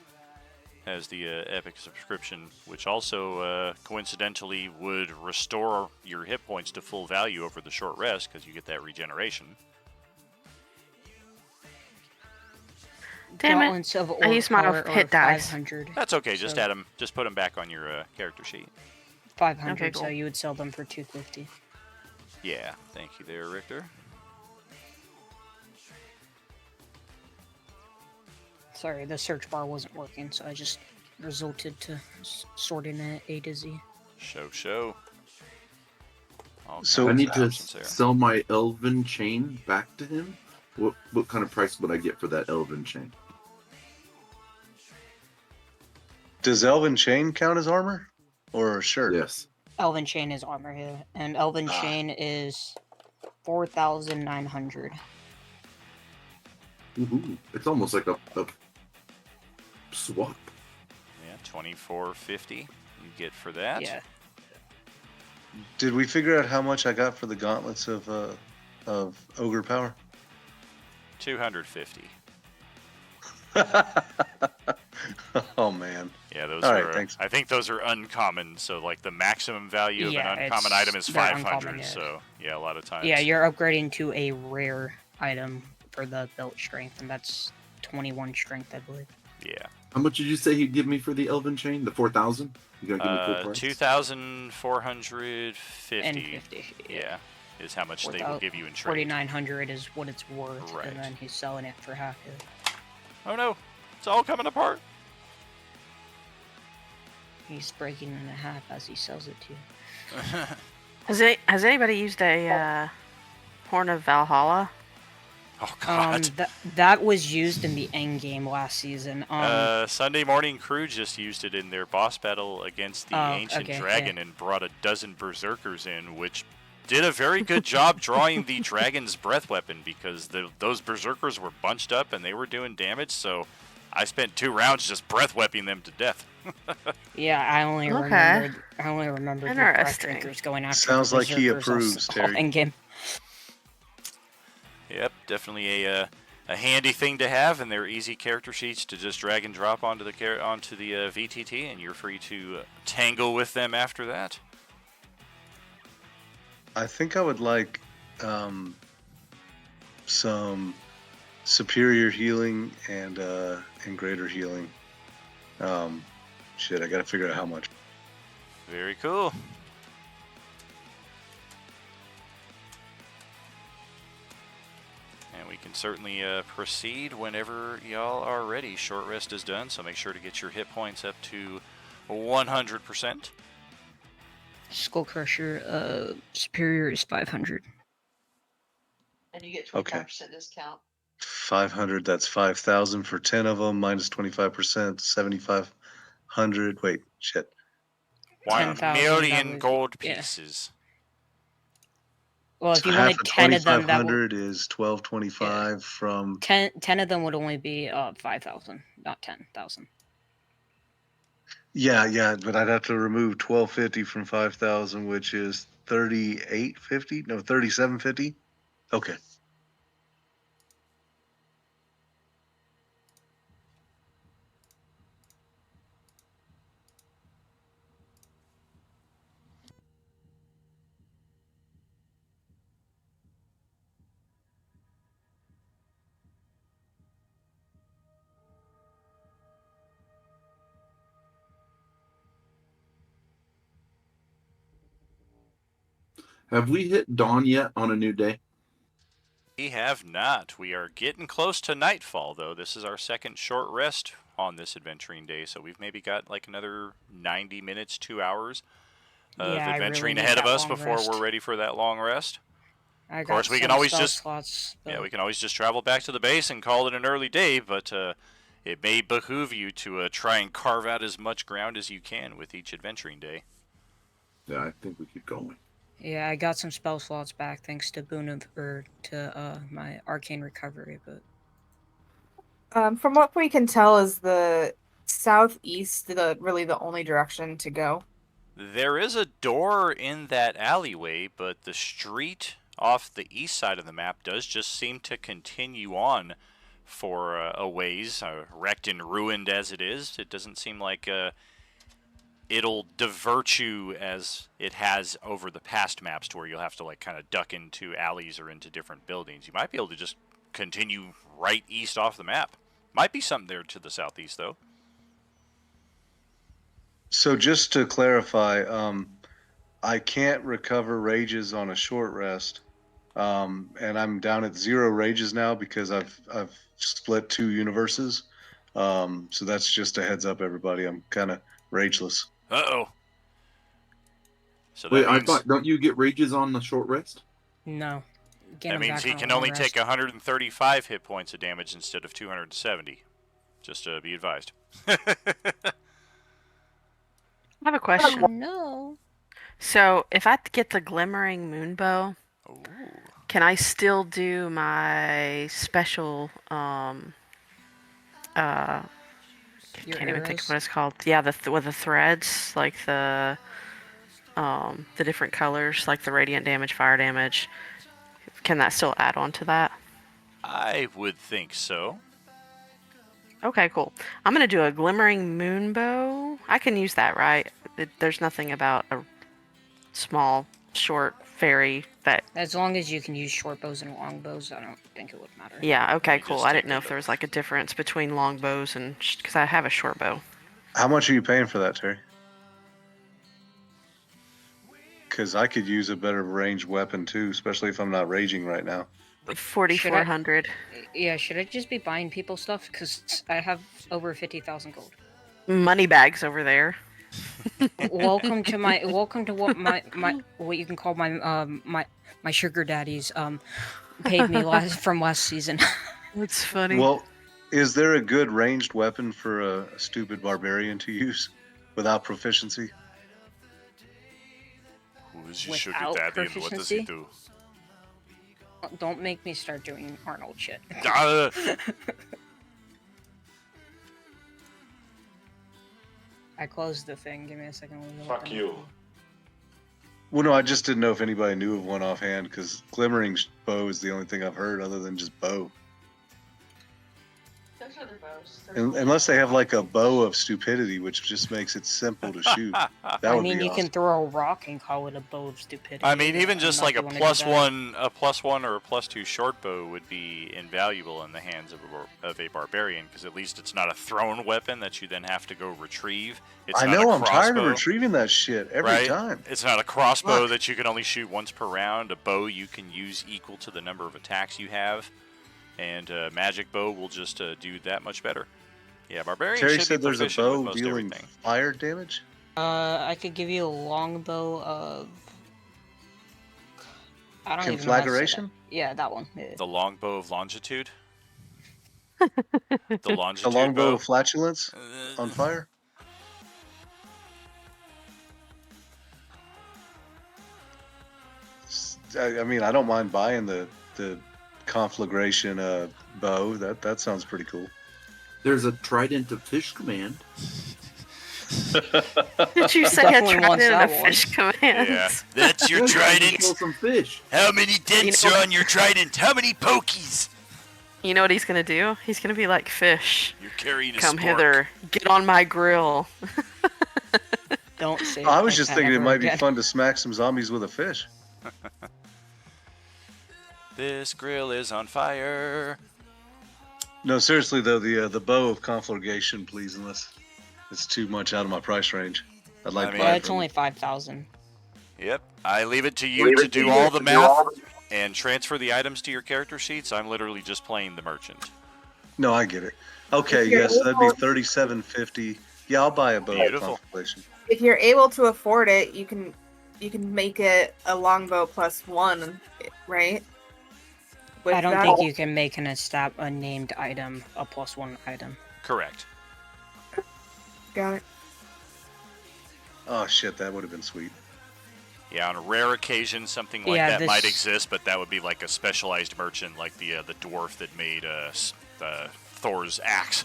has the Epic subscription, which also coincidentally would restore your hit points to full value over the short rest because you get that regeneration. Damn it. Gauntlets of I used my Orc hit are dice. 500. That's okay. Just So- add them. Just put them back on your character sheet. 500, Okay, cool. so you would sell them for 250. Yeah. Thank you there, Richter. Sorry, the search bar wasn't working, so I just resulted to sorting it A to Z. Show. All So- I kinds need of to options there. sell my elven chain back to him. What kind of price would I get for that elven chain? Does Elven Chain count as armor or a shirt? Yes. Elven Chain is armor here, and Elven Ah. Chain is 4,900. Ooh, it's almost like a swap. Yeah, 24.50 you get for that. Yeah. Did we figure out how much I got for the gauntlets of ogre power? 250. Oh man. Yeah, those All are. right, thanks. I think those are uncommon. So like the maximum value of Yeah, an uncommon it's- item is they're 500. uncommon, yeah. So yeah, a lot of times. Yeah, you're upgrading to a rare item for the belt strength, and that's 21 strength, I believe. Yeah. How much did you say he'd give me for the elven chain? The 4,000? You gonna give me full price? 2,450. And 50. Yeah, is how much they will give you in trade. 4,900 is what it's worth, Right. and then he's selling it for half it. Oh no, it's all coming apart. He's breaking it in half as he sells it to you. Has anybody used a Horn of Valhalla? Oh god. That was used in the end game last season. Sunday Morning Crew just used it in their boss battle against the ancient dragon and brought a dozen berserkers in, which did a very good job drawing the dragon's breath weapon because those berserkers were bunched up and they were doing damage. So I spent 2 rounds just breath weaping them to death. Yeah, I only remembered the breath Interesting. drinkers going after. Sounds the like he berserkers approves, Terry. in game. Yep, definitely a handy thing to have, and they're easy character sheets to just drag and drop onto the VTT, and you're free to tangle with them after that. I think I would like some superior healing and greater healing. Shit, I gotta figure out how much. Very cool. And we can certainly proceed whenever y'all are ready. Short rest is done, so make sure to get your hit points up to 100%. Skull Crusher, superior is 500. And you get Okay. 25% discount. 500. That's 5,000 for 10 of them minus 25%. 7,500. Wait, shit. 1 10,000, million that was- gold yeah. pieces. Well, if So you half wanted of 10 of them, that would, 2,500 is 1225 from. 10 of them would only be 5,000, not 10,000. Yeah, but I'd have to remove 1,250 from 5,000, which is 3,850. No, 3,750. Okay. Have we hit dawn yet on a new day? We have not. We are getting close to nightfall, though. This is our second short rest on this adventuring day, so we've maybe got like another 90 minutes, 2 hours of Yeah, I really adventuring need ahead of that us long before rest. we're ready for that long rest. Of course, we can always just we can always just travel back to the base and call it an early day, but it may behoove you to try and carve out as much ground as you can with each adventuring day. Yeah, I think we keep going. Yeah, I got some spell slots back thanks to my arcane recovery, but From what we can tell, is the southeast really the only direction to go? There is a door in that alleyway, but the street off the east side of the map does just seem to continue on for a ways, wrecked and ruined as it is. It doesn't seem like it'll divert you as it has over the past maps to where you'll have to like kind of duck into alleys or into different buildings. You might be able to just continue right east off the map. Might be something there to the southeast, though. So just to clarify, I can't recover rages on a short rest, and I'm down at 0 rages now because I've split 2 universes. So that's just a heads up, everybody. I'm kind of rageless. Uh-oh. So that Wait, I means thought don't you get rages on the short rest? No. Get that him means back he on a can long only rest. take 135 hit points of damage instead of 270. Just to be advised. I have a question. No. So, if I get the glimmering moonbow, Ooh. can I still do my special Your can't even think of arrows? what it's called. Yeah, with the threads, like the different colors, like the radiant damage, fire damage. Can that still add on to that? I would think so. Okay, cool. I'm gonna do a glimmering moonbow. I can use that, right? There's nothing about a small, short fairy that. As long as you can use short bows and long bows, I don't think it would matter. Yeah. Okay. me Cool. just I take didn't know a if look. there was like a difference between long bows and because I have a short bow. How much are you paying for that, Terry? Because I could use a better ranged weapon too, especially if I'm not raging right now. 4,400. Yeah, should I just be buying people stuff? Because I have over 50,000 gold. Money bags over there. Welcome to what what you can call my sugar daddies paid me from last season. That's funny. Well, is there a good ranged weapon for a stupid barbarian to use without proficiency? Who is your sugar Without daddy and what does he proficiency? do? Don't make me start doing Arnold shit. I closed the thing. Give me a second. Fuck you. Well, no, I just didn't know if anybody knew of one offhand, because glimmering bow is the only thing I've heard other than just bow. Those are the bows. Unless they have like a bow of stupidity, which just makes it simple to shoot. That I would mean, be you awesome. can throw a rock and call it a bow of stupidity. I mean, even but just I'm like not a the one to do that. +1 or a +2 short bow would be invaluable in the hands of a barbarian, because at least it's not a thrown weapon that you then have to go retrieve. It's I not know, a I'm tired of crossbow, retrieving that shit every right? time. It's not a crossbow Fuck. that you can only shoot once per round. A bow you can use equal to the number of attacks you have, and a magic bow will just do that much better. Yeah, barbarian Terry should said be there's a proficient with bow most dealing everything. fire damage? I could give you a longbow of. I don't even know how to say that. Conflagration? Yeah, that one. Yeah. The longbow of longitude. The A longitude longbow bow. of flatulence on fire? I mean, I don't mind buying the conflagration bow. That sounds pretty cool. There's a trident of fish command. Did you say a Definitely wants trident that of one. fish command? Yeah, that's your Kill trident. some fish. How many dents You know- are on your trident? How many pokies? You know what he's gonna do? He's gonna be like fish. You're carrying a Come spork. hither. Get on my grill. Don't say. I it was like just that thinking it ever might be again. fun to smack some zombies with a fish. This grill is on fire. No, seriously though, the bow of conflagration, please, unless it's too much out of my price range. I'd like I to mean- buy Yeah, it it's from only you. 5,000. Yep, I leave it to you to do all the math and transfer the items to your character sheets. I'm literally just playing the merchant. No, I get it. Okay, If you're yes, that'd be able- $37.50. Yeah, I'll buy a bow of Beautiful. conflagration. If you're able to afford it, you can make it a longbow +1, right? With I don't that? think you can make a named item a +1 item. Correct. Got it. Oh shit, that would have been sweet. Yeah, on a rare occasion, something like Yeah, that might this- exist, but that would be like a specialized merchant, like the dwarf that made Thor's axe.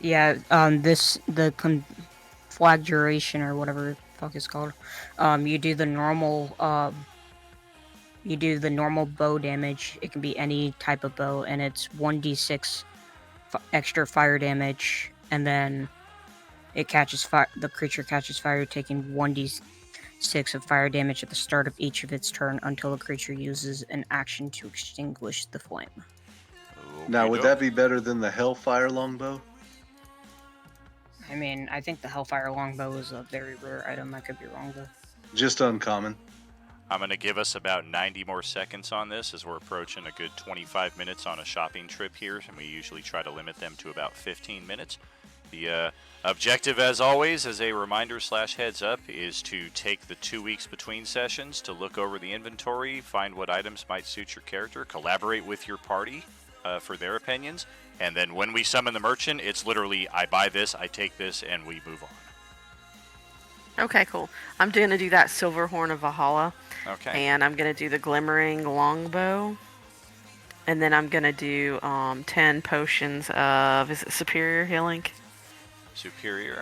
Yeah, the conflagration or whatever the fuck it's called. You do the normal bow damage. It can be any type of bow, and it's 1d6 extra fire damage, and then it catches fire. The creature catches fire, taking 1d6 of fire damage at the start of each of its turn until the creature uses an action to extinguish the flame. Now, would Okey-doke. that be better than the Hellfire longbow? I mean, I think the Hellfire longbow is a very rare item. I could be wrong though. Just uncommon. I'm going to give us about 90 more seconds on this as we're approaching a good 25 minutes on a shopping trip here, and we usually try to limit them to about 15 minutes. The objective, as always, as a reminder / heads up, is to take the 2 weeks between sessions to look over the inventory, find what items might suit your character, collaborate with your party for their opinions, and then when we summon the merchant, it's literally, I buy this, I take this, and we move on. Okay, cool. I'm going to do that Silver Horn of Valhalla. Okay. And I'm going to do the Glimmering Longbow. And then I'm going to do 10 potions of, is it Superior Healing? Superior.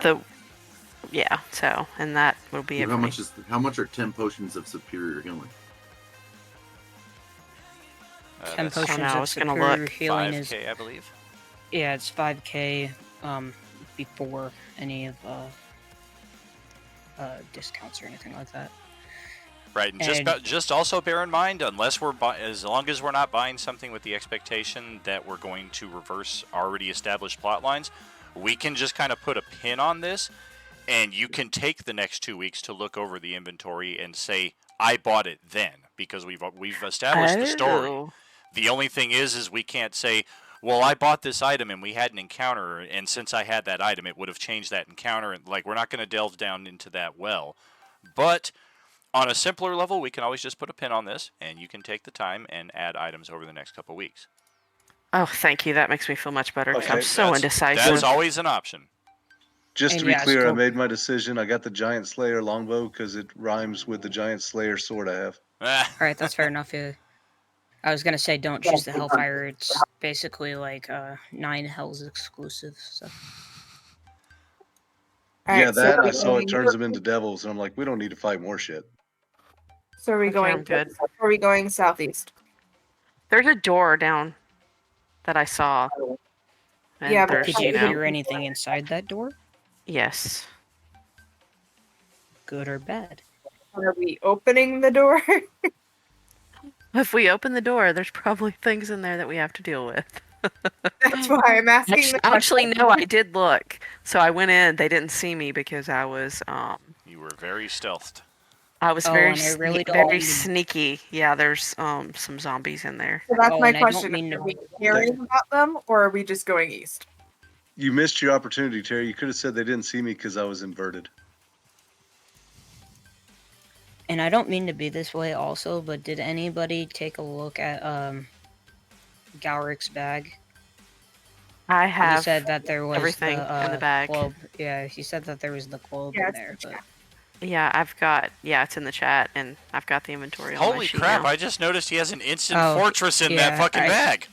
Yeah, so, and that will be it for me. How much are 10 potions of superior healing? 10 potions I of was gonna superior look. healing 5K, is, I believe. yeah, it's 5k before any of discounts or anything like that. Right, and just also bear in mind, as long as we're not buying something with the expectation that we're going to reverse already established plot lines, we can just kind of put a pin on this, and you can take the next 2 weeks to look over the inventory and say, I bought it then, because we've established the story. The only thing is we can't say, well, I bought this item and we had an encounter, and since I had that item, it would have changed that encounter. And we're not going to delve down into that well. But on a simpler level, we can always just put a pin on this, and you can take the time and add items over the next couple weeks. Oh, thank you. That makes me feel much better. Okay, I'm so indecisive. That's always an option. Just to And be yeah, clear, I cool. made my decision. I got the Giant Slayer longbow because it rhymes with the Giant Slayer sword I have. Alright, that's fair enough. Yeah. I was gonna say don't choose the Hellfire. It's basically like 9 Hells exclusive. So. Yeah, that I saw it turns them into devils, and I'm like, we don't need to fight more shit. So are we Okay, going? I'm good. Are we going southeast? There's a door down that I saw. And Yeah, but there's, Did you you know, hear anything inside that door? yes. Good or bad? Are we opening the door? If we open the door, there's probably things in there that we have to deal with. That's why I'm asking. Actually, no, I did look. So I went in. They didn't see me because I was You were very stealthed. I was Oh, very and I really don't very mean to- sneaky. Yeah, there's some zombies in there. So that's Oh, my and I don't question. mean to Are we be- hearing about them, or are we just going east? You missed your opportunity, Terry. You could have said they didn't see me because I was inverted. And I don't mean to be this way also, but did anybody take a look at Galric's bag? I have He said that there was everything in the bag. Globe. Yeah, he said that there was the globe in there. But... Yeah, I've got. Yeah, it's in the chat, and I've got the inventory on my Holy sheet crap, now. I just noticed he has an instant Oh, fortress in yeah, that fucking bag.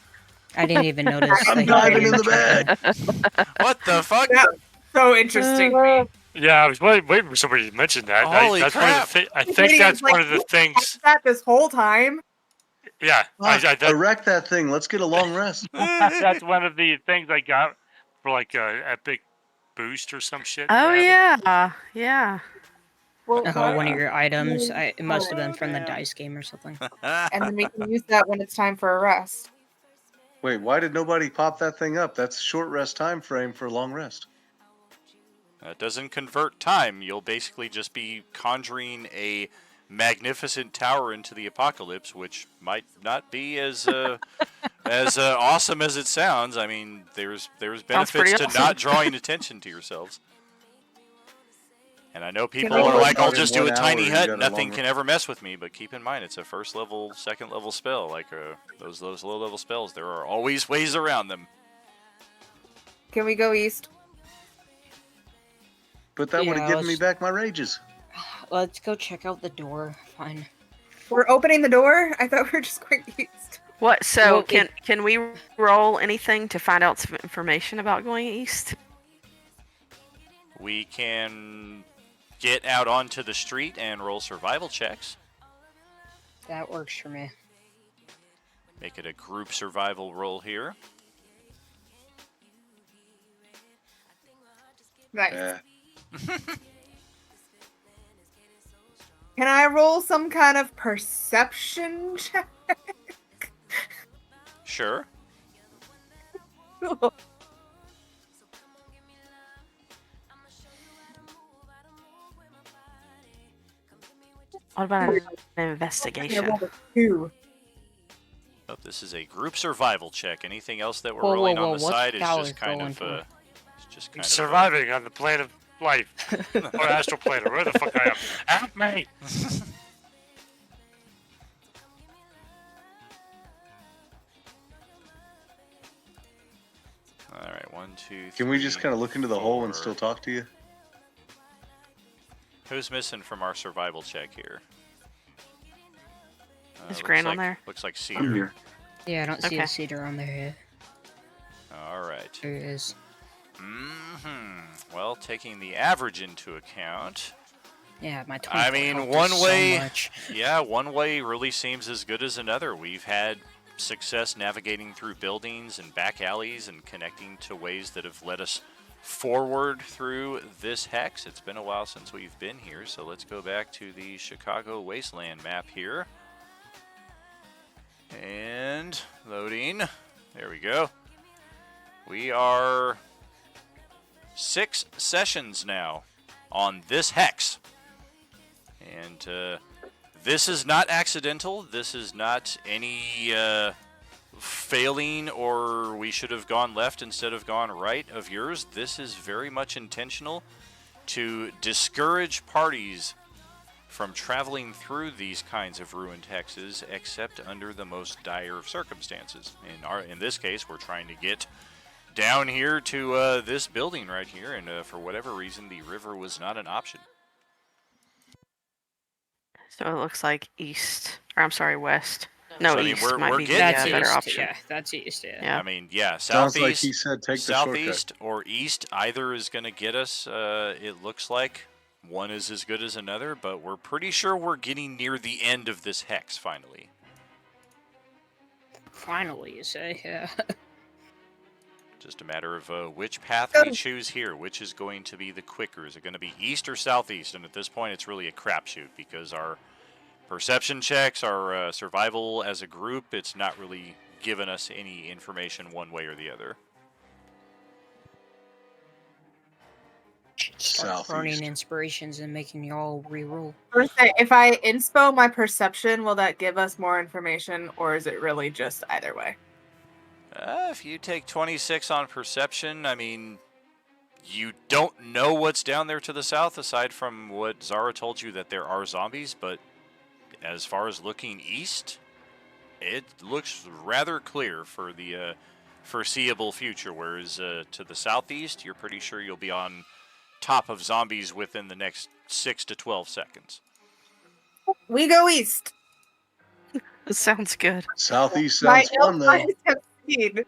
I didn't even notice. I'm that he diving had in the checked bag. What the fuck? So interesting. Yeah, I was waiting for somebody to mention that. Holy that's crap. I think that's one of the things. That this whole time. Yeah, I wrecked that thing. Let's get a long rest. that's one of the things I got for like a epic boost or some shit. Oh for having- yeah, yeah. Well, one of your items. It must have been from the dice game or something. and then we can use that when it's time for a rest. Wait, why did nobody pop that thing up? That's short rest time frame for long rest. That doesn't convert time. You'll basically just be conjuring a magnificent tower into the apocalypse, which might not be as awesome as it sounds. I mean, there's benefits to awesome. not drawing attention to yourselves. And I know people we- are like, I'll In just do 1 a hour, tiny you hut, got and a nothing long can ever mess with me. But keep in mind, it's a first level, second level spell. Like those low level spells, there are always ways around them. Can we go east? But that Yeah, would have given me let's- back my rages. Let's go check out the door. Fine. We're opening the door? I thought we were just going east. What? So Well, can we roll anything to find out some information about going east? We can get out onto the street and roll survival checks. That works for me. Make it a group survival roll here. Nice. Yeah. Can I roll some kind of perception check? Sure. What about an I investigation? rolled a 2. Oh, this is a group survival check. Anything else that we're Whoa, rolling whoa, on whoa, the what's side is just Gallus kind rolling of, for? it's just kind He's of surviving on the plane of life. Or astral plane, or where the fuck I am. Help me! All right, 1, 2, 3. Can we just kind of look into the hole and 4. still talk to you? Who's missing from our survival check here? Is Looks Grant on like- there? Looks like I'm Cedar. here. Yeah, I don't see Okay. the cedar on there yet. All right. There it is. Well, taking the average into account, Yeah, my 24 I mean, helped one us way, so much. yeah, one way really seems as good as another. We've had success navigating through buildings and back alleys and connecting to ways that have led us forward through this hex. It's been a while since we've been here, so let's go back to the Chicago Wasteland map here. And loading. There we go. We are 6 sessions now on this hex. And this is not accidental. This is not any failing or we should have gone left instead of gone right of yours. This is very much intentional to discourage parties from traveling through these kinds of ruined hexes except under the most dire of circumstances. In this case, we're trying to get down here to this building right here, and for whatever reason, the river was not an option. So it looks like east, or I'm sorry, west. No, So, I mean, east we're might be the getting That's better east. option. Yeah, that's east. Yeah. Yeah. I mean, yeah, Sounds southeast, like he said take the shortcut. southeast or east, either is going to get us. It looks like one is as good as another, but we're pretty sure we're getting near the end of this hex finally. Finally, you say? Yeah. Just a matter of which path we choose here. Which is going to be the quicker? Is it going to be east or southeast? And at this point, it's really a crapshoot because our perception checks, our survival as a group, it's not really given us any information one way or the other. Start burning Southeast. inspirations and making you all reroll. First, if I inspo my perception, will that give us more information, or is it really just either way? If you take 26 on perception, I mean, you don't know what's down there to the south aside from what Zara told you that there are zombies, but as far as looking east, it looks rather clear for the foreseeable future, whereas to the southeast, you're pretty sure you'll be on top of zombies within the next 6 to 12 seconds. We go east. That sounds good. Southeast My sounds fun, though. plans have seen.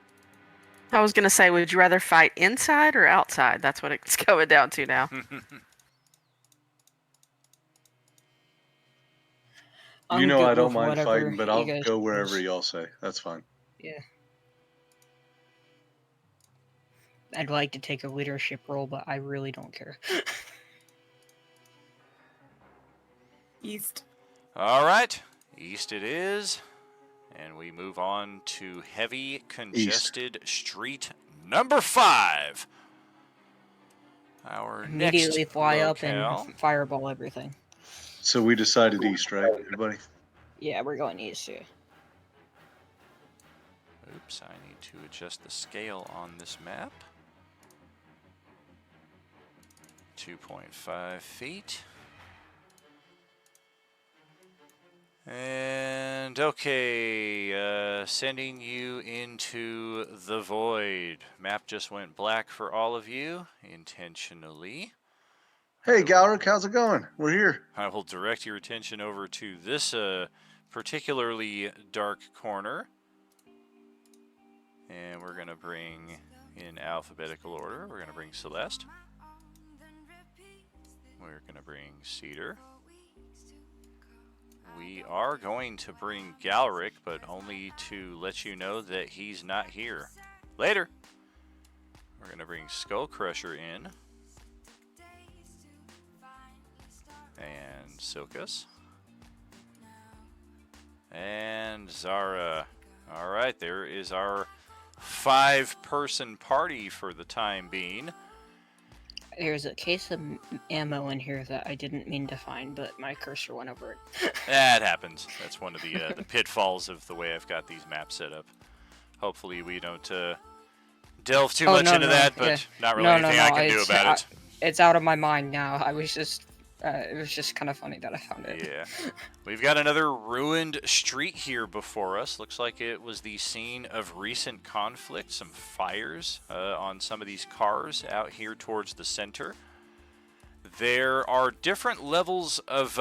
I was gonna say, would you rather fight inside or outside? That's what it's going down to now. You know good I don't with mind whatever fighting, but you I'll guys go wherever choose. y'all say. That's fine. Yeah. I'd like to take a leadership role, but I really don't care. East. All right, east it is. And we move on to heavy congested street number 5. Our Immediately next fly up locale. and fireball everything. So we decided east, right, everybody? Yeah, we're going east here. Oops, I need to adjust the scale on this map. 2.5 feet. And okay, sending you into the void. Map just went black for all of you, intentionally. Hey, Galric, how's it going? We're here. I will direct your attention over to this particularly dark corner. And we're going to bring, in alphabetical order, we're going to bring Celeste. We're going to bring Cedar. We are going to bring Galric, but only to let you know that he's not here. Later! We're going to bring Skull Crusher in. And Silkus. And Zara. Alright, there is our 5-person party for the time being. There's a case of ammo in here that I didn't mean to find, but my cursor went over it. That happens. That's one of the pitfalls of the way I've got these maps set up. Hopefully we don't delve too much into that, but not really anything I can do about it. It's out of my mind now. I was just, it was just kind of funny that I found it. Yeah. We've got another ruined street here before us. Looks like it was the scene of recent conflict. Some fires on some of these cars out here towards the center. There are different levels of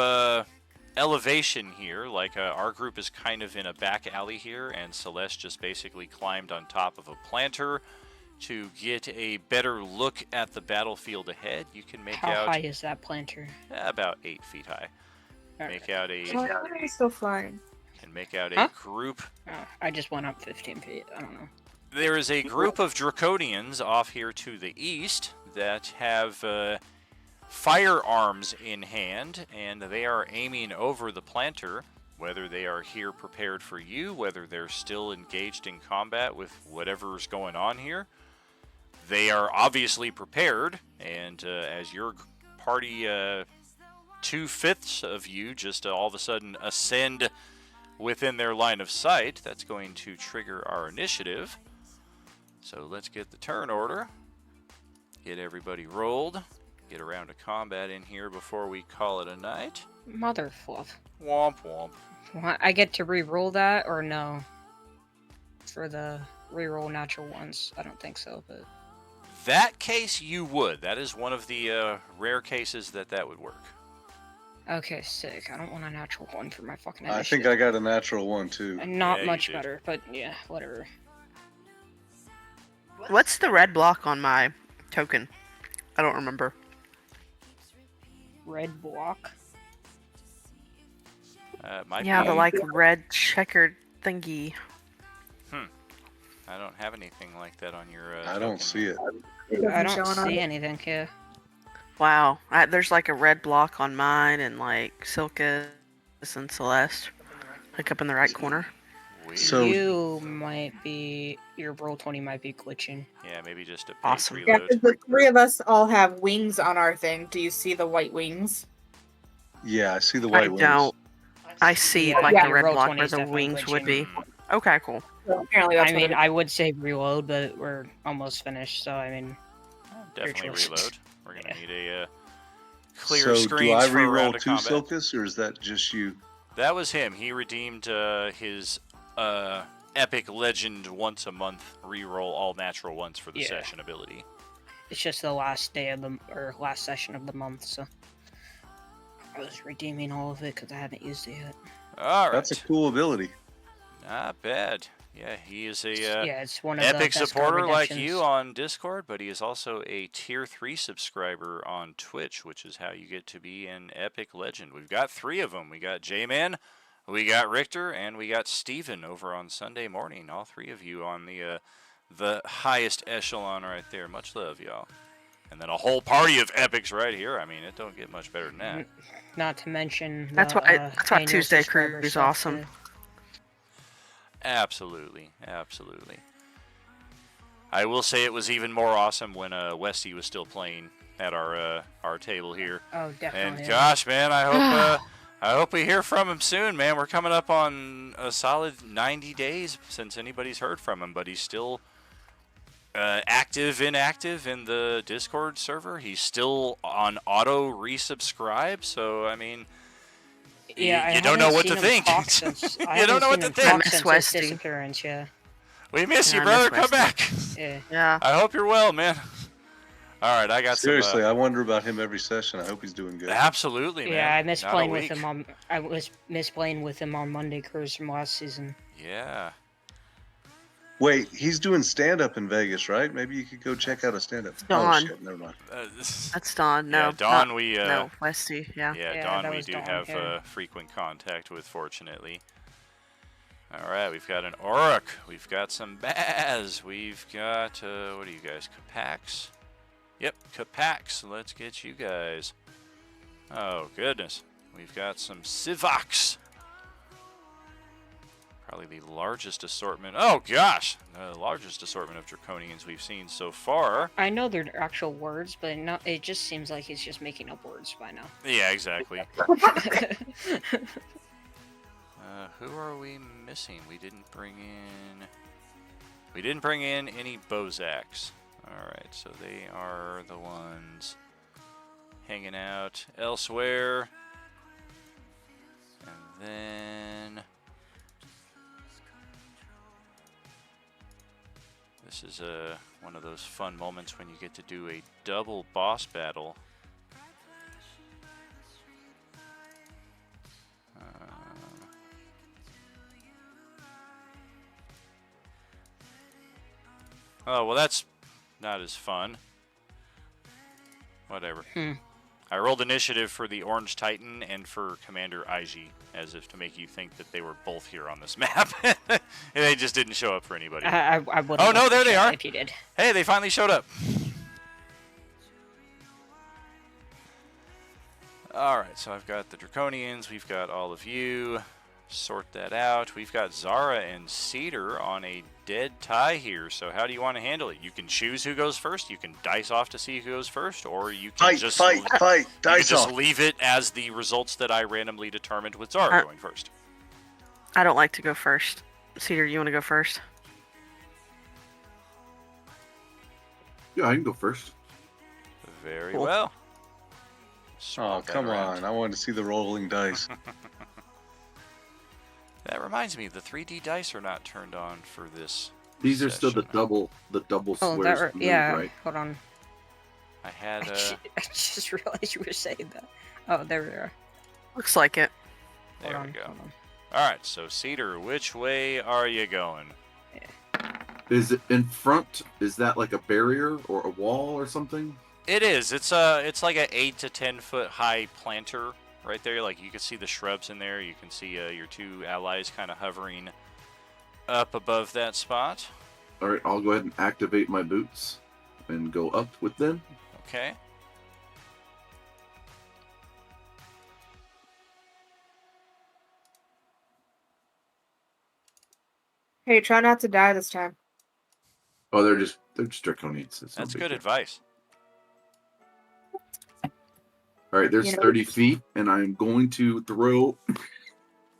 elevation here. Like our group is kind of in a back alley here, and Celeste just basically climbed on top of a planter to get a better look at the battlefield ahead. You can make out... How high is that planter? About 8 feet high. Make out a... Why are they still flying? Can make out a group... Oh, I just went up 15 feet. I don't know. There is a group of Draconians off here to the east that have firearms in hand, and they are aiming over the planter. Whether they are here prepared for you, whether they're still engaged in combat with whatever's going on here. They are obviously prepared, and as your party, 2/5 of you just all of a sudden ascend within their line of sight, that's going to trigger our initiative. So let's get the turn order, get everybody rolled, get around to combat in here before we call it a night. Mother fluff. Womp womp. I get to re-roll that, or no? For the re-roll natural ones? I don't think so, but... That case you would. That is one of the rare cases that would work. Okay, sick. I don't want a natural one for my fucking I initiative. think I got a natural one too. And not Yeah, much better, but yeah, whatever. What's the red block on my token? I don't remember. Red block? Might Yeah, be... the like red checkered thingy. I don't have anything like that on your... I don't see it. I don't see anything here. Wow, there's like a red block on mine and like Silkus and Celeste, like up in the right corner. Weird. So- You might be... Your Roll20 might be glitching. Yeah, maybe just a page Awesome. Yeah, reload. 'cause the three of us all have wings on our thing. Do you see the white wings? Yeah, I see the white I wings. don't. I see Yeah, like yeah, the red Roll20 block where is the definitely wings would be. Mm. Okay, cool. So apparently that's I what mean, it I would say reload, but we're almost finished, so I mean... Definitely choice. reload. We're going to Yeah. need a clear So screen do I for a re-roll round of two combat. Silkus, or is that just you? That was him. He redeemed his epic legend once a month reroll all natural ones for the Yeah. session ability. It's just the last day of the... or last session of the month, so... I was redeeming all of it because I haven't used it yet. All right. That's a cool ability. Not bad. Yeah, he is a Yeah, it's one of the epic best supporter card like redemptions. you on Discord, but he is also a tier 3 subscriber on Twitch, which is how you get to be an epic legend. We've got 3 of them. We got J-Man, we got Richter, and we got Steven over on Sunday morning. All 3 of you on the highest echelon right there. Much love, y'all. And then a whole party of epics right here. I mean, it don't get much better than that. Not to mention That's the, why. That's why annual Tuesday subscriber Crew is stuff, awesome. too. Absolutely, absolutely. I will say it was even more awesome when Westy was still playing at our table here. Oh, definitely. And gosh, man, I hope we hear from him soon, man. We're coming up on a solid 90 days since anybody's heard from him, but he's still inactive in the Discord server. He's still on auto resubscribe, so I mean, Yeah, you don't know what to think. You don't know what to think. Miss Westy. Disappearance, yeah. We miss you, Yeah, I brother. miss Come back. Yeah. Yeah. I hope you're well, man. All right, I got Seriously, some. I wonder about him every session. I hope he's doing good. Absolutely, man. Yeah, I miss Not a playing with week. him on. I miss playing with him on Monday Cruise from last season. Yeah. Wait, he's doing stand-up in Vegas, right? Maybe you could go check out a stand-up. Oh, Dawn. shit, never mind. That's Dawn. No. Yeah, Dawn, not- we no, Westy. Yeah. Yeah, Yeah, Dawn, that we was do Dawn, have yeah. frequent contact with, fortunately. All right, we've got an Auric. We've got some Baz. We've got, what are you guys, Capax? Yep, Capax. Let's get you guys. Oh, goodness. We've got some Sivox. Probably the largest assortment. Oh gosh, the largest assortment of draconians we've seen so far. I know they're actual words, but it just seems like he's just making up words by now. Yeah, exactly. Who are we missing? We didn't bring in any Bozaks. Alright, so they are the ones hanging out elsewhere. And then this is one of those fun moments when you get to do a double boss battle. Oh, well, that's not as fun. Whatever. I rolled initiative for the Orange Titan and for Commander Aiji, as if to make you think that they were both here on this map. And they just didn't show up for anybody. I would. Oh, no, there they are. If you did. Hey, they finally showed up. Alright, so I've got the Draconians, we've got all of you. Sort that out. We've got Zara and Cedar on a dead tie here, so how do you want to handle it? You can choose who goes first, you can dice off to see who goes first, or you can just leave it as the results that I randomly determined with Zara going first. I don't like to go first. Cedar, you want to go first? Yeah, I can go first. Very well. Oh, come on. I wanted to see the rolling dice. That reminds me, the 3D dice are not turned on for this. These are still the double squares. Yeah, right? hold on. I had. I just realized you were saying that. Oh, there we are. Looks like it. There we go. All right, so Cedar, which way are you going? Is it in front? Is that like a barrier or a wall or something? It is. It's like an 8 to 10 foot high planter right there. Like you can see the shrubs in there. You can see your two allies kind of hovering up above that spot. All right, I'll go ahead and activate my boots and go up with them. Okay. Hey, try not to die this time. Oh, they're just draconians. That's good advice. All right, there's 30 feet, and I'm going to throw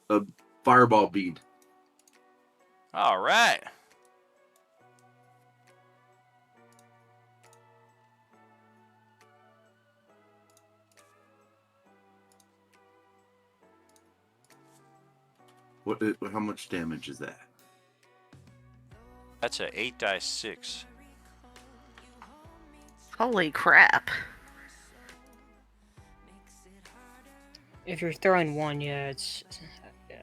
a fireball bead. All right. How much damage is that? That's a 8 dice 6. Holy crap. If you're throwing one, yeah, it's yeah.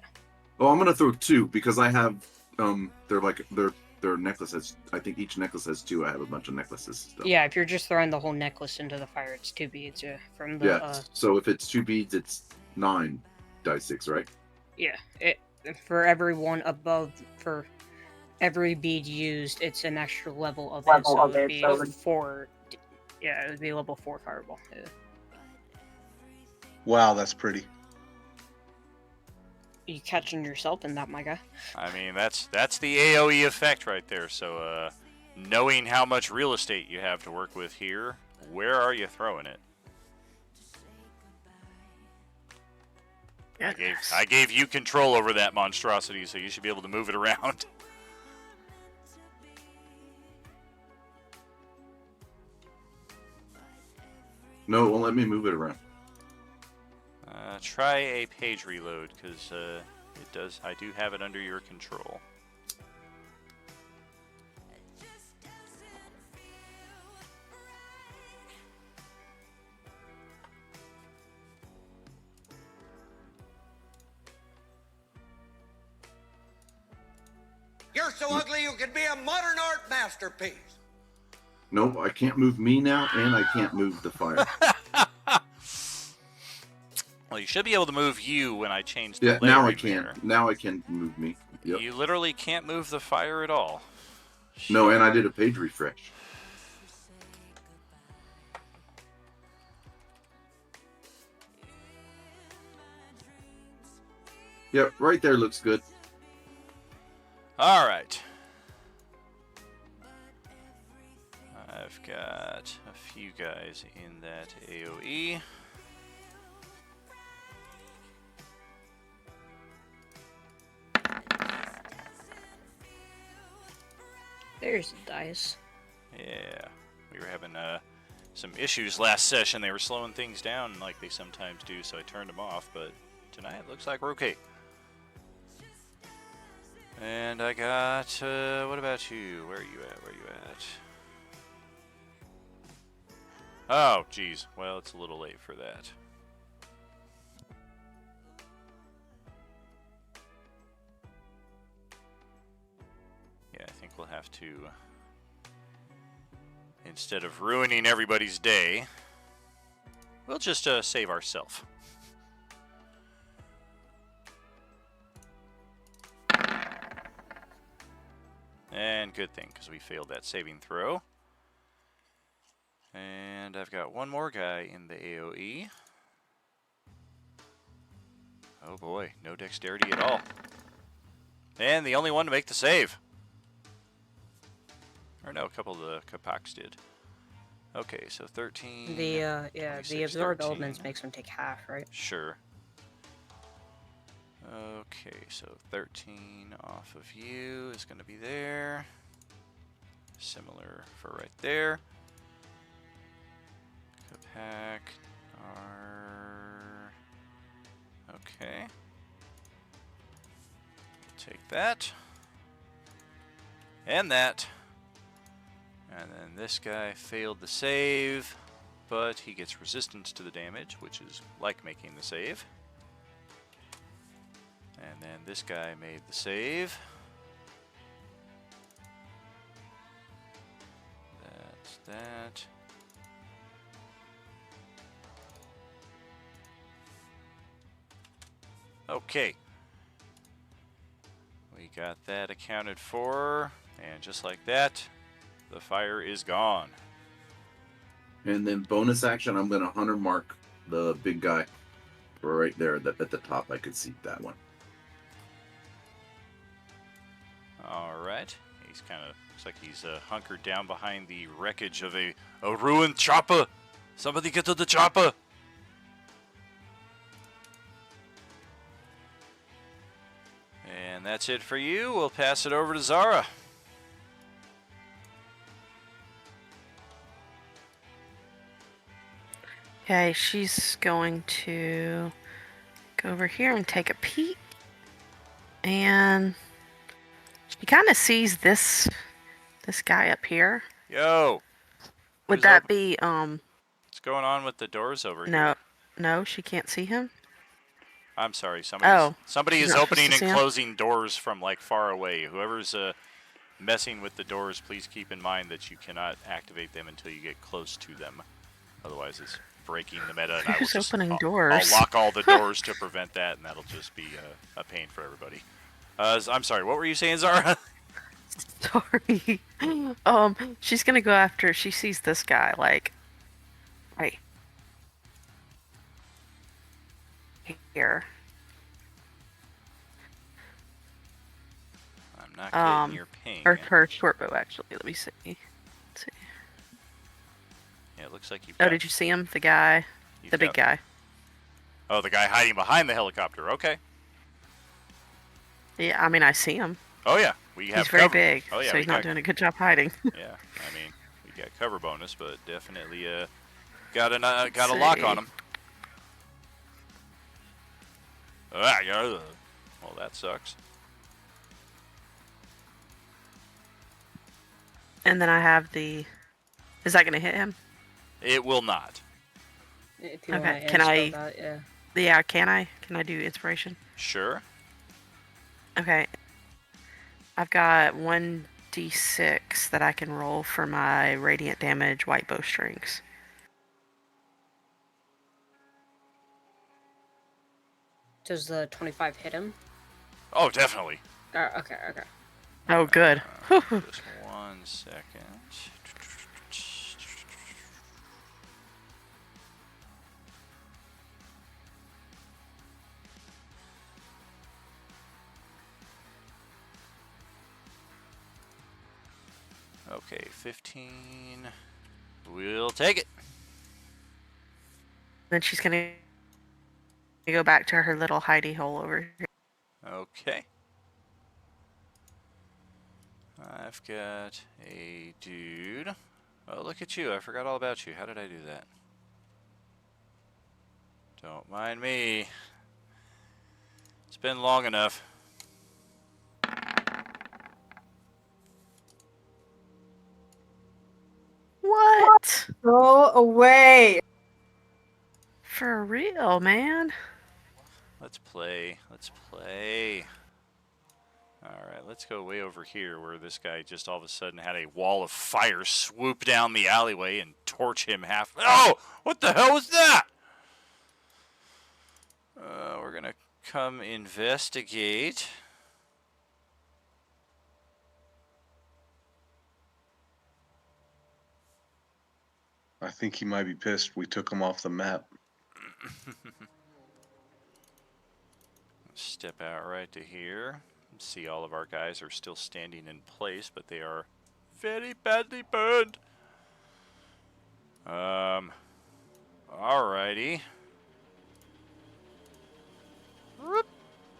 Oh, I'm gonna throw two because I have they're necklaces. I think each necklace has two. I have a bunch of necklaces. So. Yeah, if you're just throwing the whole necklace into the fire, it's 2 beads. From the. Yeah. So if it's 2 beads, it's 9 dice 6, right? Yeah. For every one above, for every bead used, it's an extra level of it. So it would be 4. Yeah, it would be level 4 fireball. Yeah. Wow, that's pretty. You catching yourself in that, my guy? I mean, that's the AoE effect right there. So, knowing how much real estate you have to work with here, where are you throwing it? I gave you control over that monstrosity, so you should be able to move it around. No, it won't let me move it around. Try a page reload, because it does. I do have it under your control. You're so ugly you could be a modern art masterpiece. Nope, I can't move me now, and I can't move the fire. Well, you should be able to move you when I change the Yeah, now I layering can. there. Now I can move me. Yep. You literally can't move the fire at all. No, and I did a page refresh. Yep, right there looks good. All right. I've got a few guys in that AoE. There's the dice. Yeah, we were having some issues last session. They were slowing things down like they sometimes do, so I turned them off. But tonight it looks like we're okay. And I got, what about you? Where are you at? Where are you at? Oh, geez. Well, it's a little late for that. Yeah, I think we'll have to, instead of ruining everybody's day, we'll just save ourselves. And good thing, because we failed that saving throw. And I've got one more guy in the AoE. Oh boy, no dexterity at all. And the only one to make the save. Or no, a couple of the Kapaks did. Okay, so 13. The the absorbed 13. elements makes them take half, right? Sure. Okay, so 13 off of you is going to be there. Similar for right there. Kapak are... Okay. Take that. And that. And then this guy failed the save, but he gets resistance to the damage, which is like making the save. And then this guy made the save. That's that. Okay. We got that accounted for, and just like that, the fire is gone. And then bonus action, I'm going to hunter mark the big guy right there at the top. I could see that one. All right. He's kind of looks like he's hunkered down behind the wreckage of a ruined chopper. Somebody get to the chopper. And that's it for you. We'll pass it over to Zara. Okay, she's going to go over here and take a peek. And she kind of sees this guy up here. Yo. Would Who's that up? be What's going on with the doors over no here? no, she can't see him? I'm sorry. Oh, Somebody she's is not opening supposed to and see 'em? closing doors from like far away. Whoever's messing with the doors, please keep in mind that you cannot activate them until you get close to them. Otherwise, it's breaking the meta, and I will Who's just opening doors? I'll lock all the doors to prevent that, and that'll just be a pain for everybody. I'm sorry. What were you saying, Zara? Sorry. She's gonna go after. She sees this guy like right here. I'm not getting your ping. Or her short bow actually. Let me see. Let's see. Yeah, it looks like you've Oh, got, did you see him? The guy, you've the big got- guy. Oh, the guy hiding behind the helicopter. Okay. Yeah, I mean I see him. Oh yeah, we have He's very cover. big, Oh yeah, so we he's not got- doing a good job hiding. Yeah, I mean, we got cover bonus, but definitely got a Let's lock see. on him. Ah, yeah. Well, that sucks. And then I have the. Is that gonna hit him? It will not. If you Okay, want to can I- that, yeah. Yeah, can I? Can I do inspiration? Sure. Okay. I've got 1d6 that I can roll for my radiant damage white bowstrings. Does the 25 hit him? Oh, definitely. Okay. Oh, good. Just 1 second. Okay, 15. We'll take it. Then she's gonna go back to her little hidey hole over here. Okay. I've got a dude. Oh, look at you. I forgot all about you. How did I do that? Don't mind me. It's been long enough. What? Go away. For real, man. Let's play. Let's play. Alright, let's go way over here where this guy just all of a sudden had a wall of fire swoop down the alleyway and torch him half. Oh! What the hell was that? We're gonna come investigate. I think he might be pissed we took him off the map. Step out right to here. See, all of our guys are still standing in place, but they are very badly burned. Alrighty. Whoop.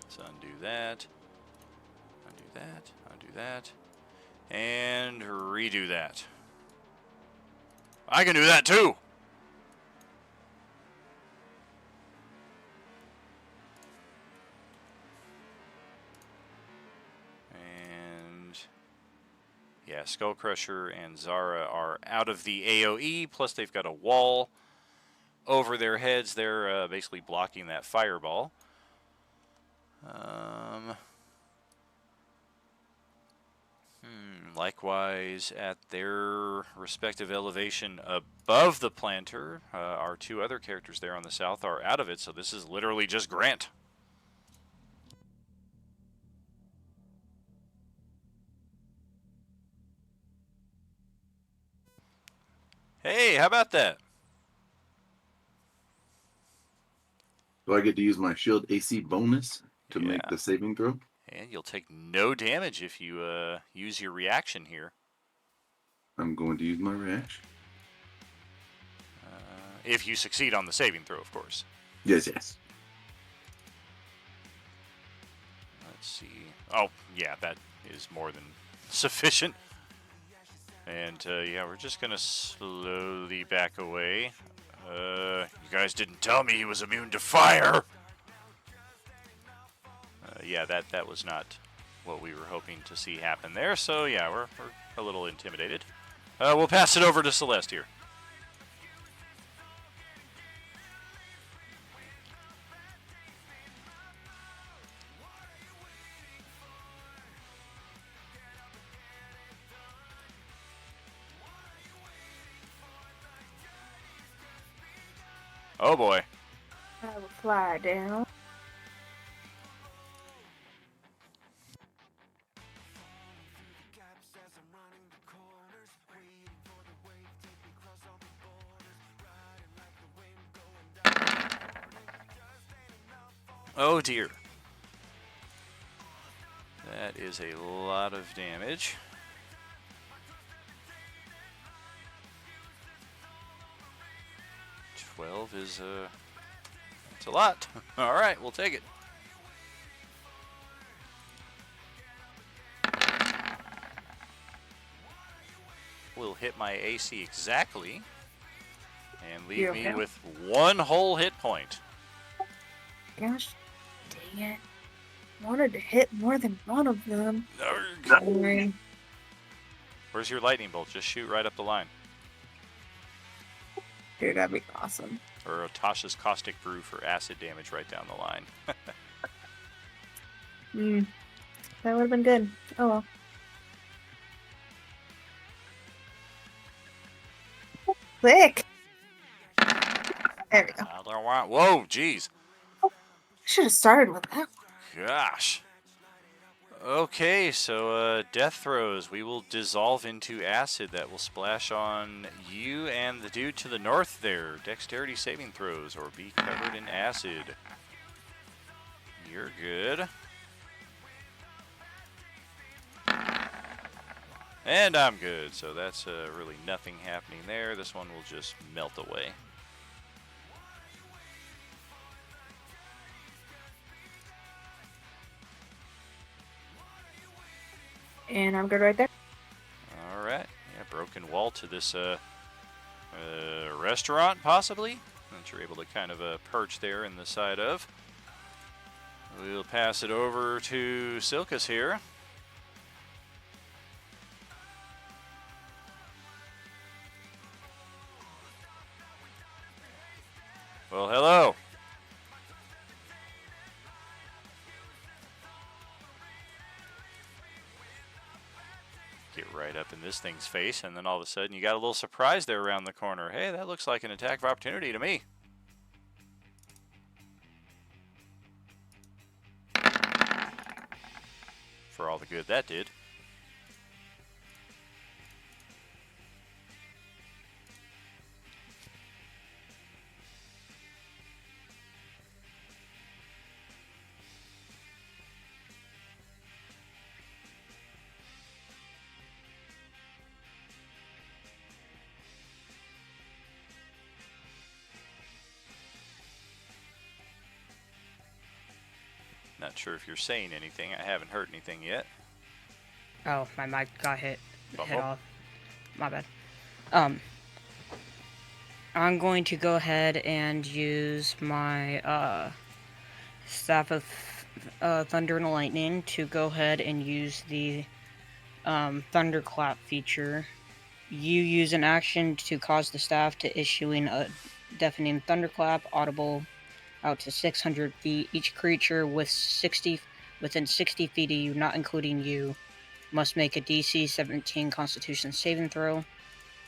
Let's undo that. Undo that. Undo that. And redo that. I can do that too! And yeah, Skull Crusher and Zara are out of the AoE, plus they've got a wall over their heads. They're basically blocking that fireball. Likewise, at their respective elevation above the planter, our two other characters there on the south are out of it, so this is literally just Grant. Hey, how about that? Do I get to use my shield AC bonus to make the saving throw? And you'll take no damage if you use your reaction here. I'm going to use my reaction. If you succeed on the saving throw, of course. Yes, yes. Let's see. Oh, yeah, that is more than sufficient. And, yeah, we're just going to slowly back away. You guys didn't tell me he was immune to fire! Yeah, that was not what we were hoping to see happen there. So, yeah, we're a little intimidated. We'll pass it over to Celeste here. Oh, boy. I will fly down. Oh dear. That is a lot of damage. $12 is it's a lot. All right, we'll take it. Will hit my AC exactly and leave me with one whole hit point. Gosh, dang it. Wanted to hit more than one of them. Where's your lightning bolt? Just shoot right up the line. Dude, that'd be awesome. Or a Tasha's Caustic Brew for acid damage right down the line. That would have been good. Oh well. Click. There we go. Whoa, jeez. Should have started with that one. Gosh. Okay, so death throws. We will dissolve into acid that will splash on you and the dude to the north there. Dexterity saving throws or be covered in acid. You're good. And I'm good, so that's really nothing happening there. This one will just melt away. And I'm good right there. All right. Yeah, broken wall to this restaurant, possibly, that you're able to kind of perch there in the side of. We'll pass it over to Silkus here. Well, hello. Get right up in this thing's face, and then all of a sudden you got a little surprise there around the corner. Hey, that looks like an attack of opportunity to me. For all the good that did. Not sure if you're saying anything. I haven't heard anything yet. Oh, my mic got hit Bumble. off. My bad. I'm going to go ahead and use my Staff of Thunder and Lightning to go ahead and use the Thunderclap feature. You use an action to cause the staff to issuing a deafening thunderclap, audible out to 600 feet. Each creature within 60 feet of you, not including you, must make a DC 17 Constitution saving throw.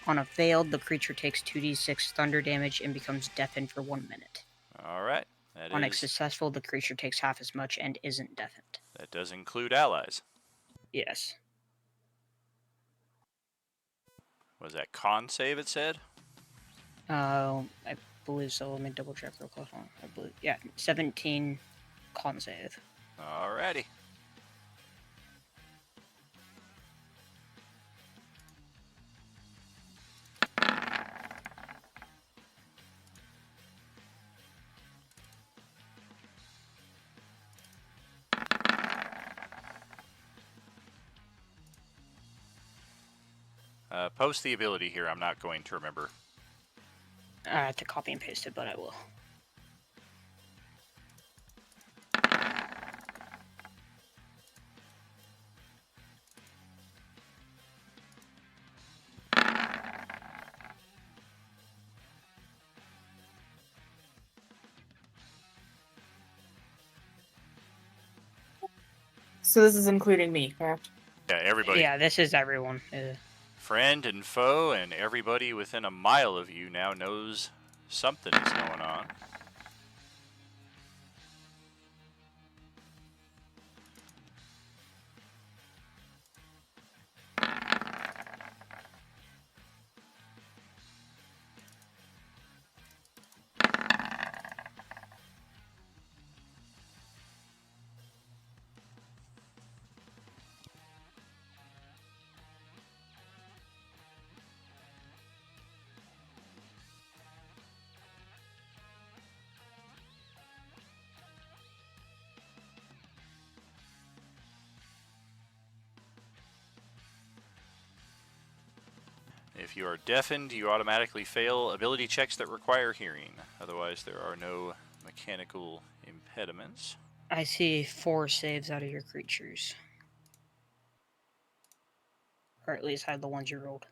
On a failed, the creature takes 2d6 thunder damage and becomes deafened for 1 minute. All right. On a successful, the creature takes half as much and isn't deafened. That does include allies. Yes. Was that con save, it said? I believe so. Let me double check real quick. I believe, yeah, 17 con save. Alrighty. Post the ability here. I'm not going to remember. I have to copy and paste it, but I will. So this is including me, correct? Yeah, everybody. Yeah, this is everyone. Friend and foe and everybody within a mile of you now knows something is going on. If you are deafened, you automatically fail ability checks that require hearing. Otherwise, there are no mechanical impediments. I see 4 saves out of your creatures. Or at least had the ones you rolled.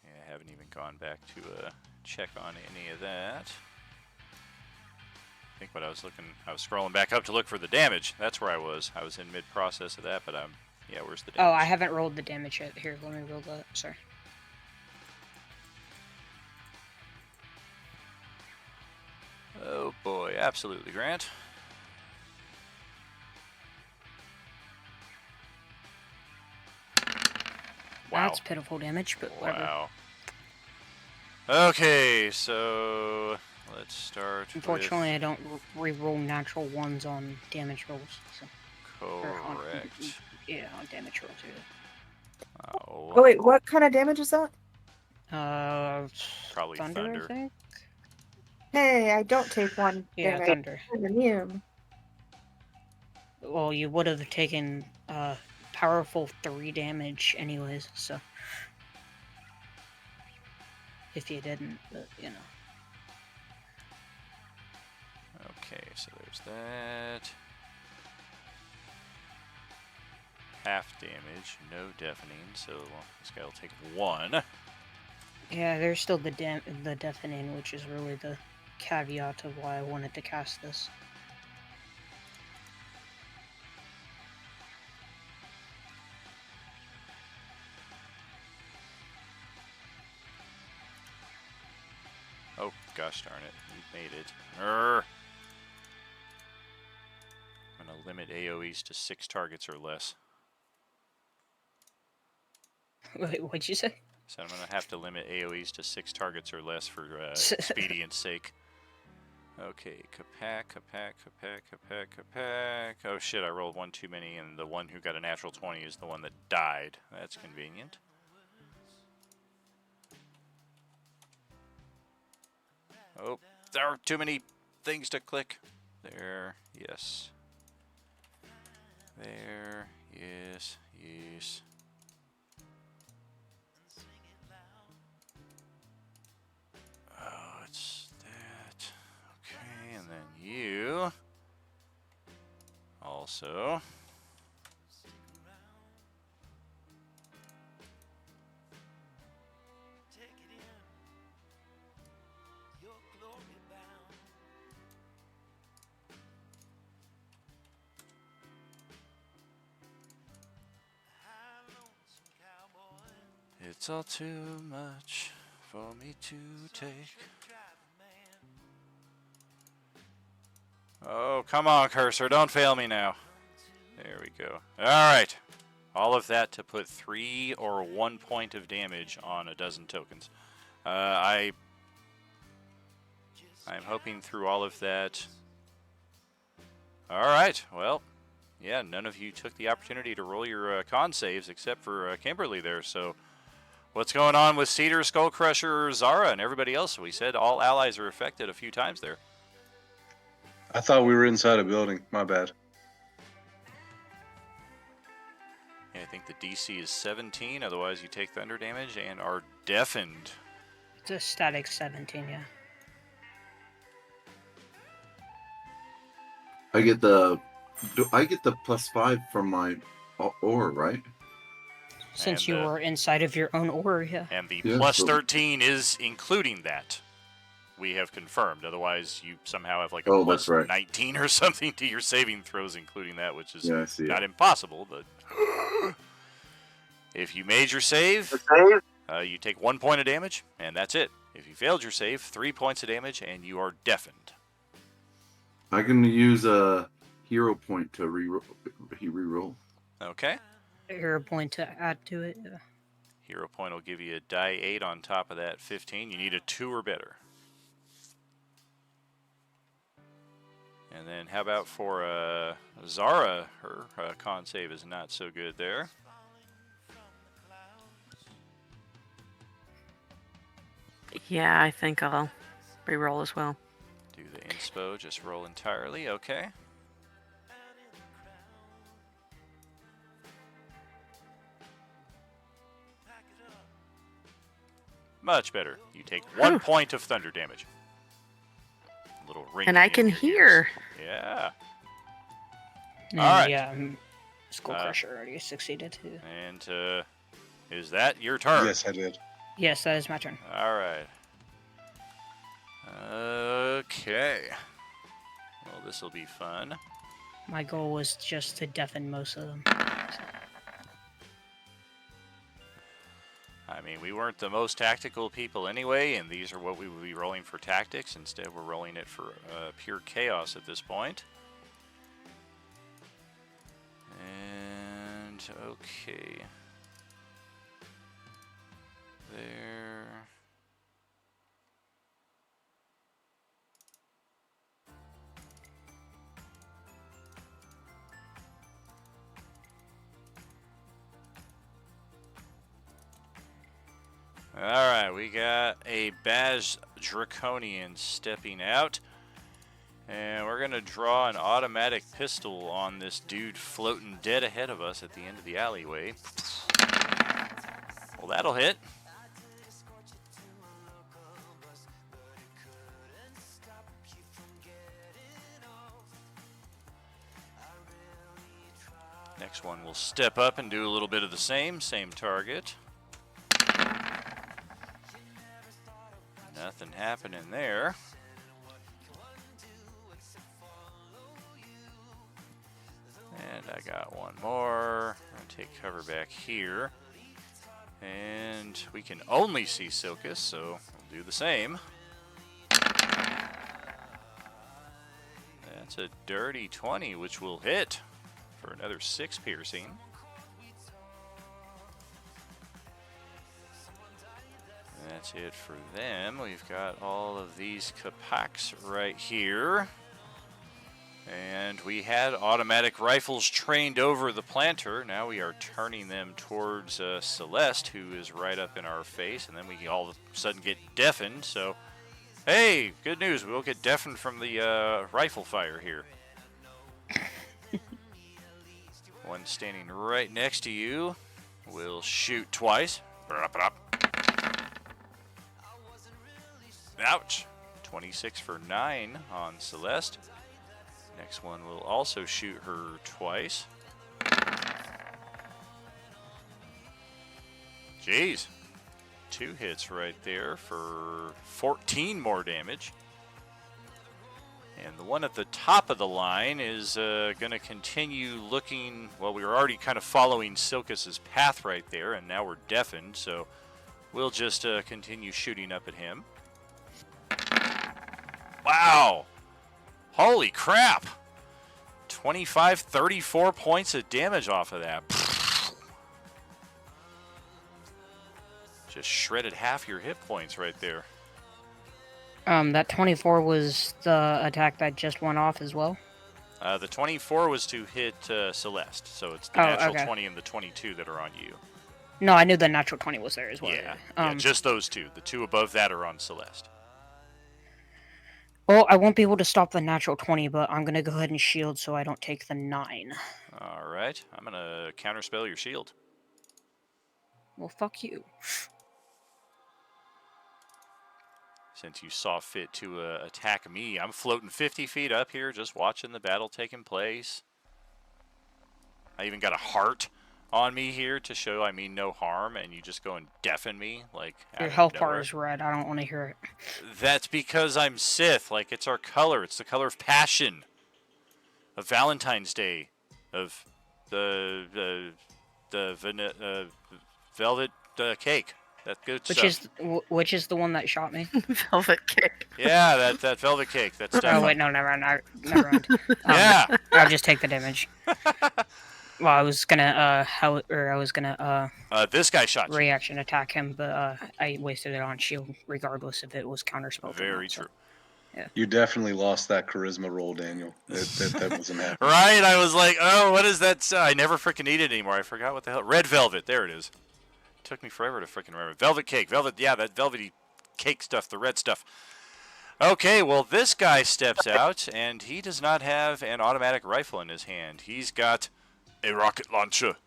Yeah, I haven't even gone back to check on any of that. I think what I was scrolling back up to look for the damage. That's where I was. I was in mid-process of that, but yeah, where's the damage? Oh, I haven't rolled the damage yet. Here, let me roll that. Sorry. Oh boy, absolutely, Grant. Wow. That's pitiful damage, but whatever. Wow. Okay, so let's start Unfortunately, I don't re-roll natural ones on damage rolls. So. Correct. Yeah, on damage rolls. Oh wait, what kind of damage is that? Probably thunder. I think. Hey, I don't take one Yeah, damage. thunder. I'm immune. Well, you would have taken powerful 3 damage anyways, so if you didn't, but you know. Okay, so there's that. Half damage, no deafening, so this guy will take 1. Yeah, there's still the deafening, which is really the caveat of why I wanted to cast this. Oh, gosh darn it. You made it. Urgh. I'm going to limit AoEs to 6 targets or less. Wait, what'd you say? So I'm going to have to limit AoEs to 6 targets or less for expedience sake. Okay, Kapak. Oh shit, I rolled 1 too many, and the one who got a natural 20 is the one that died. That's convenient. Oh, there are too many things to click. There, yes. There, yes, yes. Oh, it's that. Okay, and then you. Also. It's all too much for me to take. Oh, come on, cursor. Don't fail me now. There we go. Alright. All of that to put 3 or 1 point of damage on a dozen tokens. I'm hoping through all of that. Alright, well, yeah, none of you took the opportunity to roll your con saves except for Kimberly there, so what's going on with Cedar, Skullcrusher, Zara, and everybody else? We said all allies are affected a few times there. I thought we were inside a building. My bad. Yeah, I think the DC is 17, otherwise you take thunder damage and are deafened. It's a static 17, yeah. I get the +5 from my aura, right? Since And, you were inside of your own aura, yeah. And the Yeah, plus so- 13 is including that. We have confirmed. Otherwise, you somehow have like a Oh, plus that's right. 19 or something to your saving throws, including that, which is Yeah, I see it. not impossible, but if you made your save, you take 1 point of damage, and that's it. If you failed your save, 3 points of damage, and you are deafened. I can use a hero point to re-roll. Okay. Hero point to add to it. Yeah. Hero point will give you a die 8 on top of that 15. You need a 2 or better. And then how about for Zara? Her con save is not so good there. Yeah, I think I'll re-roll as well. Do the inspo, just roll entirely. Okay. Much better. You take 1 point of thunder damage. Little ring. And I can hear. Yeah. And Alright. yeah, Skullcrusher already succeeded too. And is that your turn? Yes, I did. Yes, that is my turn. Alright. Okay. Well, this will be fun. My goal was just to deafen most of them. So. I mean, we weren't the most tactical people anyway, and these are what we would be rolling for tactics. Instead, we're rolling it for pure chaos at this point. And, okay. There. Alright, we got a Baz Draconian stepping out. And we're going to draw an automatic pistol on this dude floating dead ahead of us at the end of the alleyway. Well, that'll hit. Next one will step up and do a little bit of the same target. Nothing happening there. And I got one more. I'm going to take cover back here. And we can only see Silkus, so we'll do the same. That's a dirty 20, which will hit for another 6 piercing. That's it for them. We've got all of these Kapaks right here. And we had automatic rifles trained over the planter. Now we are turning them towards Celeste, who is right up in our face. And then we all of a sudden get deafened. So, hey, good news. We won't get deafened from the rifle fire here. One standing right next to you will shoot twice. Ouch. 26 for 9 on Celeste. Next one will also shoot her twice. Jeez. 2 hits right there for 14 more damage. And the one at the top of the line is going to continue looking. Well, we were already kind of following Silkus's path right there, and now we're deafened, so we'll just continue shooting up at him. Wow! Holy crap! 25, 34 points of damage off of that. Just shredded half your hit points right there. That 24 was the attack that just went off as well? The 24 was to hit Celeste, so it's the natural 20 and the 22 that are on you. No, I knew the natural 20 was there as well. Yeah, just those two. The 2 above that are on Celeste. Well, I won't be able to stop the natural 20, but I'm going to go ahead and shield so I don't take the 9. Alright, I'm going to counterspell your shield. Well, fuck you. Since you saw fit to attack me, I'm floating 50 feet up here just watching the battle taking place. I even got a heart on me here to show I mean no harm, and you just go and deafen me like your health bar is red. I don't want to hear it. That's because I'm Sith. Like, it's our color. It's the color of passion, of Valentine's Day, of the velvet cake. That good stuff. Which is the one that shot me? Velvet cake. Yeah, that velvet cake. That's oh wait, no, never mind. Never mind. Yeah, I'll just take the damage. Well, I was gonna this guy shot you. Reaction attack him, but I wasted it on shield regardless if it was counterspell. Very true. Yeah. You definitely lost that charisma roll, Daniel. That wasn't happening. Right, I was like, oh, what is that? I never freaking need it anymore. I forgot what the hell. Red velvet, there it is. Took me forever to freaking remember. Velvet cake, yeah, that velvety cake stuff, the red stuff. Okay, well, this guy steps out, and he does not have an automatic rifle in his hand. He's got a rocket launcher.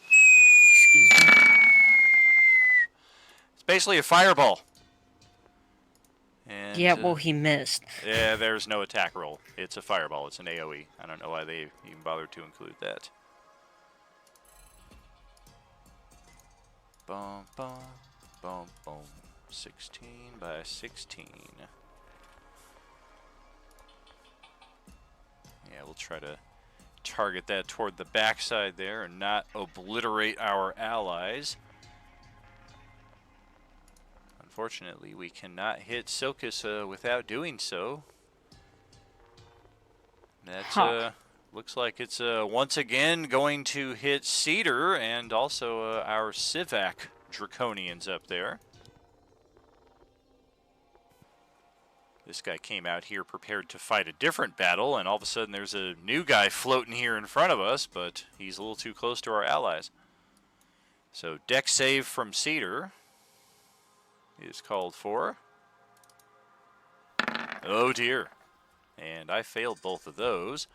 Excuse me. It's basically a fireball. And, yeah, well, he missed. Yeah, there's no attack roll. It's a fireball. It's an AoE. I don't know why they even bothered to include that. Boom, boom, boom, boom. 16 by 16. Yeah, we'll try to target that toward the backside there and not obliterate our allies. Unfortunately, we cannot hit Silkus without doing so. That looks like it's once again going to hit Cedar and also our Civac Draconians up there. This guy came out here prepared to fight a different battle, and all of a sudden there's a new guy floating here in front of us, but he's a little too close to our allies. So deck save from Cedar is called for. Oh dear. And I failed both of those.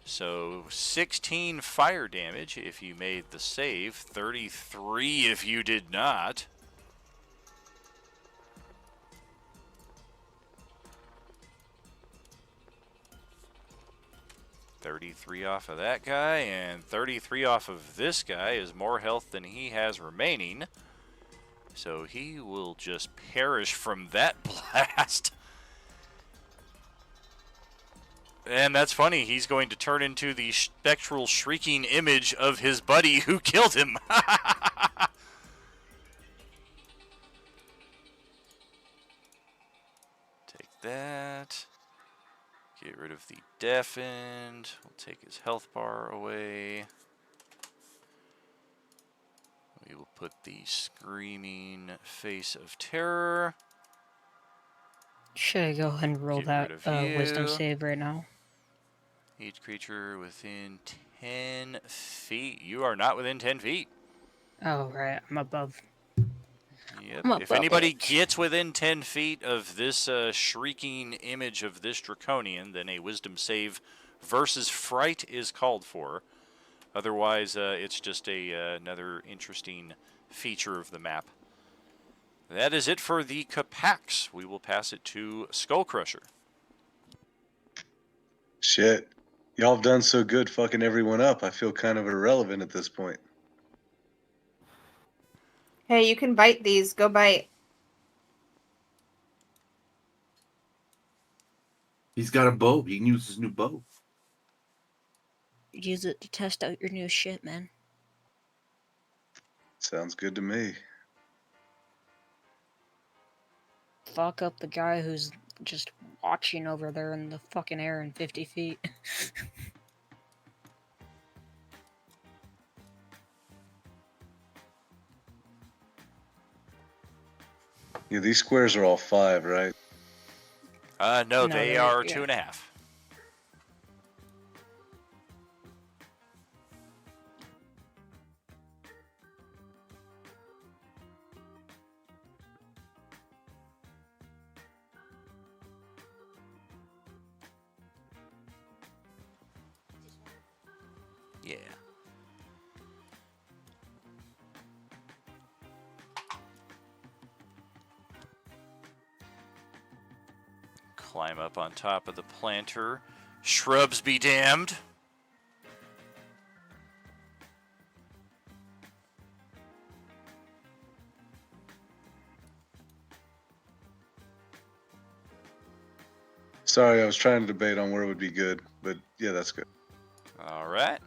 So 16 fire damage if you made the save, 33 if you did not. $33 off of that guy, and 33 off of this guy is more health than he has remaining. So he will just perish from that blast. And that's funny, he's going to turn into the spectral shrieking image of his buddy who killed him. Take that. Get rid of the deafened. We'll take his health bar away. We will put the screaming face of terror. Should I go ahead and roll that wisdom you. save right now? Each creature within 10 feet. You are not within 10 feet. Oh, right. I'm above. Yep. I'm If above anybody it. gets within 10 feet of this shrieking image of this draconian, then a wisdom save versus fright is called for. Otherwise, it's just another interesting feature of the map. That is it for the Capax. We will pass it to Skull Crusher. Shit. Y'all have done so good fucking everyone up. I feel kind of irrelevant at this point. Hey, you can bite these. Go bite. He's got a bow. He can use his new bow. Use it to test out your new shit, man. Sounds good to me. Fuck up the guy who's just watching over there in the fucking air in 50 feet. Yeah, these squares are all 5, right? No, No, they they're- are yeah. 2.5. Yeah. Climb up on top of the planter. Shrubs be damned. Sorry, I was trying to debate on where it would be good, but yeah, that's good. All right.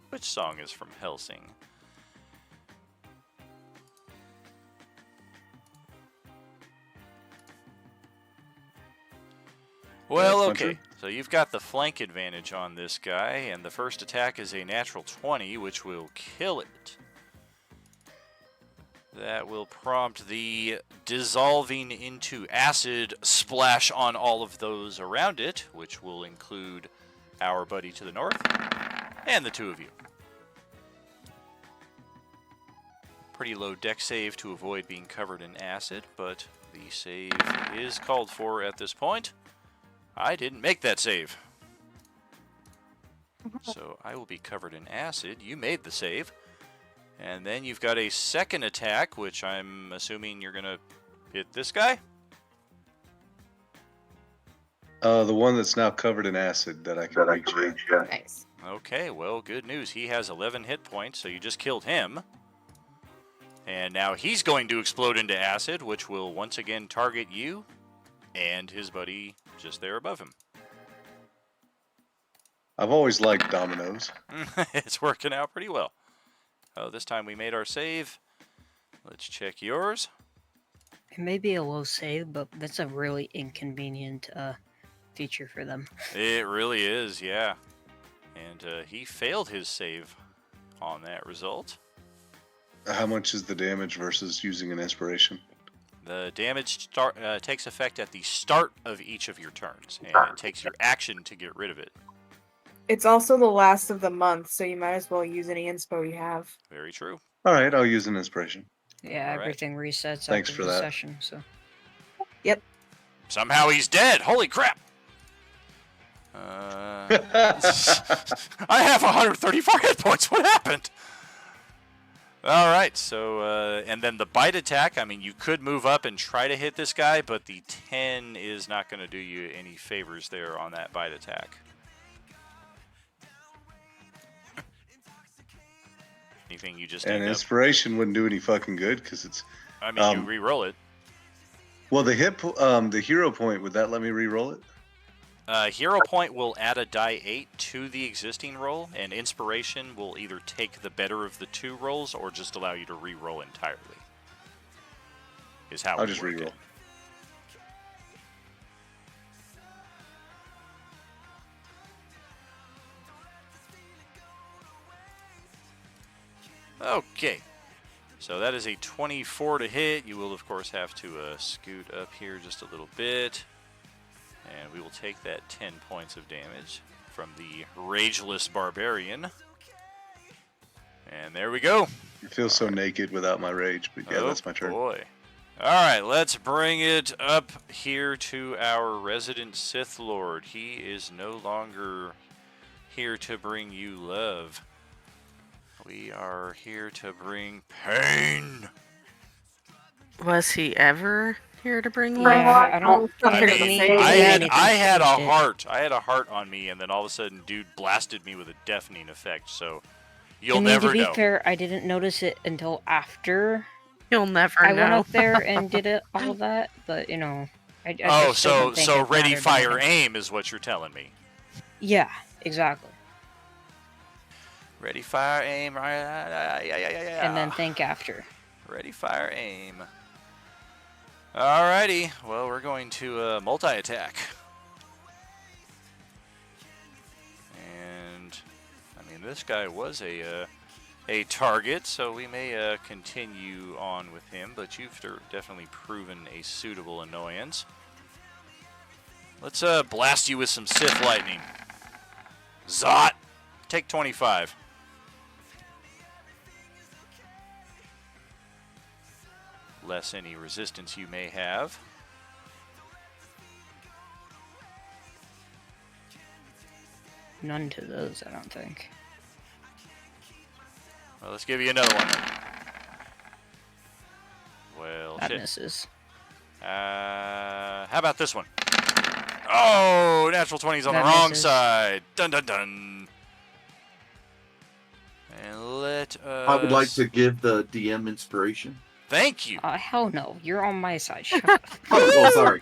Which song is from Helsing? Well, okay. So you've got the flank advantage on this guy, and the first attack is a natural 20, which will kill it. That will prompt the dissolving into acid splash on all of those around it, which will include our buddy to the north and the two of you. Pretty low deck save to avoid being covered in acid, but the save is called for at this point. I didn't make that save. So I will be covered in acid. You made the save. And then you've got a second attack, which I'm assuming you're going to hit this guy? The one that's now covered in acid that I can reach. Nice. Okay, well, good news. He has 11 hit points, so you just killed him. And now he's going to explode into acid, which will once again target you and his buddy just there above him. I've always liked dominoes. It's working out pretty well. Oh, this time we made our save. Let's check yours. It may be a low save, but that's a really inconvenient feature for them. It really is, yeah. And he failed his save upon that result. How much is the damage versus using an inspiration? The damage takes effect at the start of each of your turns, and it takes your action to get rid of it. It's also the last of the month, so you might as well use any inspo you have. Very true. All right, I'll use an inspiration. Yeah, All right. everything resets Thanks after for the that. session, so. Yep. Somehow he's dead. Holy crap! I have 134 hit points. What happened? All right, so and then the bite attack. I mean, you could move up and try to hit this guy, but the 10 is not going to do you any favors there on that bite attack. Anything you just And end up. inspiration wouldn't do any fucking good because it's. I mean, you re-roll it. Well, the the hero point, would that let me re-roll it? Hero point will add a die 8 to the existing roll, and inspiration will either take the better of the two rolls or just allow you to re-roll entirely. Is how I'll we just work re-roll. it. Okay, so that is a 24 to hit. You will, of course, have to scoot up here just a little bit. And we will take that 10 points of damage from the Rageless Barbarian. And there we go. I feel so naked without my rage, but yeah, that's my turn. Boy. All right, let's bring it up here to our resident Sith Lord. He is no longer here to bring you love. We are here to bring pain. Was he ever here to bring love? Yeah, I don't I'm here to think save we you. I anything had a changed it. heart. I had a heart on me, and then all of a sudden, dude blasted me with a deafening effect. So you'll I mean, never to be know. fair, I didn't notice it until after You'll never I know. went up there and did it, all of that. But you know, I Oh, just still don't think so it ready, mattered fire, anything. aim is what you're telling me. Yeah, exactly. Ready, fire, aim. And then think after. Ready, fire, aim. Alrighty. Well, we're going to multi-attack. And, I mean, this guy was a target, so we may continue on with him, but you've definitely proven a suitable annoyance. Let's blast you with some Sith Lightning. Zot! Take 25. Less any resistance you may have. None to those, I don't think. Well, let's give you another one. Well, That shit. misses. How about this one? Oh, natural 20's on That the wrong misses. side. Dun dun dun. And let us... I would like to give the DM inspiration. Thank you. Hell no, you're on my side. Shut up. Oh, sorry.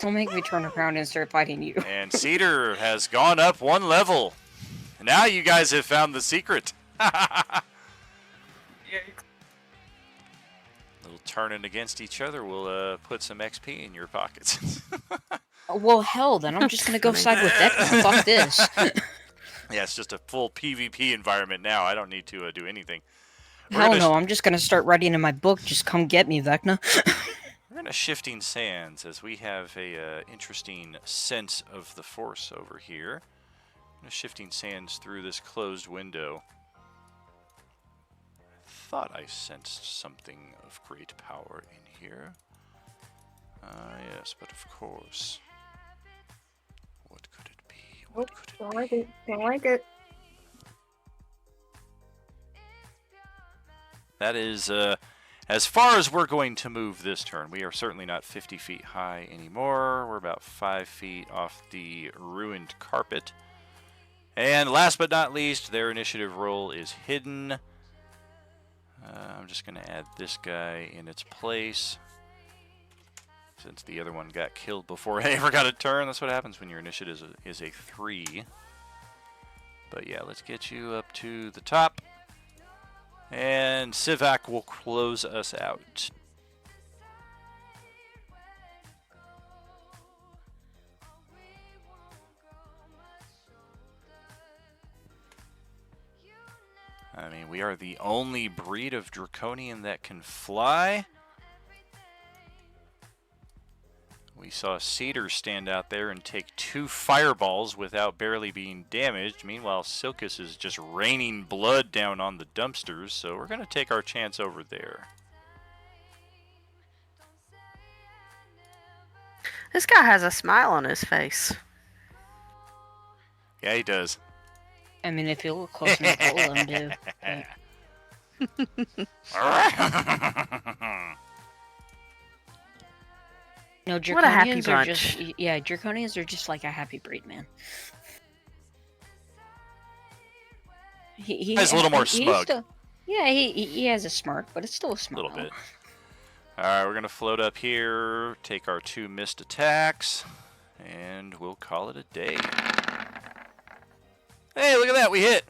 Don't make me turn around and start fighting you. And Cedar has gone up one level. Now you guys have found the secret. Little turning against each other will put some XP in your pockets. Well, hell, then I'm just gonna go side with that. Fuck this. Yeah, it's just a full PvP environment now. I don't need to do anything. Hell no, I'm just gonna start writing in my book. Just come get me, Vecna. We're going to Shifting Sands as we have a interesting sense of the Force over here. Shifting Sands through this closed window. I thought I sensed something of great power in here. Yes, but of course. What could it be? What could it Don't be? like it. Don't like it. That is, as far as we're going to move this turn, we are certainly not 50 feet high anymore. We're about 5 feet off the ruined carpet. And last but not least, their initiative roll is hidden. I'm just going to add this guy in its place. Since the other one got killed before I ever got a turn. That's what happens when your initiative is a 3. But yeah, let's get you up to the top. And Sivak will close us out. I mean, we are the only breed of draconian that can fly. We saw Cedar stand out there and take 2 fireballs without barely being damaged. Meanwhile, Silkus is just raining blood down on the dumpsters, so we're going to take our chance over there. This guy has a smile on his face. Yeah, he does. I mean, if you look close enough, all of them do. But... No, What a happy Draconians are bunch. just Draconians are just like a happy breed, man. He He's a little more he's smug. Still, yeah, he has a smirk, but it's still a smile. A little bit. Alright, we're going to float up here, take our 2 missed attacks, and we'll call it a day. Hey, look at that, we hit!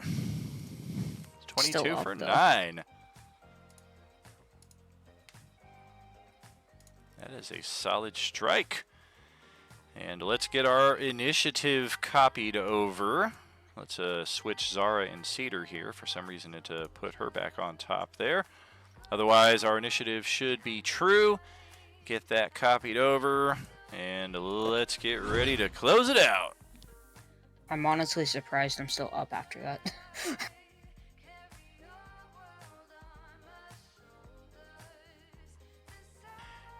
22 Still up, for though. 9. That is a solid strike. And let's get our initiative copied over. Let's switch Zara and Cedar here. For some reason it put her back on top there. Otherwise, our initiative should be true. Get that copied over, and let's get ready to close it out. I'm honestly surprised I'm still up after that.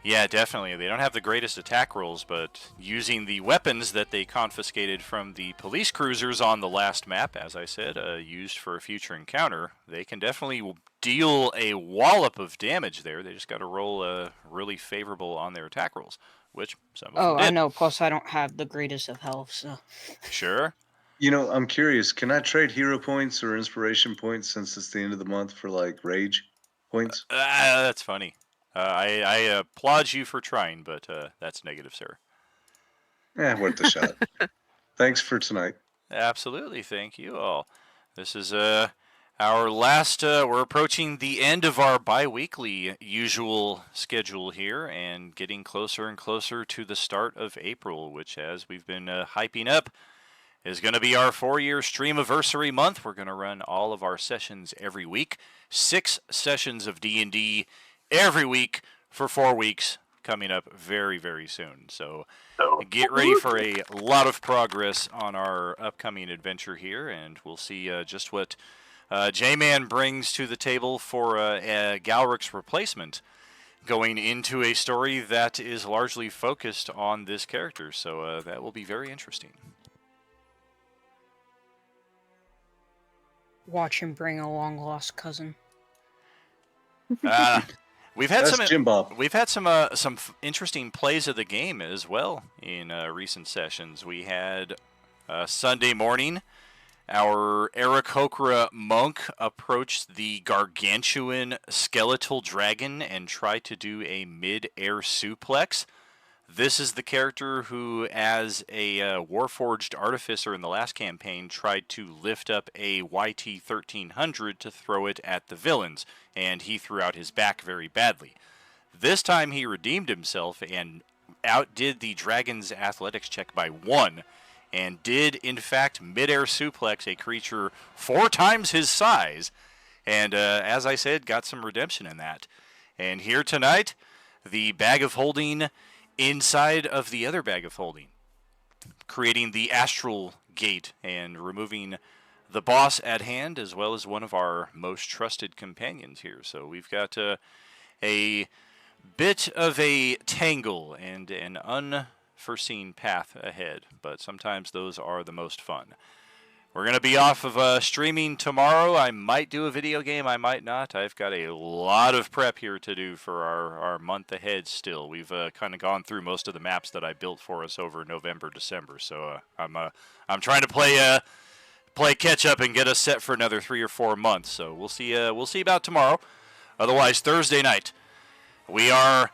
Yeah, definitely. They don't have the greatest attack rolls, but using the weapons that they confiscated from the police cruisers on the last map, as I said, used for a future encounter, they can definitely deal a wallop of damage there. They just got to roll really favorable on their attack rolls, which some of them did. I know. Plus, I don't have the greatest of health, so. Sure. You know, I'm curious. Can I trade hero points or inspiration points since it's the end of the month for like rage points? That's funny. I applaud you for trying, but that's negative, sir. Worth the shot. Thanks for tonight. Absolutely, thank you all. This is our last. We're approaching the end of our bi-weekly usual schedule here, and getting closer and closer to the start of April, which, as we've been hyping up, is going to be our 4-year streamiversary month. We're going to run all of our sessions every week. 6 sessions of D&D every week for 4 weeks, coming up very, very soon. So get ready for a lot of progress on our upcoming adventure here, and we'll see just what J-Man brings to the table for Galric's replacement, going into a story that is largely focused on this character. So that will be very interesting. Watch him bring a long-lost cousin. We've had That's Jim Bob. We've had some interesting plays of the game as well in recent sessions. We had Sunday morning, our Aarakocra monk approached the gargantuan skeletal dragon and tried to do a mid-air suplex. This is the character who, as a Warforged artificer in the last campaign, tried to lift up a YT-1300 to throw it at the villains, and he threw out his back very badly. This time he redeemed himself and outdid the dragon's athletics check by 1, and did, in fact, mid-air suplex a creature 4 times his size, and as I said, got some redemption in that. And here tonight, the bag of holding inside of the other bag of holding, creating the astral gate and removing the boss at hand, as well as one of our most trusted companions here. So we've got a bit of a tangle and an unforeseen path ahead, but sometimes those are the most fun. We're going to be off of streaming tomorrow. I might do a video game, I might not. I've got a lot of prep here to do for our month ahead still. We've kind of gone through most of the maps that I built for us over November, December. So I'm trying to play catch up and get us set for another 3 or 4 months. So we'll see about tomorrow. Otherwise, Thursday night, we are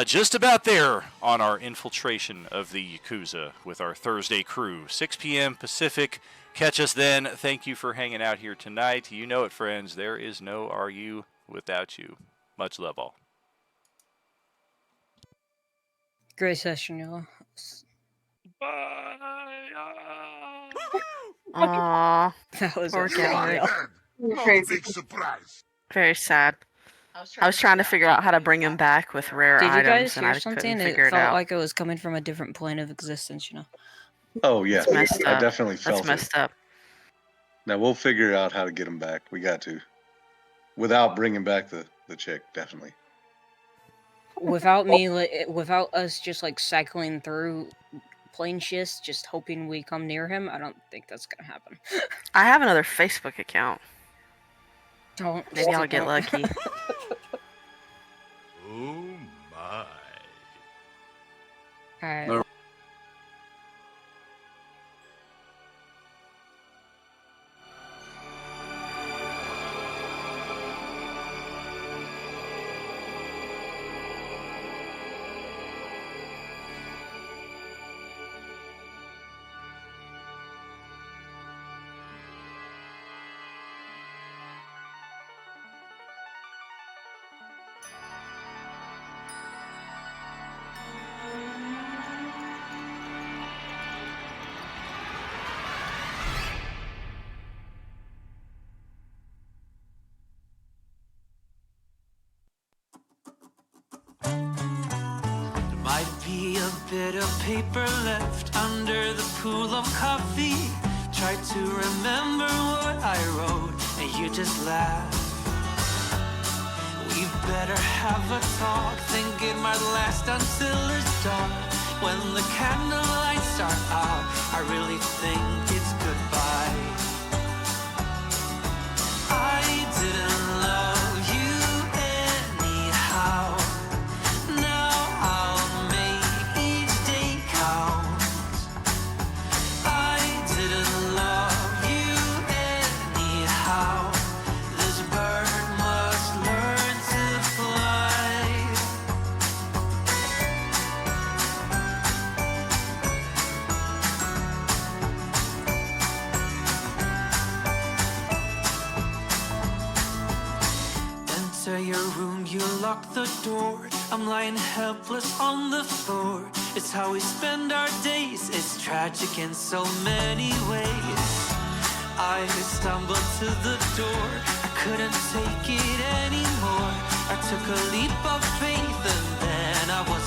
just about there on our infiltration of the Yakuza with our Thursday crew. 6 p.m. Pacific. Catch us then. Thank you for hanging out here tonight. You know it, friends. There is no RU without you. Much love all. Great session, y'all. Aww. That was Poor a guy. fail. You're crazy. Very sad. I I was trying to figure out how to bring him back with rare Did you items, guys and hear I couldn't something? figure It it felt out. like it was coming from a different plane of existence, you know? Oh yes, That's messed I up. definitely That's felt it. messed up. Now we'll figure out how to get him back. We got to, without bringing back the chick. Definitely. Without without us just like cycling through plane shifts, just hoping we come near him, I don't think that's gonna happen. I have another Facebook account. Don't. Maybe I'll get don't. lucky. Oh my. Alright. No. There might be a bit of paper left under the pool of coffee. Try to remember what I wrote, and you just laugh. We better have a talk, think it might last until it's dark. When the candlelights are out, I really think it's goodbye. I didn't love you anyhow. Now I'll make each day count. I didn't love you anyhow. This bird must learn to fly. Enter your room, you lock the door. I'm lying helpless on the floor. It's how we spend our days. It's tragic in so many ways. I stumbled to the door. I couldn't take it anymore. I took a leap of faith and then I was